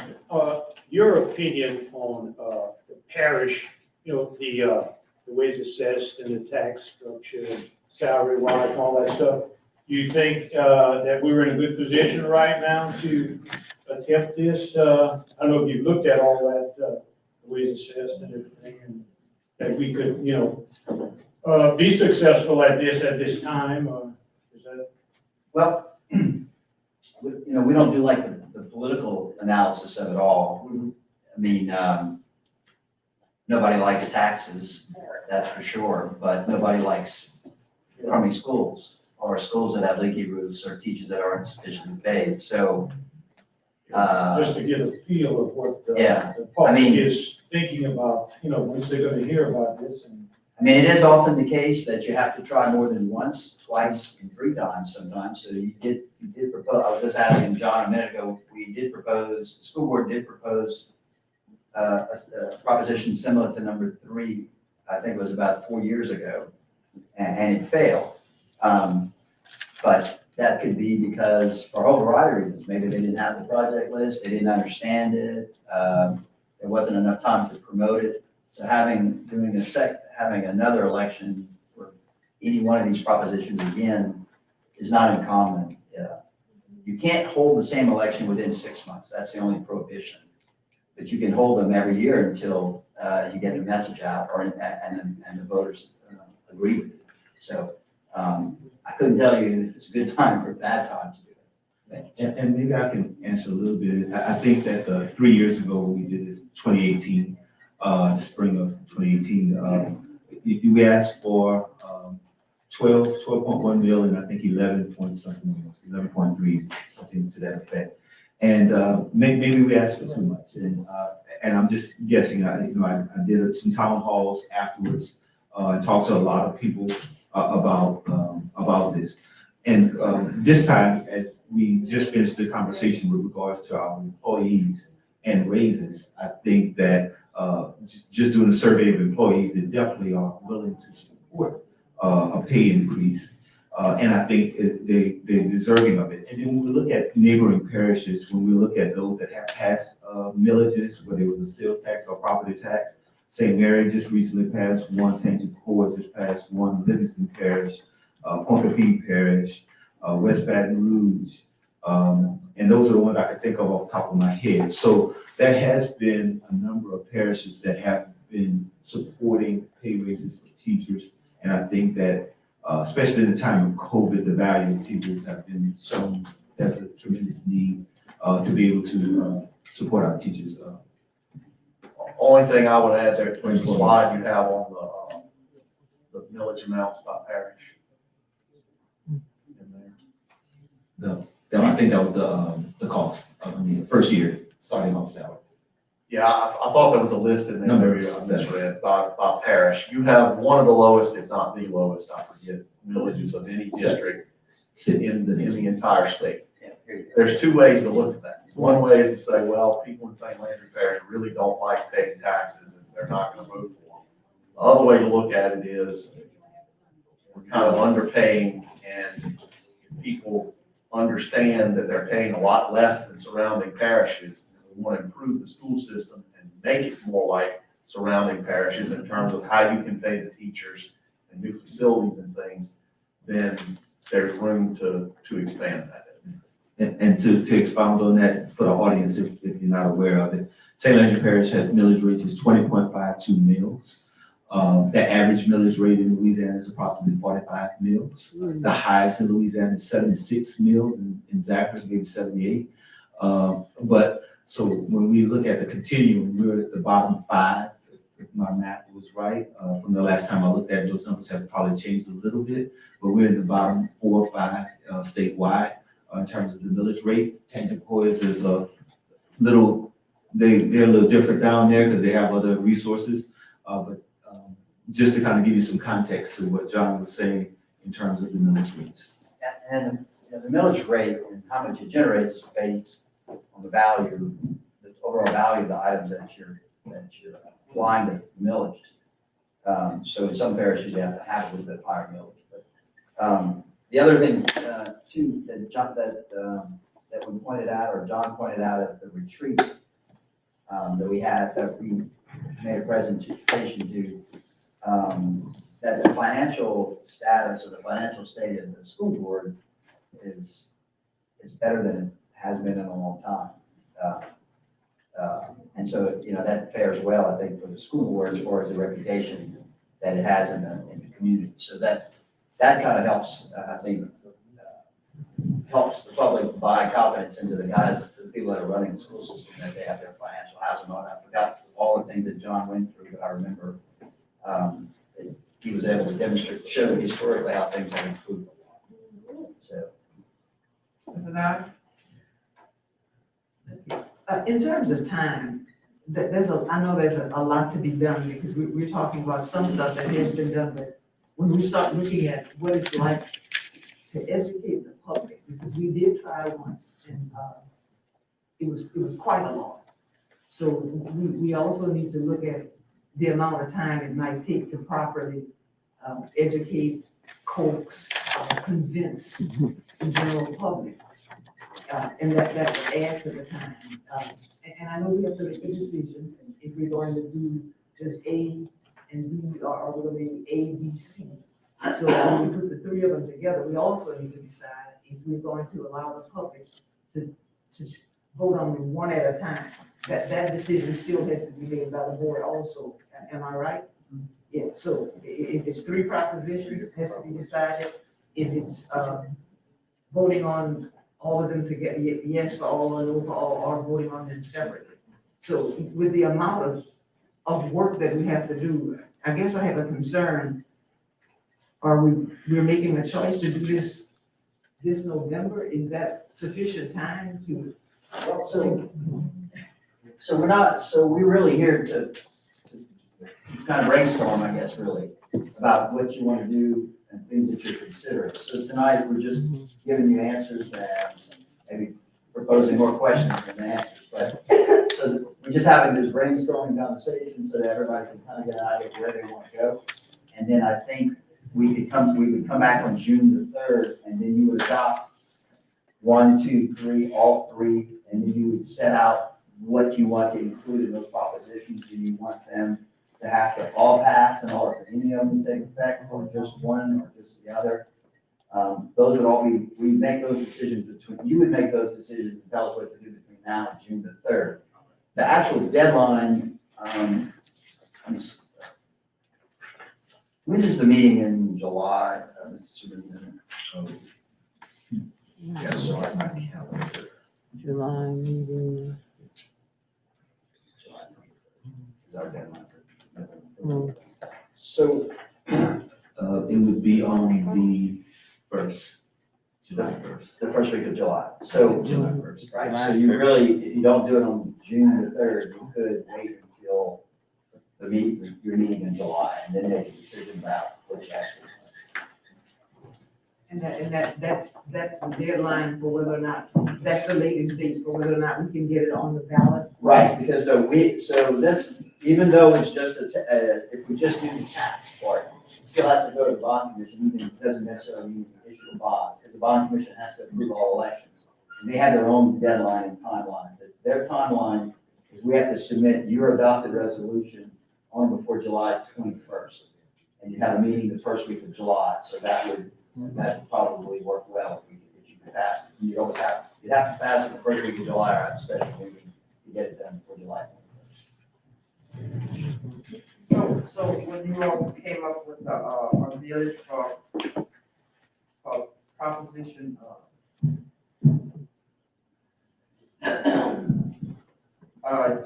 your opinion on the parish, the ways assessed and the tax structure, salary wise, and all that stuff. Do you think that we were in a good position right now to attempt this? I don't know if you've looked at all that, the ways assessed and everything, and that we could, be successful at this time, or is that? Well, we don't do like the political analysis of it all. I mean, nobody likes taxes, that's for sure, but nobody likes crummy schools or schools that have leaky roofs or teachers that aren't sufficiently paid. So, Just to get a feel of what the I public mean, is thinking about, once they're gonna hear about this. And I mean, it is often the case that you have to try more than once, twice, and 3 times sometimes. So you did propose, I was just asking John a minute ago, the school board did propose a proposition similar to number 3, I think it was about 4 years ago, and it failed. But that could be because, for a whole variety of reasons, maybe they didn't have the project list, they didn't understand it, there wasn't enough time to promote it. So having another election for any one of these propositions again is not uncommon. You can't hold the same election within 6 months. That's the only prohibition. But you can hold them every year until you get the message out and the voters agree with it. So I couldn't tell you if it's a good time or a bad time to do it. And maybe I can answer a little bit. I think that 3 years ago when we did this, 2018, spring of 2018, we asked for 12.1 million, I think 11 point something, 11.3, something to that effect. And maybe we asked for too much. And I'm just guessing. I did some town halls afterwards and talked to a lot of people about this. And this time, as we just finished the conversation with regards to our employees and raises, I think that just doing a survey of employees, they definitely are willing to support a pay increase. And I think they're deserving of it. And then when we look at neighboring parishes, when we look at those that have passed millages, whether it was a sales tax or property tax, St. Mary just recently passed one, Tangent Court just passed one, Livingston Parish, Ponca Parish, West Baton Rouge. And those are the ones I can think of off the top of my head. So there has been a number of parishes that have been supporting pay raises for teachers. And I think that, especially in the time of COVID, the value of teachers have been shown. There's a tremendous need to be able to support our teachers. Only thing I would add there to the slide you have on the millage amounts by parish. I think that was the cost. The first year starting off salary. Yeah, I thought there was a list in there, Number maybe I misread, by parish. You have one of the lowest, if not the lowest, I forget, villages of any district in the entire state. there's two ways to look at that. One way is to say, well, people in St. Landry Parish really don't like paying taxes and they're not gonna vote for them. The other way to look at it is we're kind of underpaying, and people understand that they're paying a lot less than surrounding parishes. We want to improve the school system and make it more like surrounding parishes in terms of how you can pay the teachers and new facilities and things, then there's room to expand that. And to expound on that for the audience, if you're not aware of it, St. Landry Parish has millage rates is 20.52 mils. The average millage rate in Louisiana is approximately 45 mils. The highest in Louisiana is 76 mils, in Zachary, maybe 78. But so when we look at the continuum, we're at the bottom 5, if my math was right. From the last time I looked at it, those numbers have probably changed a little bit, but we're in the bottom 4 or 5 statewide in terms of the millage rate. Tangipahoa is a little, they're a little different down there because they have other resources. But just to kind of give you some context to what John was saying in terms of the millage rates. And the millage rate and how much it generates is based on the value, the overall value of the items that you're applying the millage to. So in some parishes, you have to have a little bit higher millage. But the other thing too that we pointed out, or John pointed out at the retreat that we had, that we made a presentation to, that the financial status or the financial state of the school board is better than it has been in a long time. And so, that fares well, I think, for the school board as far as the reputation that it has in the community. So that kind of helps, I think, helps the public buy confidence into the guys, to the people that are running the school system, that they have their financial house in order. I forgot all the things that John went through, but I remember he was able to demonstrate, show historically how things have improved. So. In terms of time, I know there's a lot to be done, because we're talking about some stuff that has been done, but when we start looking at what it's like to educate the public, because we did try once, and it was quite a loss. So we also need to look at the amount of time it might take to properly educate, coax, convince the general public. And that will add to the time. And I know we have to make a decision if we're going to do just A and B, or we're going to do A, B, C. So when we put the 3 of them together, we also need to decide if we're going to allow the public to vote on them one at a time. That decision still has to be made by the board also. Am I right? Yeah, so if it's 3 propositions, it has to be decided. If it's voting on all of them together, yes for all, or no for all, or voting on them separately. So with the amount of work that we have to do, I guess I have a concern. We're making a choice to do this November? Is that sufficient time to? So we're really here to kind of brainstorm, I guess, really, about what you want to do and things that you're considering. So tonight, we're just giving you answers and maybe proposing more questions than answers. But so we're just having this brainstorming conversation so that everybody can kind of get an idea of where they want to go. And then I think we would come back on June the 3rd, and then you would adopt 1, 2, 3, all 3, and then you would set out what you want to include in those propositions. Do you want them to have to all pass in order for any of them to take effect, or just one, or just the other? Those would all be, we make those decisions you would make those decisions and tell us what to do between now and June the 3rd. The actual deadline, when is the meeting in July, Mr. Superintendent? Yes, July meeting. July 21st is our deadline. So it would be on the 1st, July 1st. The first week of July. So, July 1st. right, so you really, if you don't do it on June the 3rd, you could wait until your meeting in July, and then make a decision about what you actually want. And that's the deadline for whether or not, that's the latest date for whether or not we can get it on the ballot. Right, because so this, even though it's just if we just do the tax part, it still has to go to the bond commission, even if it doesn't necessarily mean to issue a bond, because the bond commission has to approve all elections. And they have their own deadline and timeline. But their timeline is we have to submit your adopted resolution on before July 21st. And you have a meeting the first week of July, so that would probably work well if you could pass. You'd have to pass it the first week of July or have a special meeting to get it done before July 21st. So when you all came up with a village for proposition,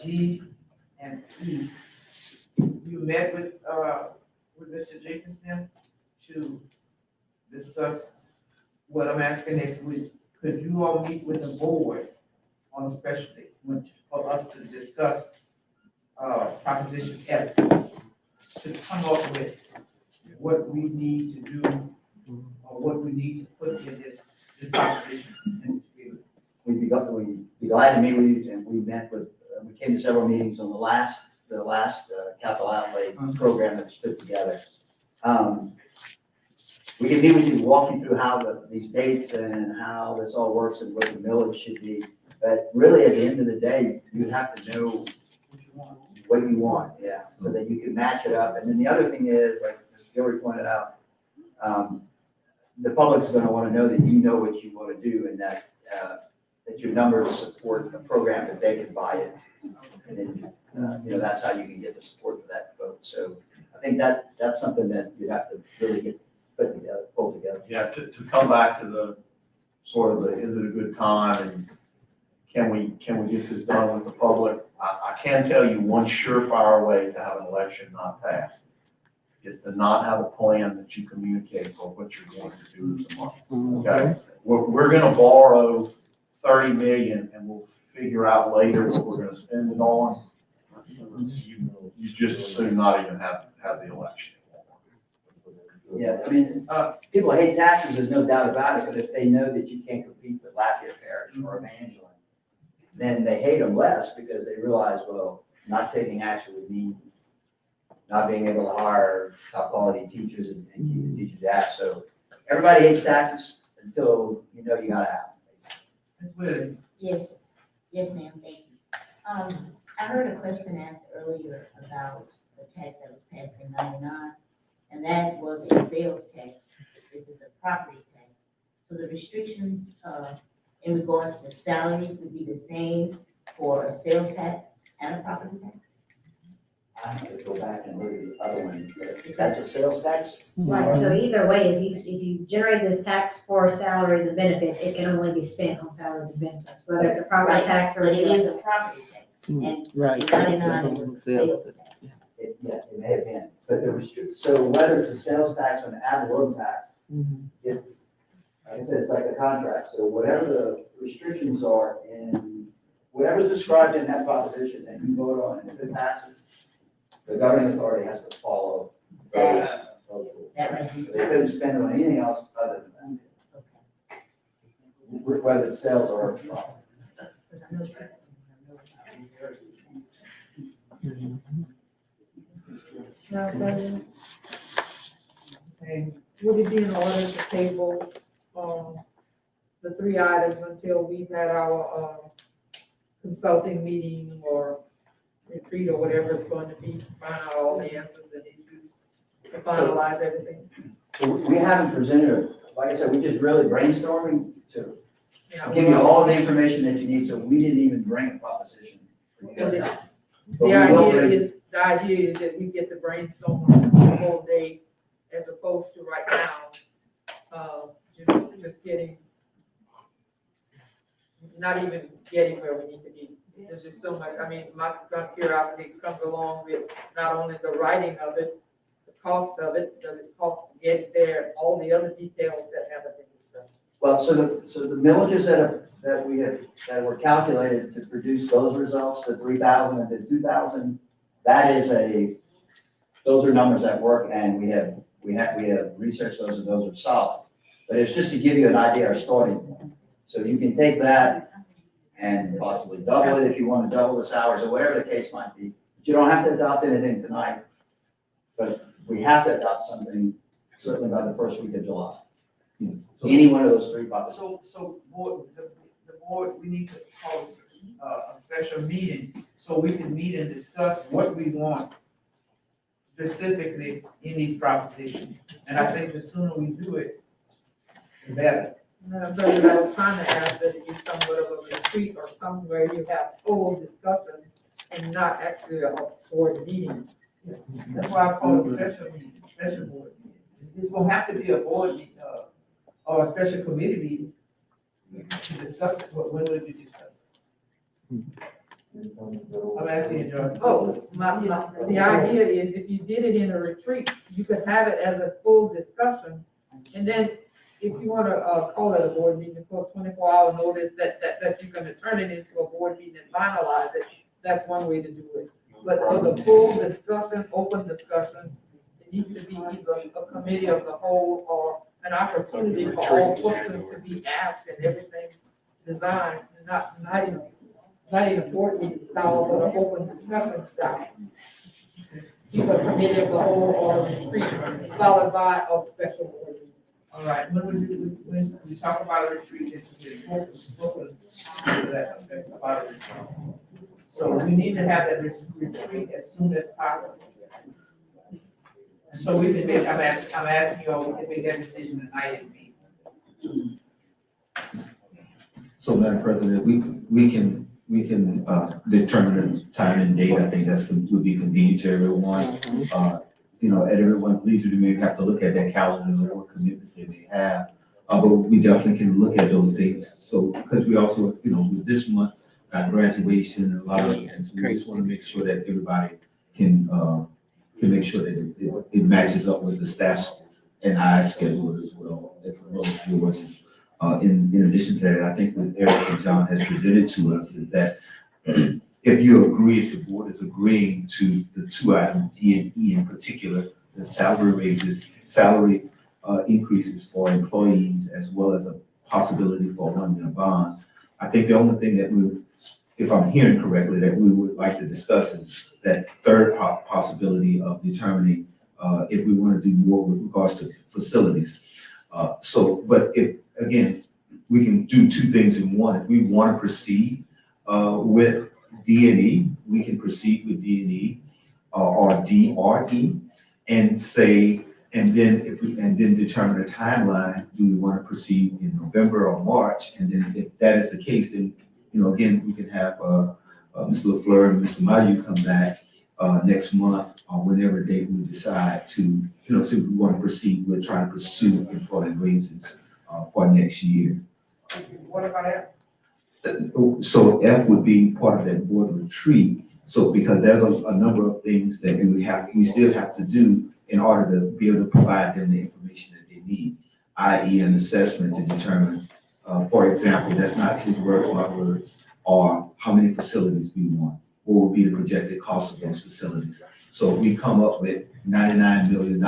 G and E, you met with Mr. Jacobson to discuss what I'm asking next week. Could you all meet with the board on a special day for us to discuss proposition F, to come up with what we need to do or what we need to put in this proposition? We'd be glad to meet with you, and we met with, we came to several meetings on the last capital outlay program that was put together. We can meet with you, walk you through how these dates and how this all works and what the millage should be. But really, at the end of the day, you have to know what you want, yeah, so that you can match it up. And then the other thing is, like Mr. Gilbert pointed out, the public's gonna wanna know that you know what you wanna do and that your numbers support a program that they can buy it. And then, that's how you can get the support for that vote. So I think that's something that you have to really pull together. Yeah, to come back to the sort of the, is it a good time and can we get this done with the public? I can tell you one surefire way to have an election not pass is to not have a plan that you communicate for what you're going to do with the money. Okay? We're gonna borrow 30 million and we'll figure out later what we're gonna spend it on. You just assume not even have the election. Yeah, I mean, people hate taxes, there's no doubt about it, but if they know that you can't compete with Lafayette Parish or Evangeline, then they hate them less because they realize, well, not taking action would mean not being able to hire top quality teachers and keep the teachers out. So everybody hates taxes until you know you gotta have them. Ms. Willie? Yes, ma'am, thank you. I heard a question asked earlier about the tax that was passed in '99, and that was a sales tax. This is a property tax. So the restrictions, in regards to salaries would be the same for a sales tax and a property tax? I have to go back and look at the other one. That's a sales tax? Right, so either way, if you generate this tax for salaries and benefits, it can only be spent on salaries and benefits, whether it's a property tax or a But it sales is a tax. property tax. And Right. in '99, it was a sales tax. Yeah, it may have been, but so whether it's a sales tax or an ad valorem tax, like I said, it's like a contract, so whatever the restrictions are in, whatever's described in that proposition that you vote on, and if it passes, the governing authority has to follow those rules. That right. They couldn't spend it on anything else other than that. Whether it's sales or a profit. Madam President? Okay, would it be in order to table, the three items until we've had our, consulting meeting or retreat or whatever it's going to be, to find out all the answers and issues, to finalize everything? So we haven't presented, like I said, we just really brainstorming to Yeah, give you all the information that you need, so we didn't even bring a proposition. The idea is that we get the brainstorm on the whole day as opposed to right now, just getting, not even getting where we need to be. There's just so much, I mean, my curiosity comes along with not only the writing of it, the cost of it, does it cost to get there, all the other details that haven't been discussed. Well, so the millages that were calculated to produce those results, the 3,000 and the 2,000, those are numbers that work, and we have researched those, and those are solid. But it's just to give you an idea, our starting point. So you can take that and possibly double it if you want to double the salaries or whatever the case might be. But you don't have to adopt anything tonight. But we have to adopt something certainly by the first week of July. Any one of those three possibilities. So board, the board, we need to call a special meeting so we can meet and discuss what we want specifically in these propositions. And I think the sooner we do it, the better. Madam President, I was trying to ask that it be somewhat of a retreat or somewhere you have full discussion and not actually a board meeting. That's why I call it a special meeting, special board meeting. It's gonna have to be a board meeting, or a special committee meeting to discuss it. When would you discuss it? I'm asking you, George. Oh, the idea is if you did it in a retreat, you could have it as a full discussion. And then if you want to, call it a board meeting for 24-hour notice that you're gonna turn it into a board meeting and finalize it, that's one way to do it. But for the full discussion, open discussion, it needs to be either a committee of the whole or an opportunity for all questions to be asked and everything designed, not in a board meeting style, but an open discussion style. Either a committee of the whole or a retreat, followed by a special board meeting. All right, when we talk about a retreat, it's spoken to that effect about a retreat. So we need to have that retreat as soon as possible. So we can make, I'm asking you all, we can make that decision tonight in meeting. So, Madam President, we can determine the time and date. I think would be convenient to everyone. At everyone's leisure, they may have to look at their calendar and what commitments they may have. But we definitely can look at those dates. So, because we also, with this month, graduation and a lot of, and so we just want to make sure that everybody can make sure that it matches up with the staff's and I schedule as well as yours. In addition to that, I think what Eric and John has presented to us is that if you agree, if the board is agreeing to the two items, D and E in particular, the salary raises, salary increases for employees, as well as a possibility for a 1 million bond. I think the only thing that if I'm hearing correctly, that we would like to discuss is that third possibility of determining if we want to do more with regards to facilities. But if, again, we can do two things in one. If we want to proceed with D&E, we can proceed with D&E or D or E and say, and then determine a timeline. Do we want to proceed in November or March? And then if that is the case, then, again, we can have Mr. LaFleur and Mr. Mayu come back next month or whenever date we decide to, so we want to proceed with trying to pursue employment raises for next year. What about that? So F would be part of that board retreat. So because there's a number of things that we still have to do in order to be able to provide them the information that they need, i.e. an assessment to determine, for example, that's not his words, my words, or how many facilities we want, what will be the projected cost of those facilities. So if we come up with $99 million,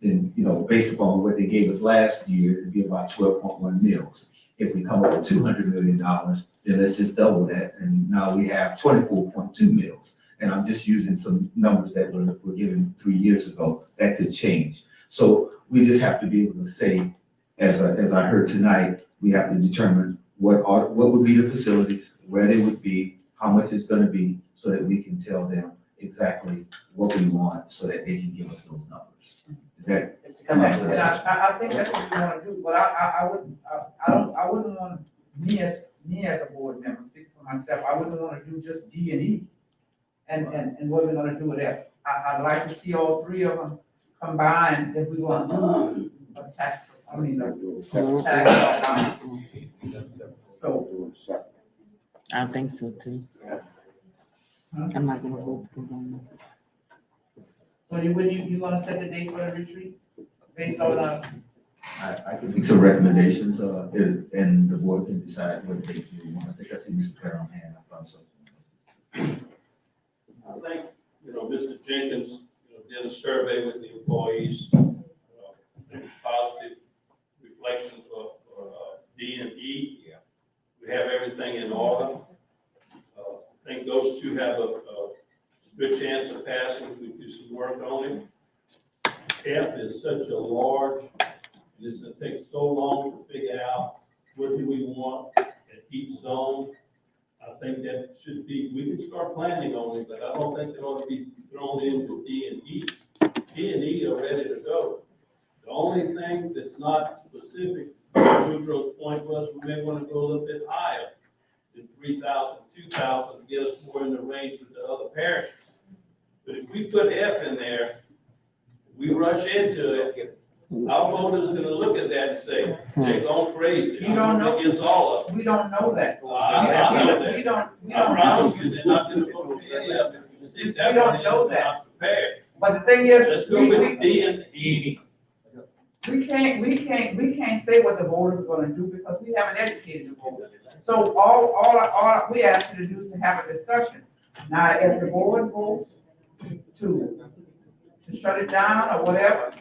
then, based upon what they gave us last year, it'd be about 12.1 mils. If we come up with $200 million, then let's just double that, and now we have 24.2 mils. And I'm just using some numbers that were given 3 years ago. That could change. So we just have to be able to say, as I heard tonight, we have to determine what would be the facilities, where they would be, how much it's going to be, so that we can tell them exactly what we want, so that they can give us those numbers. Is that? I think that's what we want to do, but I wouldn't want me as a board member, speak for myself, I wouldn't want to do just D and E. And what we're gonna do with F. I'd like to see all three of them combined if we're gonna do a tax, tax. So. I think so too. I'm not gonna vote for them. So you gonna set the date for the retreat based on, I can make some recommendations, and the board can decide what dates we want. I think I see Mr. Perrin on hand. I found something. I think, Mr. Jenkins, did a survey with the employees, positive, reflected in order. I think those two have a good chance of passing if we do some work on it. F is such a large, it's gonna take so long to figure out what do we want at each zone. I think that should be, we can start planning on it, but I don't think it ought to be thrown into D and E. D and E are ready to go. The only thing that's not specific, Woodrow's point was, we may want to go a little bit higher than 3,000, 2,000 to get us more in the range with the other parishes. But if we put F in there, we rush into it, our voters are gonna look at that and say, they're going crazy. You don't know. Against all of them. We don't know that. I know that. We don't I promise you, they're not gonna vote for any of them. We don't know that. Not prepared. But the thing is, Let's go with D and E. we can't say what the voters are gonna do because we haven't educated the voters. So all we ask you to do is to have a discussion. Now, if the board votes to shut it down or whatever,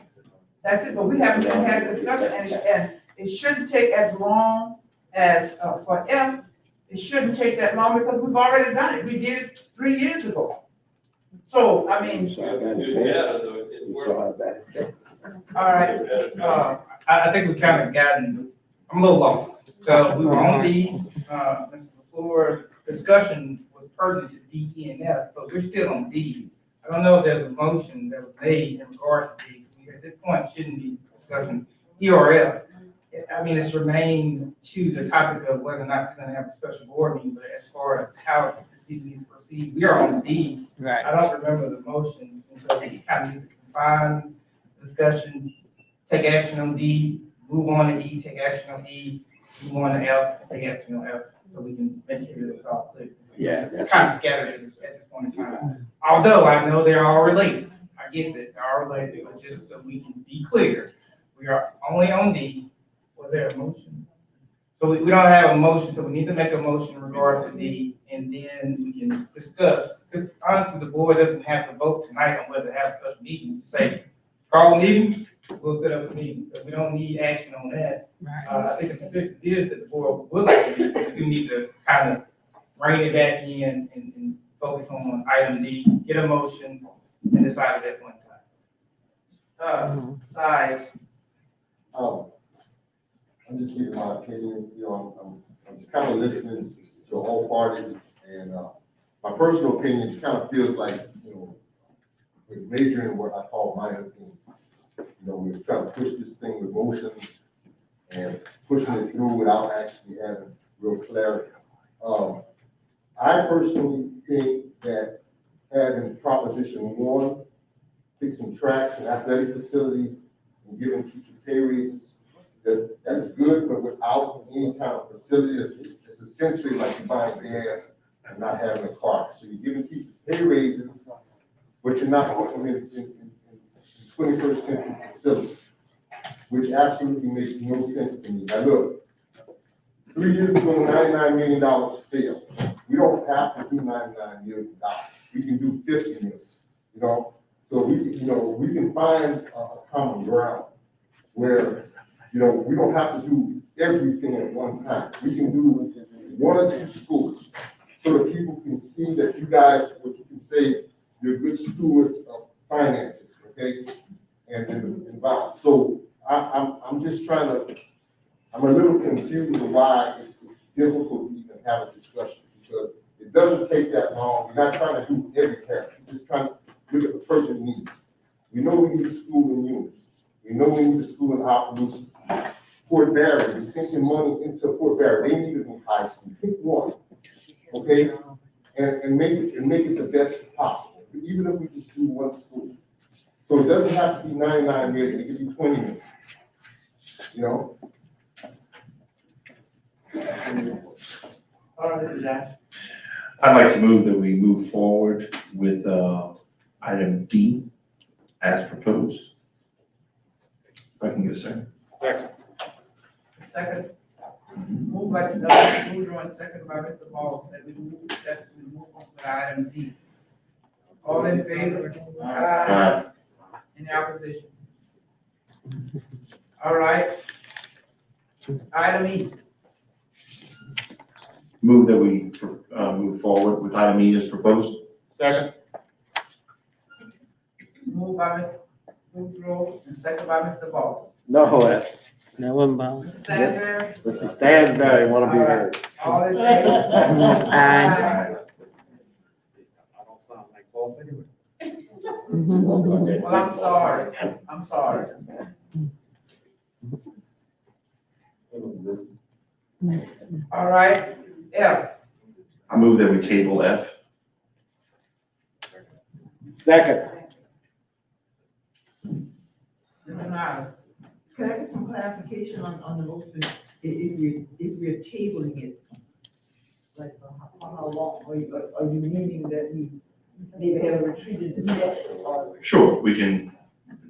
that's it, but we haven't even had a discussion, and it shouldn't take as long as, for F, it shouldn't take that long because we've already done it. We did it 3 years ago. So, I mean, all right, I think we kind of gotten, I'm a little lost. So we were on D, Mr. LaFleur, discussion was pertinent to D, E, and F, but we're still on D. I don't know if there's a motion that was made in regards to D. We at this point shouldn't be discussing E or F. I mean, it's remained to the topic of whether or not we're gonna have a special board meeting, but as far as how this needs to proceed, we are on D. Right. I don't remember the motion, and so we kind of need to confine discussion, take action on D, move on to E, take action on E, move on to F, and take action on F, so we can make sure that it's all clear. Yeah. It's kind of scattered at this point in time. Although I know they're all related. I get that they're all related, but just so we can be clear, we are only on D. Was there a motion? So we don't have a motion, so we need to make a motion in regards to D, and then we can discuss. Because honestly, the board doesn't have to vote tonight on whether to have a special meeting. Say, call a meeting, we'll set up a meeting. So we don't need action on that. I think the consensus is that the board will like to meet, but we need to kind of rein it back in and focus on item D, get a motion, and decide at that point in time. Size. I'm just giving my opinion, I'm just kind of listening to all parties, and, my personal opinion kind of feels like, we're majoring in what I call minor things. We're trying to push this thing with motions and pushing it through without actually having real clarity. I personally think that having Proposition 1, fixing tracks and athletic facilities and giving teachers pay raises, that's good, but without any kind of facility, it's essentially like you buying gas and not having a car. So you're giving teachers pay raises, but you're not putting them in 21st century facilities, which absolutely makes no sense to me. Now look, 3 years ago, $99 million failed. We don't have to do $99 million. We can do 50 million, So we can find a common ground where, we don't have to do everything at one time. We can do 1 or 2 schools so that people can see that you guys, what you can say, you're good stewards of finances, okay? And bonds. So I'm just trying to, I'm a little confused of why it's difficult to even have a discussion, because it doesn't take that long. You're not trying to do every character. You're just trying to look at the person's needs. We know we need a school in Eunice. We know we need a school in Opelousas. Fort Barry, we're sinking money into Fort Barry. They need a new high school. Pick one, okay? And make it the best possible. Even if we just do 1 school. So it doesn't have to be 99 million, it can be 20 million. All right, Mr. Josh. I'd like to move that we move forward with item D as proposed. If I can get a second. Second. Moved by Mr. Boudreaux and second by Mr. Moss, that we move on to item D. All in favor? Aye. Any opposition? All right. Item E. Move that we, move forward with item E as proposed. Second. Moved by Ms. Boudreaux and second by Mr. Boss. No, that's, That wasn't about. Mr. Stansberry? Mr. Stansberry wanna be heard. All in favor? Aye. I don't sound like boss anyway. Well, I'm sorry. I'm sorry. All right, F. I move that we table F. Second. Mr. Nyla. Can I get some clarification on the motion, if we're tabling it? Like, for how long, are you meaning that we maybe have a retreat in discussion, or? Sure, we can,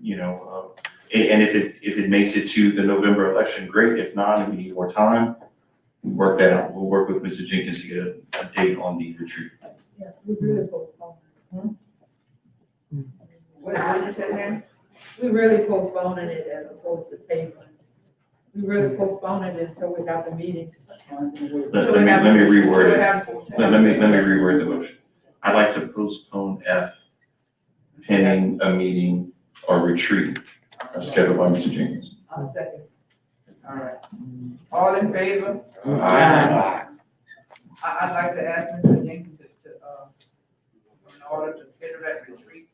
and if it makes it to the November election, great. If not, and we need more time, we'll work that out. We'll work with Mr. Jenkins to get a date on the retreat. Yeah, we really postponed. What did you say, ma'am? We really postponing it as opposed to tabling. We really postponed it until we got the meeting. Let me reword it. Let me reword the motion. I'd like to postpone F pending a meeting or retreat scheduled by Mr. Jenkins. I'll second. All right. All in favor? Aye. I'd like to ask Mr. Jenkins in order to schedule that retreat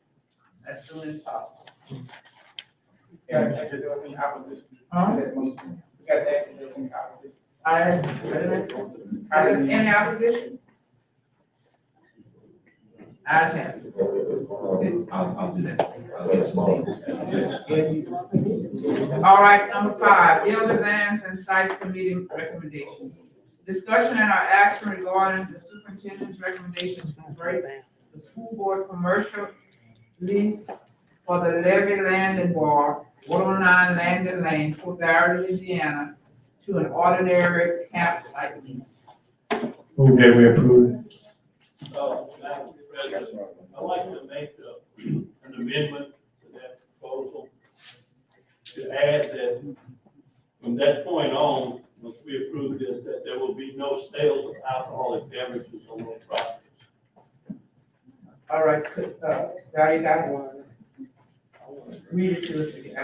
as soon as possible. Yeah, I should do it in opposition. Huh? We got to act in opposition. Is there any opposition? Ayes have it. I'll do that. All right, number 5, Building Lands and Sites Committee recommendation. Discussion and our action regarding the superintendent's recommendation to break the school board commercial lease for the Levy Landing Bar, 109 Landing Lane, Fort Barry, Louisiana, to an ordinary campsite lease. Move that we approve. Madam President, I'd like to make an amendment to that proposal to add that from that point on, once we approve this, that there will be no sales of alcoholic beverages on those properties. All right, Val, you got one. Read it to us again.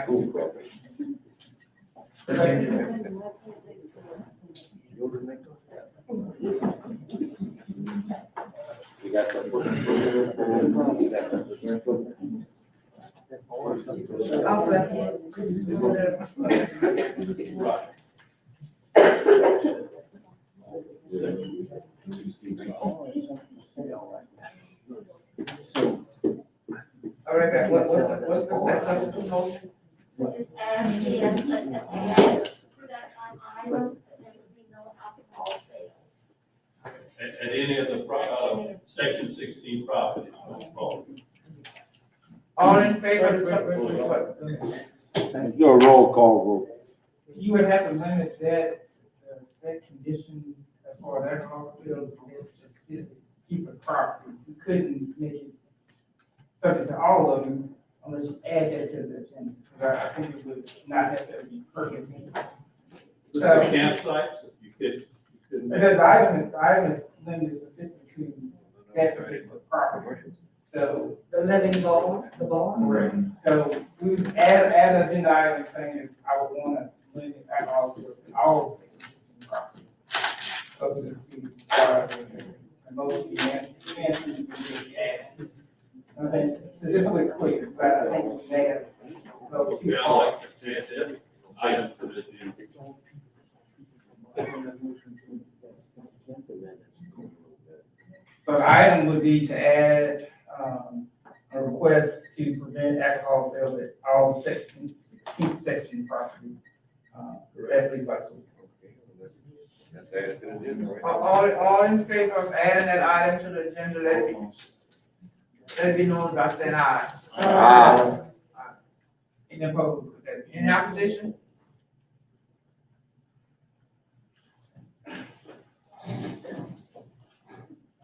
You got the. I'll second. Right. All right, Val, what's the substitute motion? And yes, but we have to put that on item, and there would be no alcohol sales. At any of the, section 16 properties, no problem. All in favor of the substitute? Do a roll call vote. You would have to limit that condition as far as alcohol sales, is just a piece of property. You couldn't make it subject to all of them unless you add that to the agenda. I think it would not necessarily be perfect. The campsites, you couldn't. Because the item is limited specifically to that particular property. So, The living bar, the bar? right. So we would add an agenda item saying I would want to limit alcohol sales to all existing property. So that the most and add. I think, so this will be quick, but I think we may have. Go too Yeah, I far. like to add that item to this deal. So the item would be to add, a request to prevent alcohol sales at all sections, section property, at least by school. All in favor of adding that item to the agenda, let it be known by saying aye. Aye. Any opposed? Any opposition?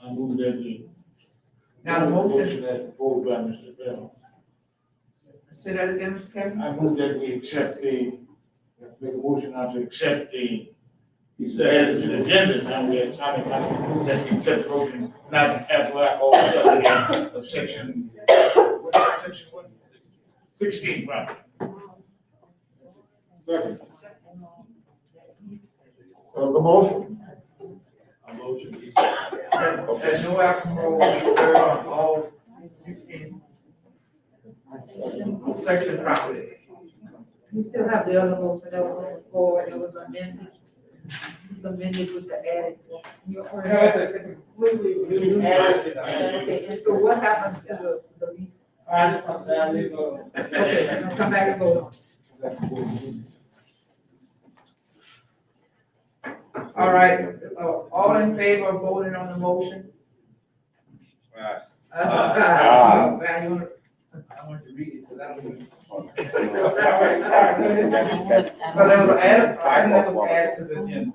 I move that the. Now the motion, As proposed by Mr. Bell. say that again, Mr. Kevin? I move that we accept make a motion now to accept the He said, add it to the agenda, now we're talking about the move that we took motion, not have black all of section, section what? 16, right? Second. The motion. A motion is. That no alcohol will be served on all 16 section property. We still have the other motion that was on the floor, that was amended. It's amended with the added. It's a completely new added. Okay, and so what happens to the lease? I leave, Okay, we'll come back and vote on. All right, all in favor of voting on the motion? Right. Man, you wanna, I want to read it, because I don't read it. So there was an added, item that was added to the agenda.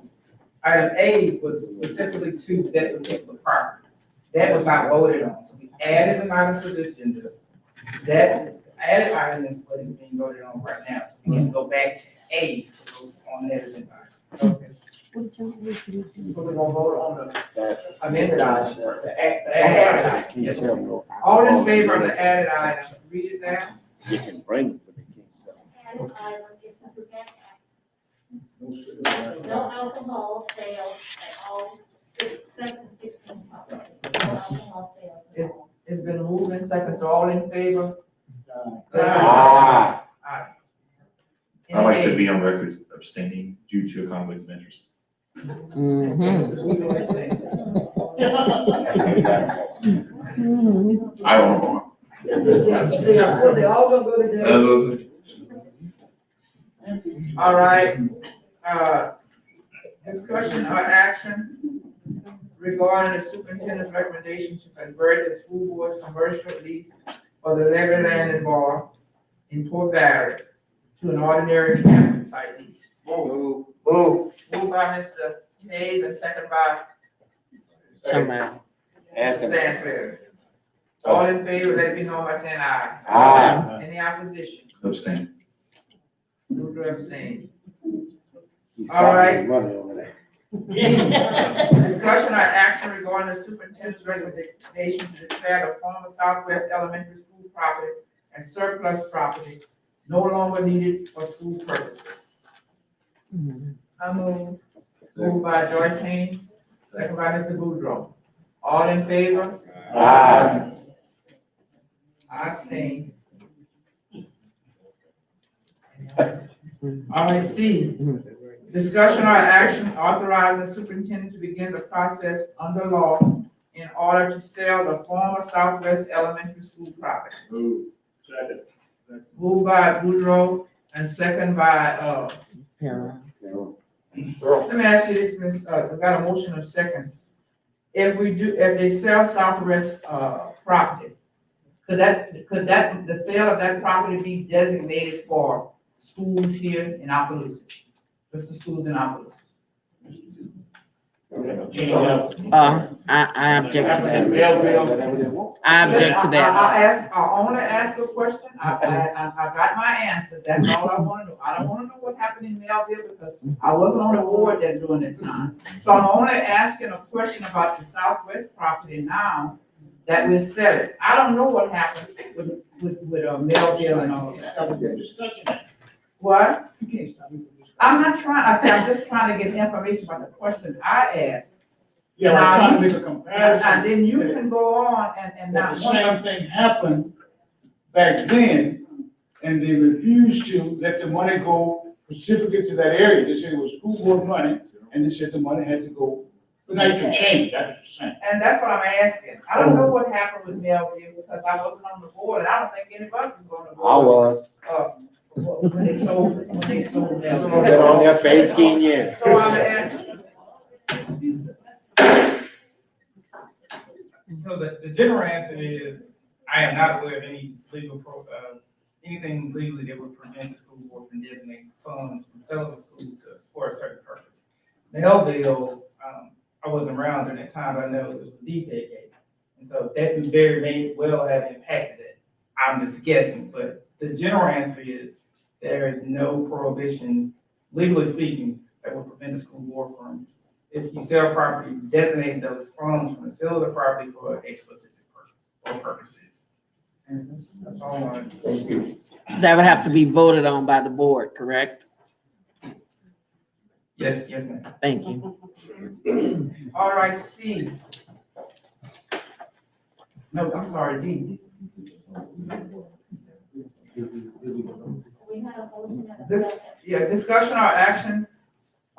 Item A was specifically to that particular property. That was not voted on. So we added an item to the agenda. That added item is what is being voted on right now. So we can go back to A to vote on that agenda. Okay. So we're gonna vote on the amended item, the added item. Yes, sir. All in favor of the added item, read it down. You can bring it, but they can't sell. Added item is to prevent accidents. No alcohol sales at all, section 16 property. No alcohol sales at all. It's been moved in second, so all in favor? Ah. Aye. I'd like to be on record abstaining due to a conflict of interest. I don't know. They all gonna go together. All right, discussion or action regarding the superintendent's recommendation to convert the school board's commercial lease for the Levy Land and Bar in Port Valley to an ordinary camping site lease. Moved by Mr. Hayes and second by Somebody. Mr. Stansberry. All in favor, let it be known by saying aye. Aye. Any opposition? Abstain. Move to abstain. He's All right. Money over there. Discussion or action regarding the superintendent's recommendation to declare the former Southwest Elementary School property as surplus property, no longer needed for school purposes. I move. Moved by Joyce Haynes, second by Mr. Boudreaux. All in favor? Aye. I abstain. All right, C, discussion or action authorizing the superintendent to begin the process under law in order to sell the former Southwest Elementary School property. Second. Moved by Boudreaux and second by, let me ask you this, Miss, we got a motion of second. If they sell Southwest, property, could the sale of that property be designated for schools here in Opelousas? Just the schools in Opelousas? I object to that. I object to that. I wanna ask a question, I got my answer, that's all I wanna know. I don't wanna know what happened in Melville because I wasn't on the board there during that time. So I'm only asking a question about the Southwest property now that we're selling. I don't know what happened with Melville and all of that. What? I'm not trying, I said, I'm just trying to get information about the question I asked. Yeah, I'm trying to make a comparison. And then you can go on and But not. the same thing happened back then, and they refused to let the money go specifically to that area. They said it was school board money, and they said the money had to go. But now you can change it, that's what you're saying. And that's what I'm asking. I don't know what happened with Melville because I wasn't on the board and I don't think any of us was on the board. I was. When they sold Melville. Been on there for 18 years. So I'm asking. So the general answer is, I am not aware of any anything legally that would prevent the school board from designating funds from selling the school for a certain purpose. Melville, I wasn't around during that time, but I know it was the DSA case. And so that may well have impacted it. I'm just guessing, but the general answer is there is no prohibition, legally speaking, that would prevent the school board from, if you sell property, designate those funds from the sale of the property for a specific purpose or purposes. And that's all I wanted. Thank you. That would have to be voted on by the board, correct? Yes, yes, ma'am. Thank you. All right, C. No, I'm sorry, D. We had a motion and a This, second. yeah, discussion or action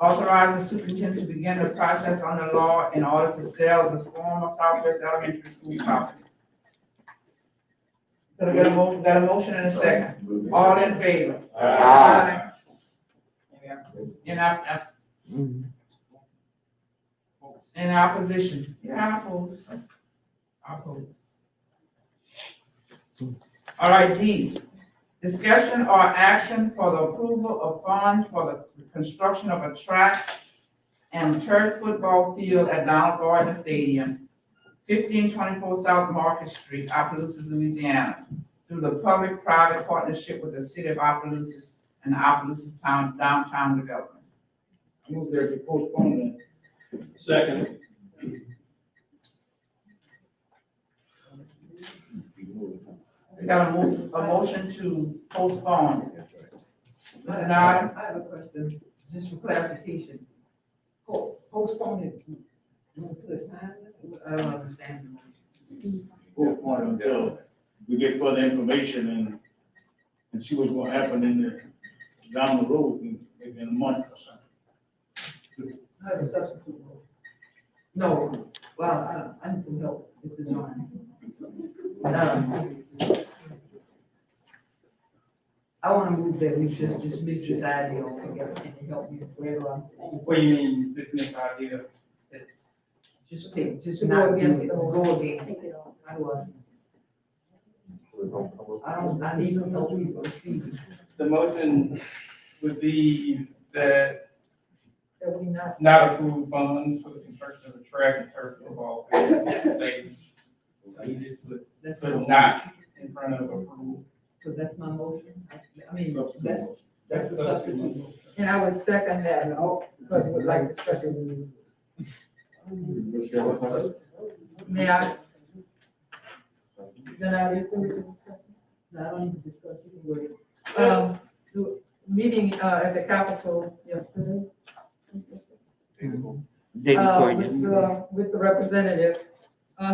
authorizing the superintendent to begin the process on the law in order to sell the former Southwest Elementary School property. Got a motion and a second. All in favor? Aye. In opposition? Yeah, I oppose. I oppose. All right, D, discussion or action for the approval of funds for the construction of a track and turf football field at Donald Gardner Stadium, 1524 South Market Street, Opelousas, Louisiana, through the public-private partnership with the city of Opelousas and the Opelousas downtown development. I move there to postpone Second. We got a motion to postpone. Mr. Nod? I have a question, just for clarification. Postpone it, you want to put a time? I don't understand. postpone until we get further information and see what's gonna happen down the road, maybe in a month or something. I have a substitute role. No, well, I need some help, this is mine. I want to move that we just dismiss this idea altogether. Can you help me wherever I'm? What do you mean, this next idea? Just take, just To not go against do it, the- go against. I need to help you proceed. The motion would be that That we not. not approve funds for the construction of a track and turf football field at the stadium. You just put not in front of approval. So that's my motion. I mean, that's the the substitute. motion. And I would second that, but would like discussion. May I? Then I read No, I don't need to discuss, you can go ahead. the meeting, at the Capitol yesterday. With the representative,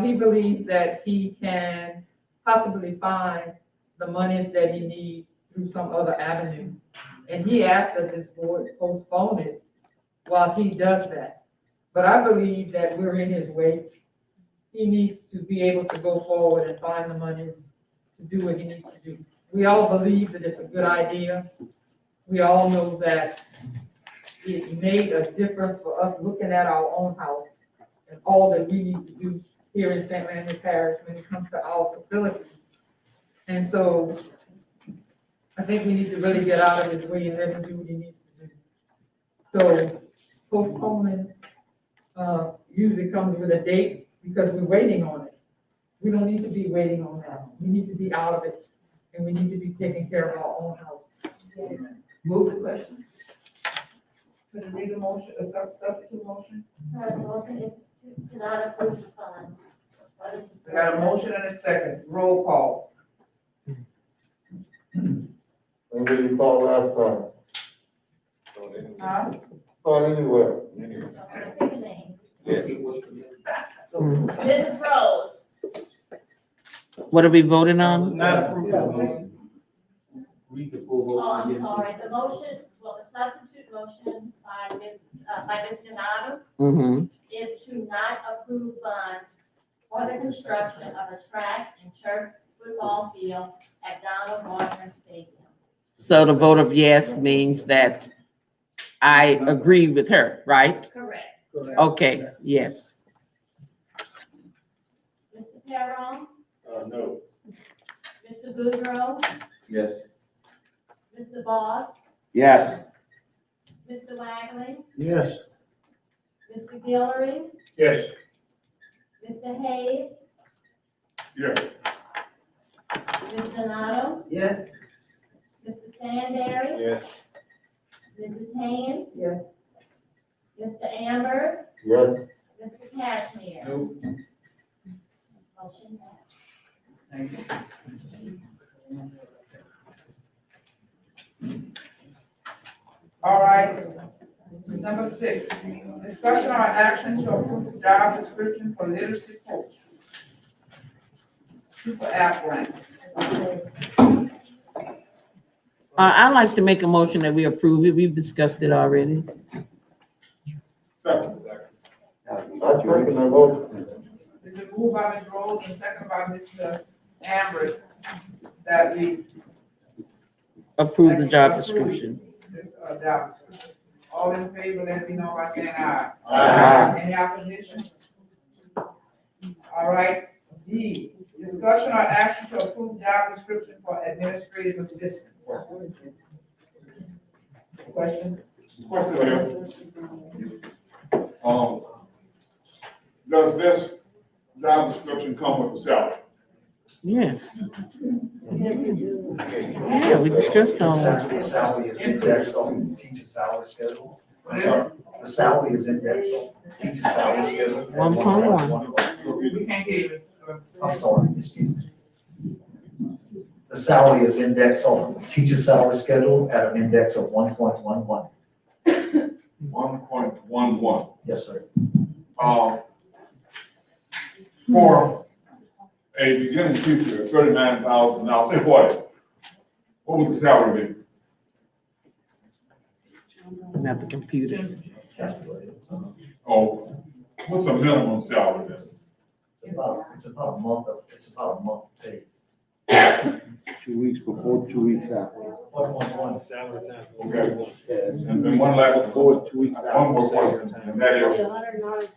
he believes that he can possibly find the monies that he needs through some other avenue. And he asked that this board postpone it while he does that. But I believe that we're in his way. He needs to be able to go forward and find the monies to do what he needs to do. We all believe that it's a good idea. We all know that it made a difference for us looking at our own house and all that we need to do here in St. Landry Parish when it comes to our facilities. And so I think we need to really get out of his way and let him do what he needs to do. So postponement, usually comes with a date because we're waiting on it. We don't need to be waiting on that. We need to be out of it and we need to be taking care of our own house. Move the question. Could you read the motion, a substitute motion? The motion is to not approve the funds. We got a motion and a second, roll call. And what you call last time? Huh? Call anywhere. Pick a name. Yes. Mrs. Rose. What are we voting on? Not approve. Read the full Oh, I'm motion again. sorry, the motion, well, the substitute motion by Mr. Donato Mm-hmm. is to not approve funds for the construction of a track and turf football field at Donald Gardner Stadium. So the vote of yes means that I agree with her, right? Correct. Okay, yes. Mr. Perron, No. Mr. Boudreaux, Yes. Mr. Boss, Yes. Mr. Wagley, Yes. Mr. Guillory, Yes. Mr. Hayes, Yes. Ms. Donato, Yes. Mr. Sandberry, Yes. Mrs. Haynes, Yes. Mr. Ambers, Yes. Mr. Cashmere. No. Motion passed. Thank you. All right, number 6, discussion or action to approve the job description for literacy coach. Super app grant. I'd like to make a motion that we approve it. We've discussed it already. Second. I second the motion. It's been moved by Ms. Rose and second by Mr. Ambers that we Approve the job description. this, job description. All in favor, let it be known by saying aye. Aye. Any opposition? All right, D, discussion or action to approve job description for administrative assistant. Question? Question here. Does this job description come with a salary? Yes. Yeah, we discussed all that. The salary is indexed on the teacher's salary schedule. The salary is indexed on the teacher's salary schedule. 1.1. We can't hear you. I'm sorry, excuse me. The salary is indexed on the teacher's salary schedule at an index of 1.11. 1.11. Yes, sir. For a beginning teacher, $39,000, now say 40. What would the salary be? I'm at the computer. Oh, what's a minimum salary then? It's about a month pay. 2 weeks before, 2 weeks after. 1.1. Okay. And then one last, Before, 2 weeks after. one more question, and that is,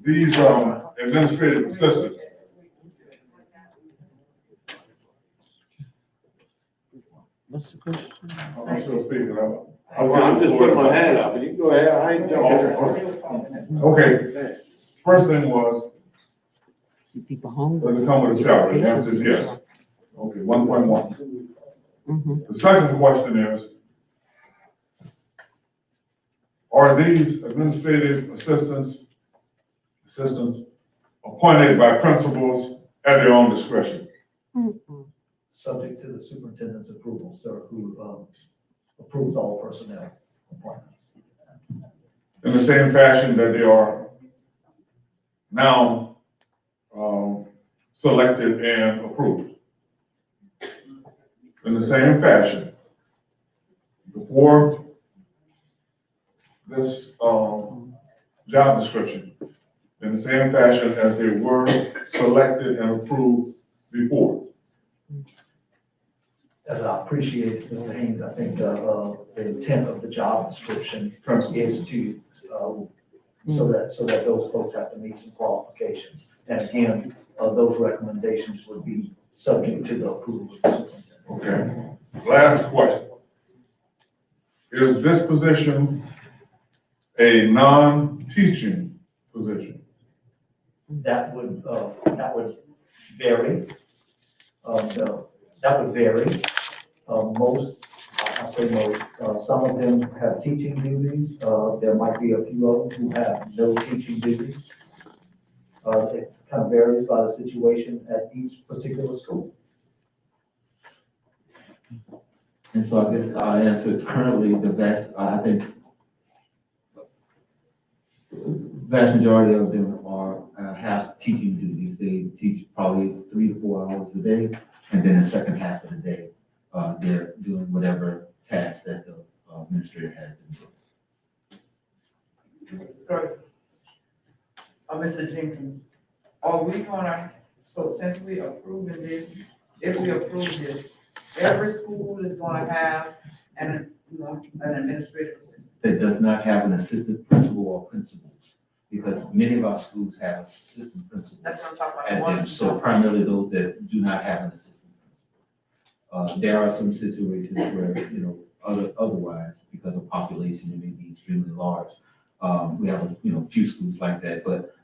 these administrative assistants, What's the question? I'm still speaking, I'm just putting my hand up, and you can go ahead, I ain't jumping. Okay, first thing was, See people hungry. does it come with a salary? The answer is yes. Okay, 1.1. Mhm. The second question is, are these administrative assistants appointed by principals at their own discretion? Mm-mm. Subject to the superintendent's approval, sir, who approves all personnel appointments. In the same fashion that they are now selected and approved. In the same fashion, before this job description, in the same fashion as they were selected and approved before. As I appreciate Mr. Haynes, I think the intent of the job description is to, so that those folks have to meet some qualifications. And again, those recommendations would be subject to the approval of the superintendent. Okay, last question. Is this position a non-teaching position? That would vary. That would vary. Most, I say most, some of them have teaching duties. There might be a few of them who have no teaching duties. It kind of varies by the situation at each particular school. And so I guess I'll answer currently the vast, I think, vast majority of them have teaching duties. They teach probably 3 to 4 hours a day, and then the second half of the day, they're doing whatever task that the administrator has them do. Mr. Jenkins, are we gonna, so since we approving this, if we approve this, every school is gonna have an administrative assistant? That does not have an assistant principal or principals, because many of our schools have assistant principals. That's what I'm talking about. At them, so primarily those that do not have an assistant principal. There are some situations where, otherwise, because of population, it may be extremely large. We have, few schools like that, but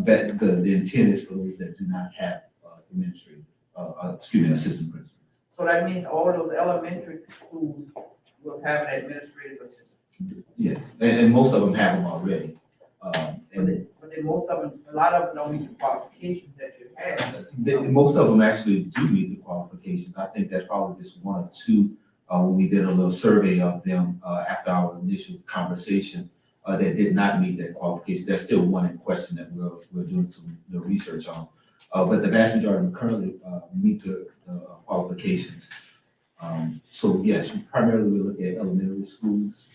that the intent is for those that do not have administrators, assistant principals. So that means all those elementary schools will have an administrative assistant. Yes, and most of them have them already. And most of them, a lot of them don't meet the qualifications that you have. most of them actually do meet the qualifications. I think that's probably just one or two, when we did a little survey of them, after our initial conversation, that did not meet that qualification. There's still one in question that we're doing some the research on. But the vast majority of them currently, meet the qualifications. So yes, primarily we look at elementary schools.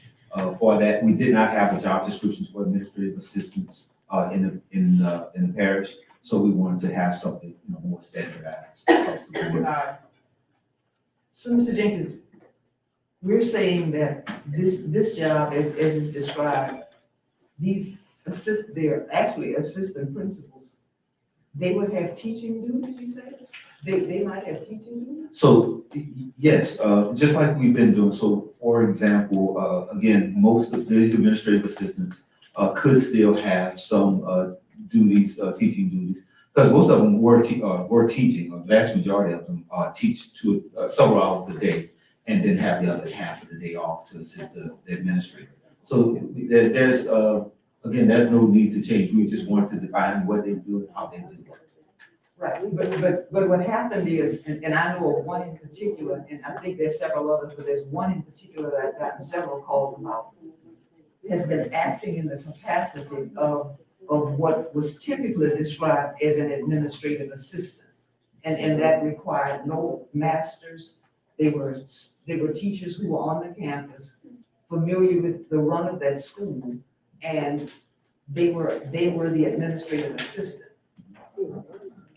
For that, we did not have a job descriptions for administrative assistants, in the parish. So we wanted to have something, more standardized across the board. So, Mr. Jenkins, we're saying that this job, as is described, they're actually assistant principals. They would have teaching duties, you say? They might have teaching duties? So, yes, just like we've been doing. So, for example, again, most of these administrative assistants, could still have some, duties, teaching duties. Because most of them were teaching, or the vast majority of them, teach several hours a day, and then have the other half of the day off to assist the administrator. So there's, again, there's no need to change. We just want to define what they do and how they do it. Right, but what happened is, and I know of one in particular, and I think there's several others, but there's one in particular that I've gotten several calls about, has been acting in the capacity of what was typically described as an administrative assistant. And that required no masters. They were teachers who were on the campus, familiar with the run of that school, and they were the administrative assistant.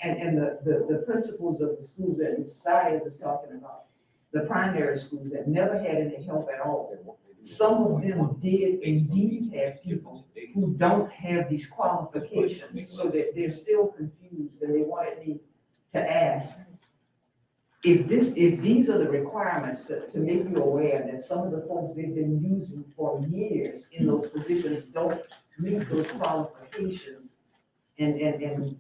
And the principals of the schools that Ms. Stiers is talking about, the primary schools that never had any help at all, some of them did indeed have people who don't have these qualifications, so that they're still confused, and they wanted me to ask, if these are the requirements to make you aware that some of the folks they've been using for years in those positions don't meet those qualifications, and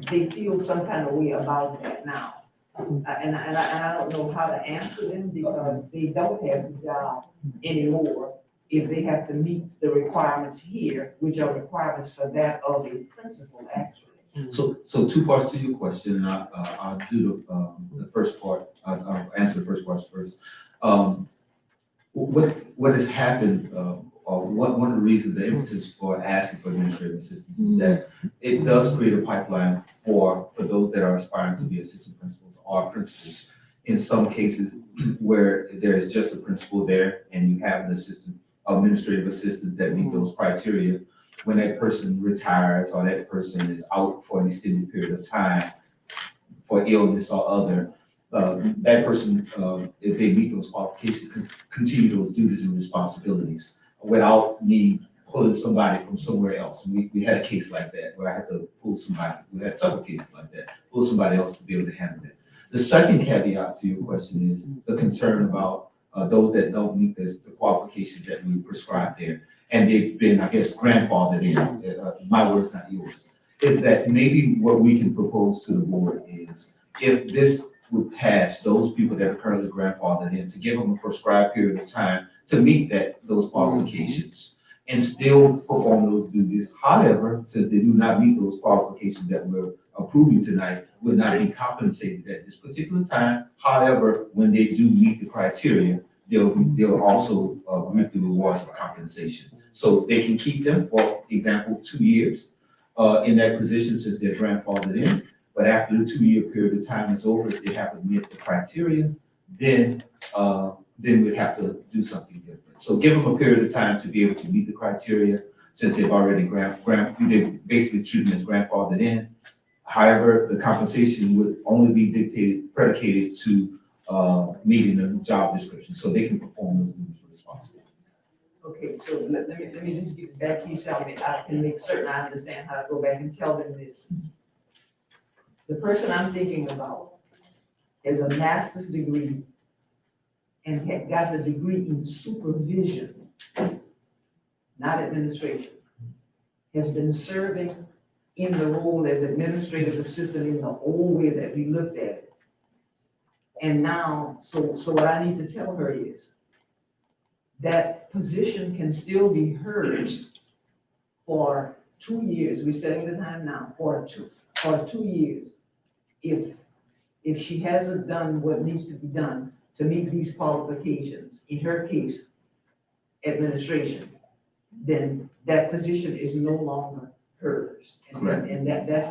they feel some kind of way about that now. And I don't know how to answer them, because they don't have the job anymore if they have to meet the requirements here, which are requirements for that of a principal, actually. So two parts to your question, and I'll do the first part. I'll answer the first part first. What has happened, or one of the reasons, the impetus for asking for administrative assistance is that it does create a pipeline for those that are aspiring to be assistant principals or principals. In some cases where there's just a principal there and you have an administrative assistant that meet those criteria, when that person retires or that person is out for an extended period of time for illness or other, that person, if they meet those qualifications, can continue those duties and responsibilities without me pulling somebody from somewhere else. We had a case like that where I had to pull somebody. We had several cases like that, pull somebody else to be able to handle it. The second caveat to your question is the concern about those that don't meet the qualifications that we prescribe there, and they've been, I guess, grandfathered in. My words, not yours. Is that maybe what we can propose to the board is, if this would pass, those people that are currently grandfathered in, to give them a prescribed period of time to meet those qualifications and still perform those duties. However, since they do not meet those qualifications that we're approving tonight, would not be compensated at this particular time. However, when they do meet the criteria, they'll also reap the rewards for compensation. So they can keep them, for example, 2 years in that position since they're grandfathered in. But after the 2-year period of time is over, if they haven't met the criteria, then we'd have to do something different. So give them a period of time to be able to meet the criteria, since they've already they basically treat them as grandfathered in. However, the compensation would only be predicated to meeting the job description, so they can perform those duties responsibly. Okay, so let me just get back to you, so I can make certain I understand how to go back and tell them this. The person I'm thinking about has a master's degree and had got a degree in supervision, not administration, has been serving in the role as administrative assistant in the old way that we looked at it. And now, so what I need to tell her is, that position can still be hers for 2 years. We're setting the time now for 2 years. If she hasn't done what needs to be done to meet these qualifications, in her case, administration, then that position is no longer hers. Correct. And that's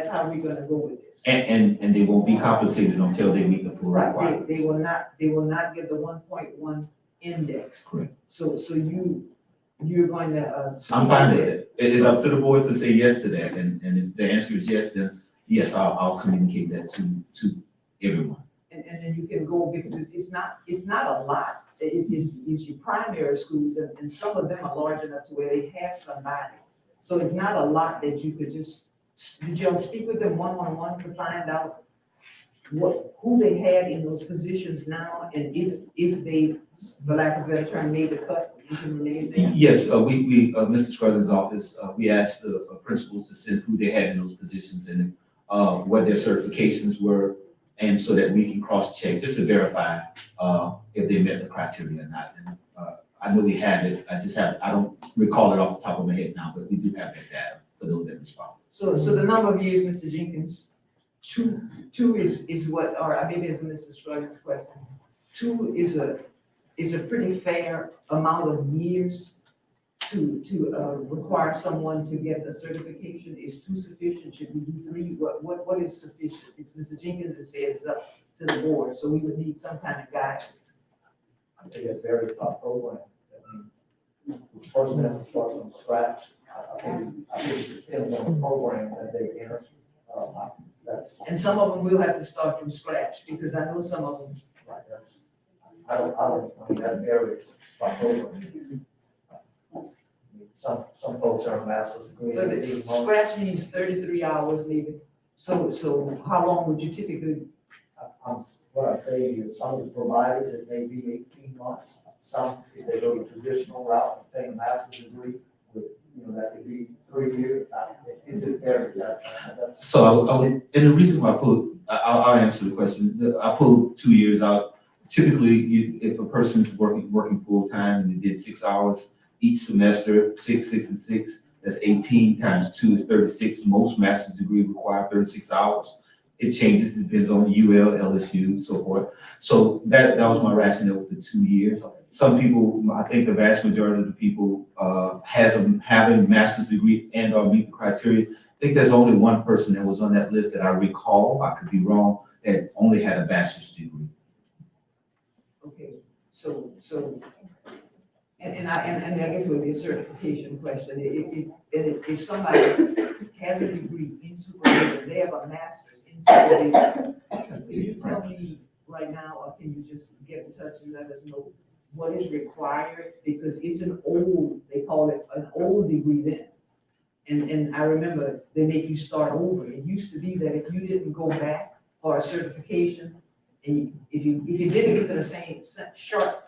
how we're gonna go with this. And they won't be compensated until they meet the full Right, requirements. they will not get the 1.1 index. Correct. So you're going to, I'm fine with it. It is up to the board to say yes to that, and if the answer is yes, then yes, I'll communicate that to everyone. and then you can go, because it's not a lot. It's your primary schools, and some of them are large enough to where they have somebody. So it's not a lot that you could just, did y'all speak with them one-on-one to find out who they had in those positions now, and if they, for lack of a better term, made the cut, you can remain there? Yes, Mr. Scruggs' office, we asked the principals to send who they had in those positions and what their certifications were, and so that we can cross-check, just to verify if they met the criteria or not. And I know we have it, I don't recall it off the top of my head now, but we do have that data for those that respond. So the number of years, Mr. Jenkins, two is what, or maybe it's Mr. Scruggs' question. 2 is a pretty fair amount of years to require someone to get the certification. Is 2 sufficient? Should we do 3? What is sufficient? It's Mr. Jenkins has said it's up to the board, so we would need some kind of guidance. I think it varies by program. I mean, the person has to start from scratch. I think it depends on the program that they enter. And some of them will have to start from scratch, because I know some of them. Right, I mean, that varies by program. Some folks are master's degree. So the scratch means 33 hours maybe. So how long would you typically? What I'm saying is some of the providers, it may be 18 months. Some, if they go the traditional route and take a master's degree, that could be 3 years. It just varies. So I would, and the reason why I'll answer the question. I pulled 2 years out. Typically, if a person's working full-time and they did 6 hours each semester, 6, 6, and 6, that's 18 times 2 is 36. Most master's degree require 36 hours. It changes, depends on UL, LSU, so forth. So that was my rationale with the 2 years. Some people, I think the vast majority of the people having a master's degree and or meet the criteria. I think there's only one person that was on that list that I recall, I could be wrong, that only had a bachelor's degree. Okay, so, and I guess it would be a certification question. If somebody has a degree in supervision, they have a master's in supervision, can you tell me right now, or can you just get in touch and let us know what is required? Because it's they call it an old degree then. And I remember they make you start over. It used to be that if you didn't go back for a certification, and if you didn't get to the same sharp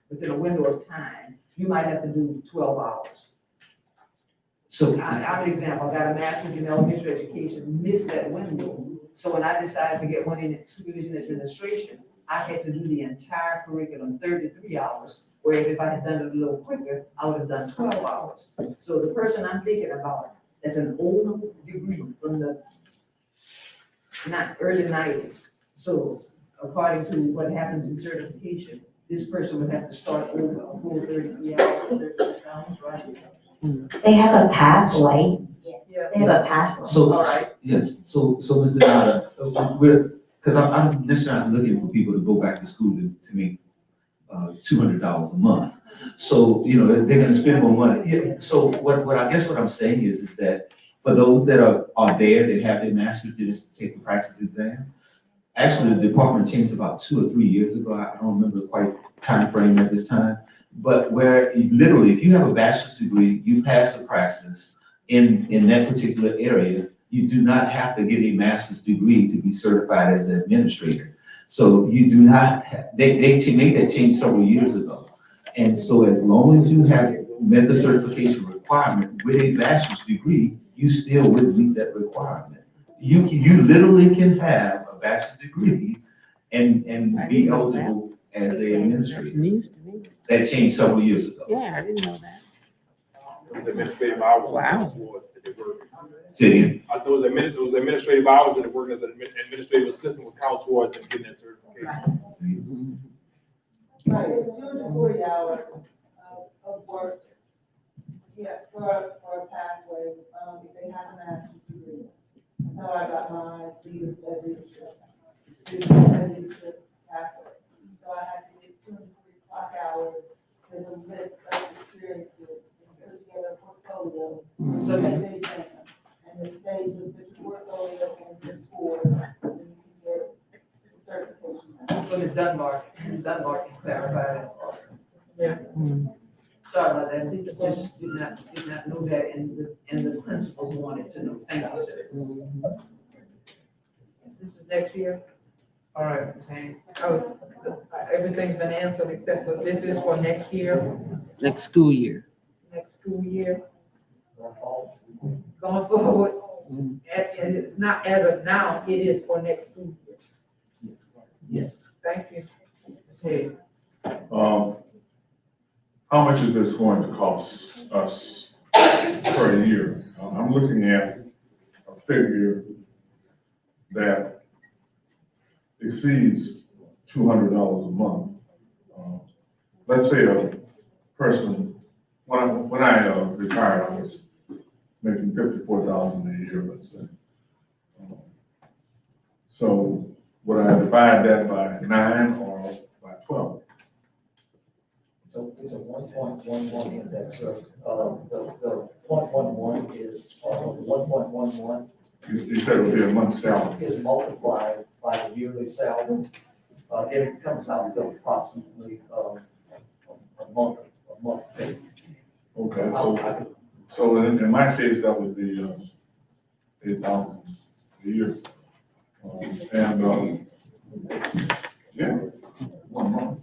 within a window of time, you might have to do 12 hours. So I'm an example. I got a master's in elementary education, missed that window. So when I decided to get one in supervision administration, I had to do the entire curriculum, 33 hours. Whereas if I had done it a little quicker, I would have done 12 hours. So the person I'm thinking about, that's an old degree from the early 90s. So according to what happens in certification, this person would have to start over a whole 33 hours, 36 hours, right? They have a pathway. Yeah. They have a pathway. So, All right. yes, so Mr. Nada, because I'm necessarily not looking for people to go back to school to make $200 a month. So, they're gonna spend more money. Yeah. So what I guess what I'm saying is that for those that are there, that have their master's, they just take the practice exam. Actually, the department changed about 2 or 3 years ago. I don't remember quite time frame at this time. But where literally, if you have a bachelor's degree, you pass the praxis in that particular area, you do not have to get a master's degree to be certified as an administrator. So you do not, they made that change several years ago. And so as long as you have met the certification requirement with a bachelor's degree, you still would meet that requirement. You literally can have a bachelor's degree and be eligible as their That's administrator. news to me. That changed several years ago. Yeah, I didn't know that. Those administrative hours. Wow. That they work. Say again? I thought those administrative hours that they work as an administrative assistant would count towards them getting that certification. Right, it's 240 hours of work, yeah, for a pathway, if they have a master's degree. That's how I got my leadership, student leadership pathway. So I had to get 240 clock hours, there's a list of experiences, and put together a portfolio, so that they can. And the state looks at your portfolio and your scores, and you can get certification. So Ms. Dunbar can clarify that. Yeah. Sorry about that, just did not know that, and the principal wanted to know. Thank you, sir. This is next year? All right, thanks. Oh, everything's been answered except, but this is for next year, Next school year. next school year. Going forward, and it's not as of now, it is for next school year. Yes. Thank you. Hey, How much is this going to cost us per year? I'm looking at a figure that exceeds $200 a month. Let's say a person, when I retired, I was making $54,000 a year, let's say. So would I divide that by 9 or by 12? So it's a 1.11 index, so, the 0.11 is, 1.11 You said it would be a month's salary. is multiplied by the yearly salary. It comes out to approximately, a month pay. Okay, so in my case, that would be, 8,000 a year. Yeah, 1 month.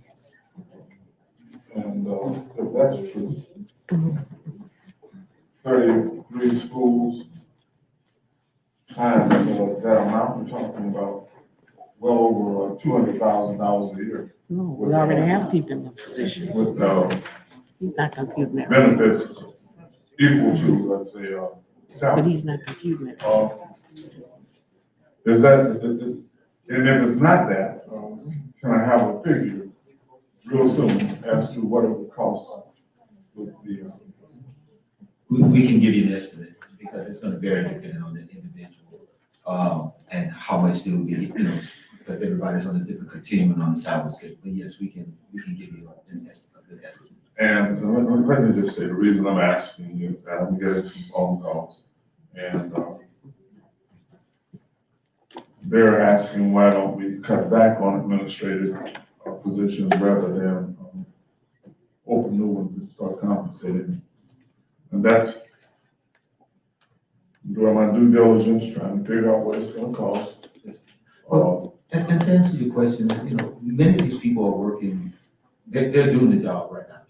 And, if that's true, 33 schools times that amount, we're talking about well over $200,000 a year. No, we already have people in those positions. With, He's not computing that. benefits equal to, let's say, But salary. he's not computing it. Is that, and if it's not that, can I have a figure real soon as to what it would cost with the, We can give you an estimate, because it's gonna vary depending on the individual, and how much they will be, because everybody's on a different continuum on the salary scale. But yes, we can give you a good estimate. and let me just say, the reason I'm asking you, that I'm getting some phone calls, and, they're asking, why don't we cut back on administrative positions rather than, open new ones and start compensating? And that's doing my due diligence, trying to figure out what it's gonna cost. And to answer your question, many of these people are working, they're doing the job right now.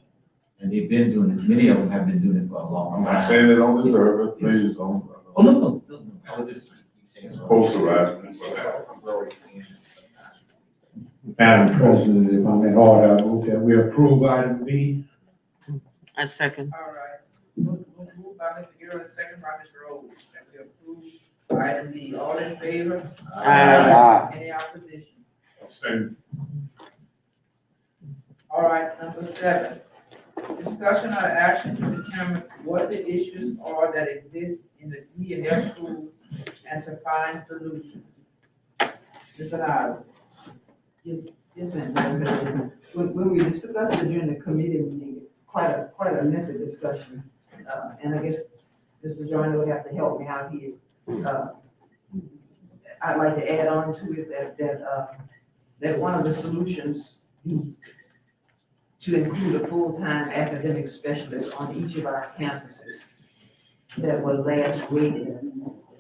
And they've been doing it, many of them have been doing it for a long I'm time. not saying they don't deserve it, please don't. Oh, no, I was just saying. Posterize me, so. Madam President, if I may order, I move that we approve item B. A second. All right. Moved by Mr. Guerrero, second by Mr. Rhodes, that we approve item B. All in favor? Aye. Any opposition? Abstain. All right, number 7. Discussion or action to determine what the issues are that exist in the D and F schools and to find solutions. Mr. Lara. Yes, Madam President. When we discussed it during the committee meeting, quite a lengthy discussion, and I guess Mr. Joyner would have to help me out here. I'd like to add on to it that one of the solutions to include a full-time academic specialist on each of our campuses that was last rated,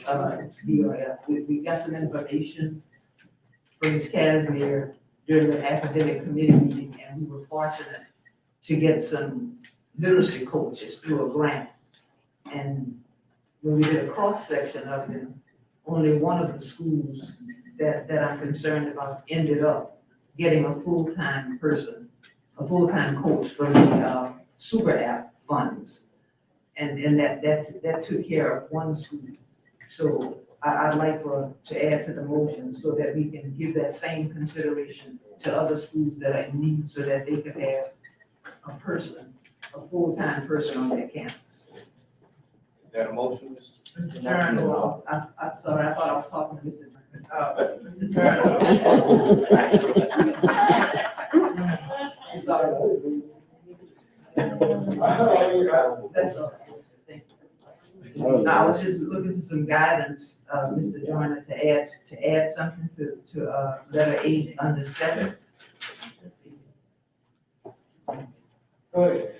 DRF. We got some information from Ms. Casimir during the academic committee meeting, and we were fortunate to get some literacy coaches through a grant. And when we did a cross-section of them, only one of the schools that I'm concerned about ended up getting a full-time person, a full-time coach for the, super app funds. And that took care of one school. So I'd like to add to the motion so that we can give that same consideration to other schools that are in need so that they could have a person, a full-time person on their campus. Is that a motion? Mr. Turner, I'm sorry, I thought I was talking to Mr. Mr. Turner. Sorry. That's all right. Thank you. I was just looking for some guidance, Mr. Joyner, to add something to letter 8 under 7. Go ahead.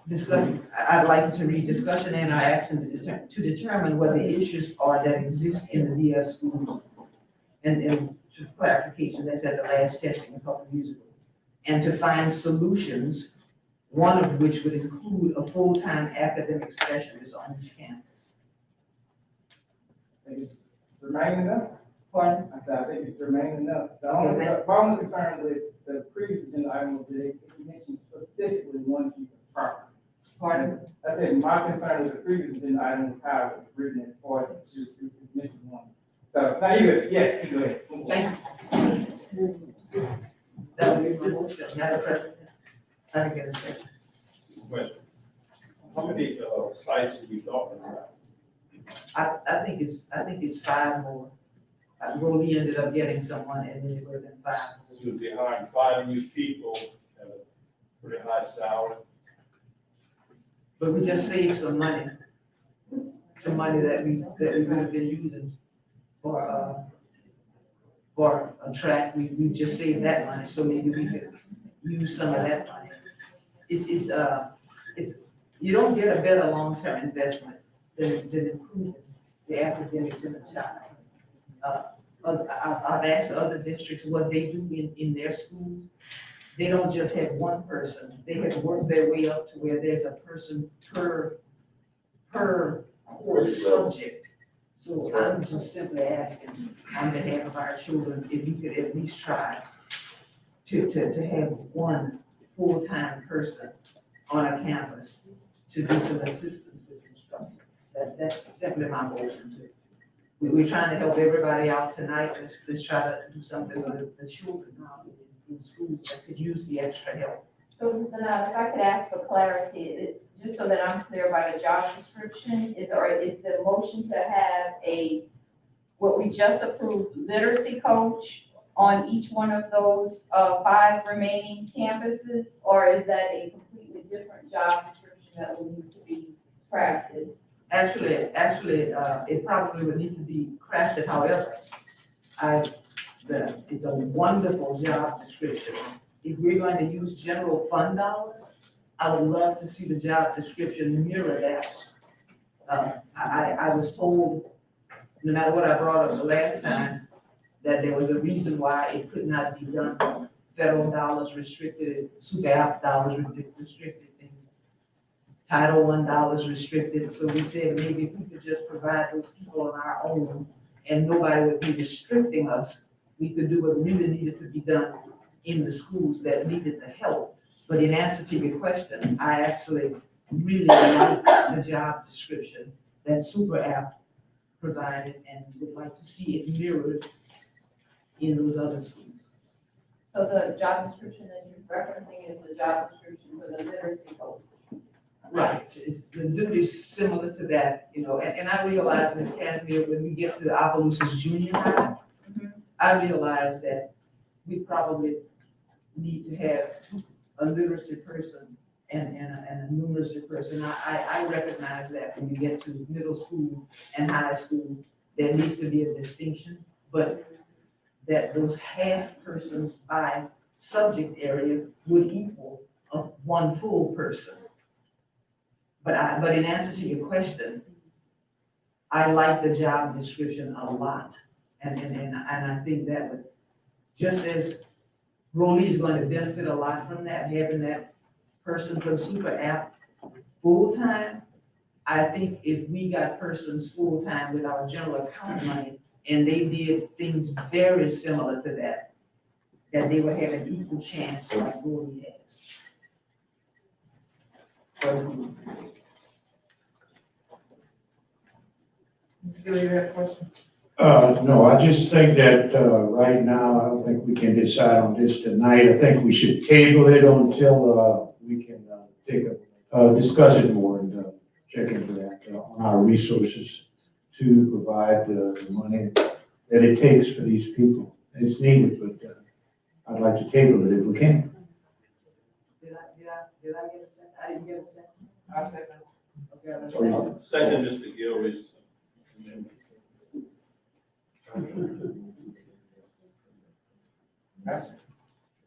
Discussion, I'd like to read discussion and our actions to determine whether issues are that exist in the DS schools. And to clarification, that's at the last testing a couple of years ago. And to find solutions, one of which would include a full-time academic specialist on each campus. It's remaining enough. Pardon? I said, I think it's remaining enough. The only concern with the previous agenda item was that it mentioned specifically one piece of property. Pardon? I said, my concern with the previous agenda item was how it was written as far as to mention one. So, now you good, yes, you go ahead. Thank you. That would be my motion, Madam President. I didn't get a second. Question. How many sites are we talking about? I think it's 5 more. Roly ended up getting someone and then it would have been 5 more. So we'll be hiring 5 new people at a pretty high salary. But we just saved some money that we would have been using for a track. We just saved that money, so maybe we could use some of that money. It's you don't get a better long-term investment than improving the academics in the child. I've asked other districts what they do in their schools. They don't just have one person. They have worked their way up to where there's a person per course subject. So I'm just simply asking on behalf of our children, if you could at least try to have one full-time person on a campus to do some assistance with instruction. That's simply my motion too. We're trying to help everybody out tonight. Let's try to do something with the children now in schools that could use the extra help. So, Mr. Knight, if I could ask for clarity, just so that I'm clear about the job description, is the motion to have what we just approved, literacy coach on each one of those 5 remaining campuses? Or is that a completely different job description that will need to be crafted? Actually, it probably would need to be crafted, however, it's a wonderful job description. If we're going to use general fund dollars, I would love to see the job description mirror that. I was told, no matter what I brought up the last time, that there was a reason why it could not be done. Federal dollars restricted, super app dollars restricted things. Title I dollars restricted, so we said maybe if we could just provide those people on our own and nobody would be restricting us, we could do what really needed to be done in the schools that needed the help. But in answer to your question, I actually really like the job description that Super App provided and would like to see it mirrored in those other schools. So the job description that you're referencing is the job description for the literacy coach? Right, the duty's similar to that, and I realize, Ms. Casimir, when we get to the Opelousas Junior High, I realize that we probably need to have a literacy person and a numeracy person. I recognize that when we get to middle school and high school, there needs to be a distinction, but that those half persons by subject area would equal one full person. But in answer to your question, I like the job description a lot. And I think that would, just as Rolly's going to benefit a lot from that, having that person from Super App full-time, I think if we got persons full-time with our general account money and they did things very similar to that, that they will have an equal chance like Gordy has. Mr. Gilly, you have a question? No, I just think that, right now, I don't think we can decide on this tonight. I think we should table it until, we can, discuss it more and, check into that, on our resources to provide the money that it takes for these people. It's needed, but, I'd like to table it if we can. Did I get a second? I didn't get a second. I'll second. Okay, let's see. Second, Mr. Gilrea's.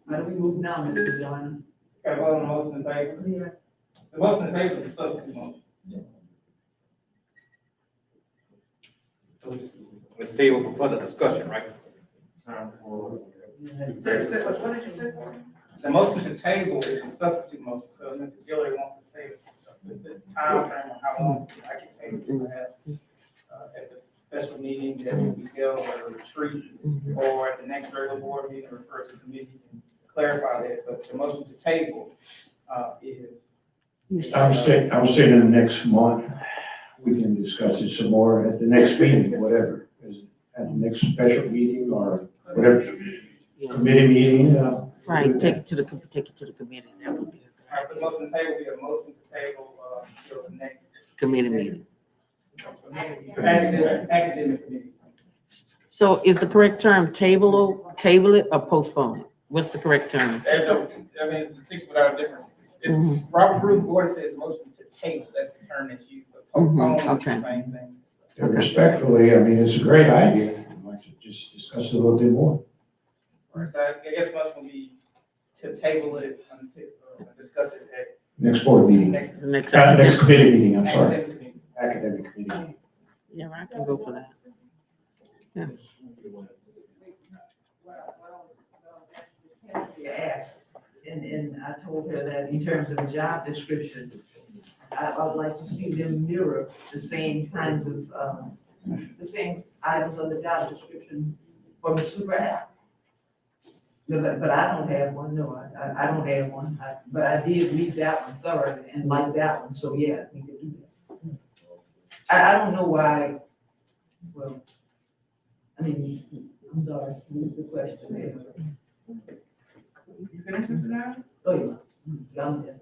How do we move now, Mr. Joyner? Got a vote on the motion in favor? Yeah. The motion in favor is a substitute motion. Let's table for further discussion, right? What did you say? The motion to table is a substitute motion, so if Mr. Gilroy wants to say a specific time frame on how long I can table perhaps at the special meeting that will be held at a retreat or at the next regular board meeting, refer to the committee and clarify that, but the motion to table is. I was saying in the next month, we can discuss it some more at the next meeting, whatever. At the next special meeting or whatever, committee meeting, Right, take it to the committee, that would be All right, so the motion to table, we have a motion to table, till the next. a committee meeting. Academic committee. So is the correct term table it or postpone it? What's the correct term? There's no, I mean, it's distinction without a difference. Mhm. If Robert Rules Board says motion to table, that's the term that's used, but postpone is the Okay. same thing. respectfully, I mean, it's a great idea. I'd like to just discuss it a little bit more. So I guess motion will be to table it until, discuss it at Next board meeting, next. The next. next committee meeting, I'm sorry, academic committee. academic committee meeting. Yeah, I can go for that. You asked, and I told her that in terms of a job description, I would like to see them mirror the same kinds of, the same items on the job description from the super app. But I don't have one, no, I don't have one, but I did read that one thoroughly and like that one, so yeah, we could do that. I don't know why, well, I mean, I'm sorry, move the question. You finished, Mr. Allen? Oh, yeah. I'm done.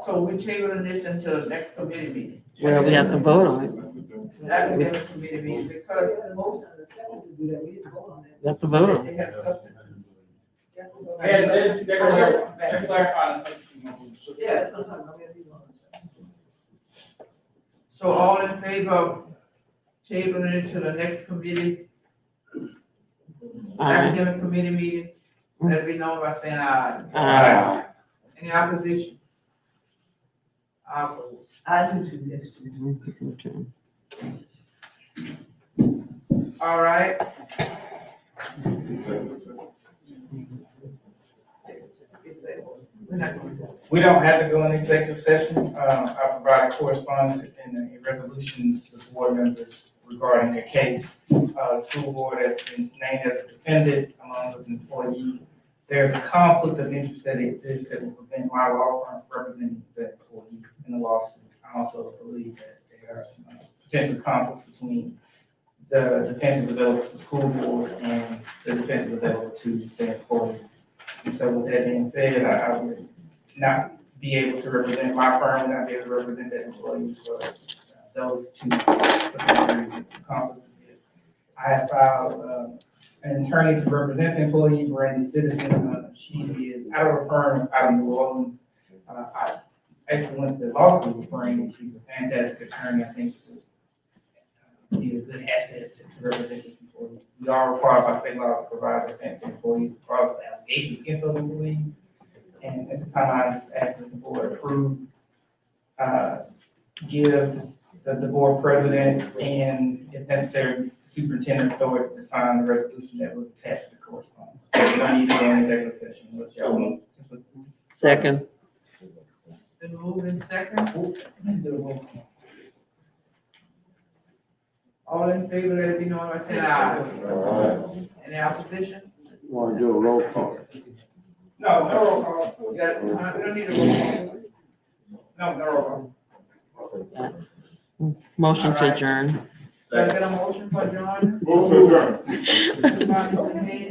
So we're tabling this until the next committee meeting. Well, we have to vote on it. Academic committee meeting, because We have to vote on they it. had substance. They're clarifying the substitute motion. Yeah, that's what I'm talking about. So all in favor of tabling it to the next committee, Aye. academic committee meeting, let it be known by saying aye. Aye. Any opposition? I vote. I do too, yes, too. Okay. All right. We're not going to. We don't have to go in executive session. I provided correspondence and a resolution to the board members regarding the case. The school board has been named as a defendant along with an employee. There's a conflict of interest that exists that will prevent my law firm from representing the employee in the lawsuit. I also believe that there are some potential conflicts between the defenses available to the school board and the defenses available to the employee. And so with that being said, I would not be able to represent my firm, not be able to represent that employee for those two specific reasons. Conflict exists. I have filed an attorney to represent the employee, Brandy Citizen. She is out of a firm out of New Orleans. I actually went to law school with Brandy. She's a fantastic attorney. I think be a good asset to represent this employee. We are required by state law to provide defense to employees regardless of allegations against those employees. And at this time, I'm just asking the board approve, give the board president and, if necessary, superintendent authority to sign the resolution that was attached to the correspondence. So we don't need to go into executive session unless y'all want. Second. Been moved in second. All in favor, let it be known by saying aye. Any opposition? Want to do a roll call? No, no roll call. We don't need a roll call. No roll call. Motion to adjourn. Do I get a motion for adjournment? Move to adjourn. Everybody,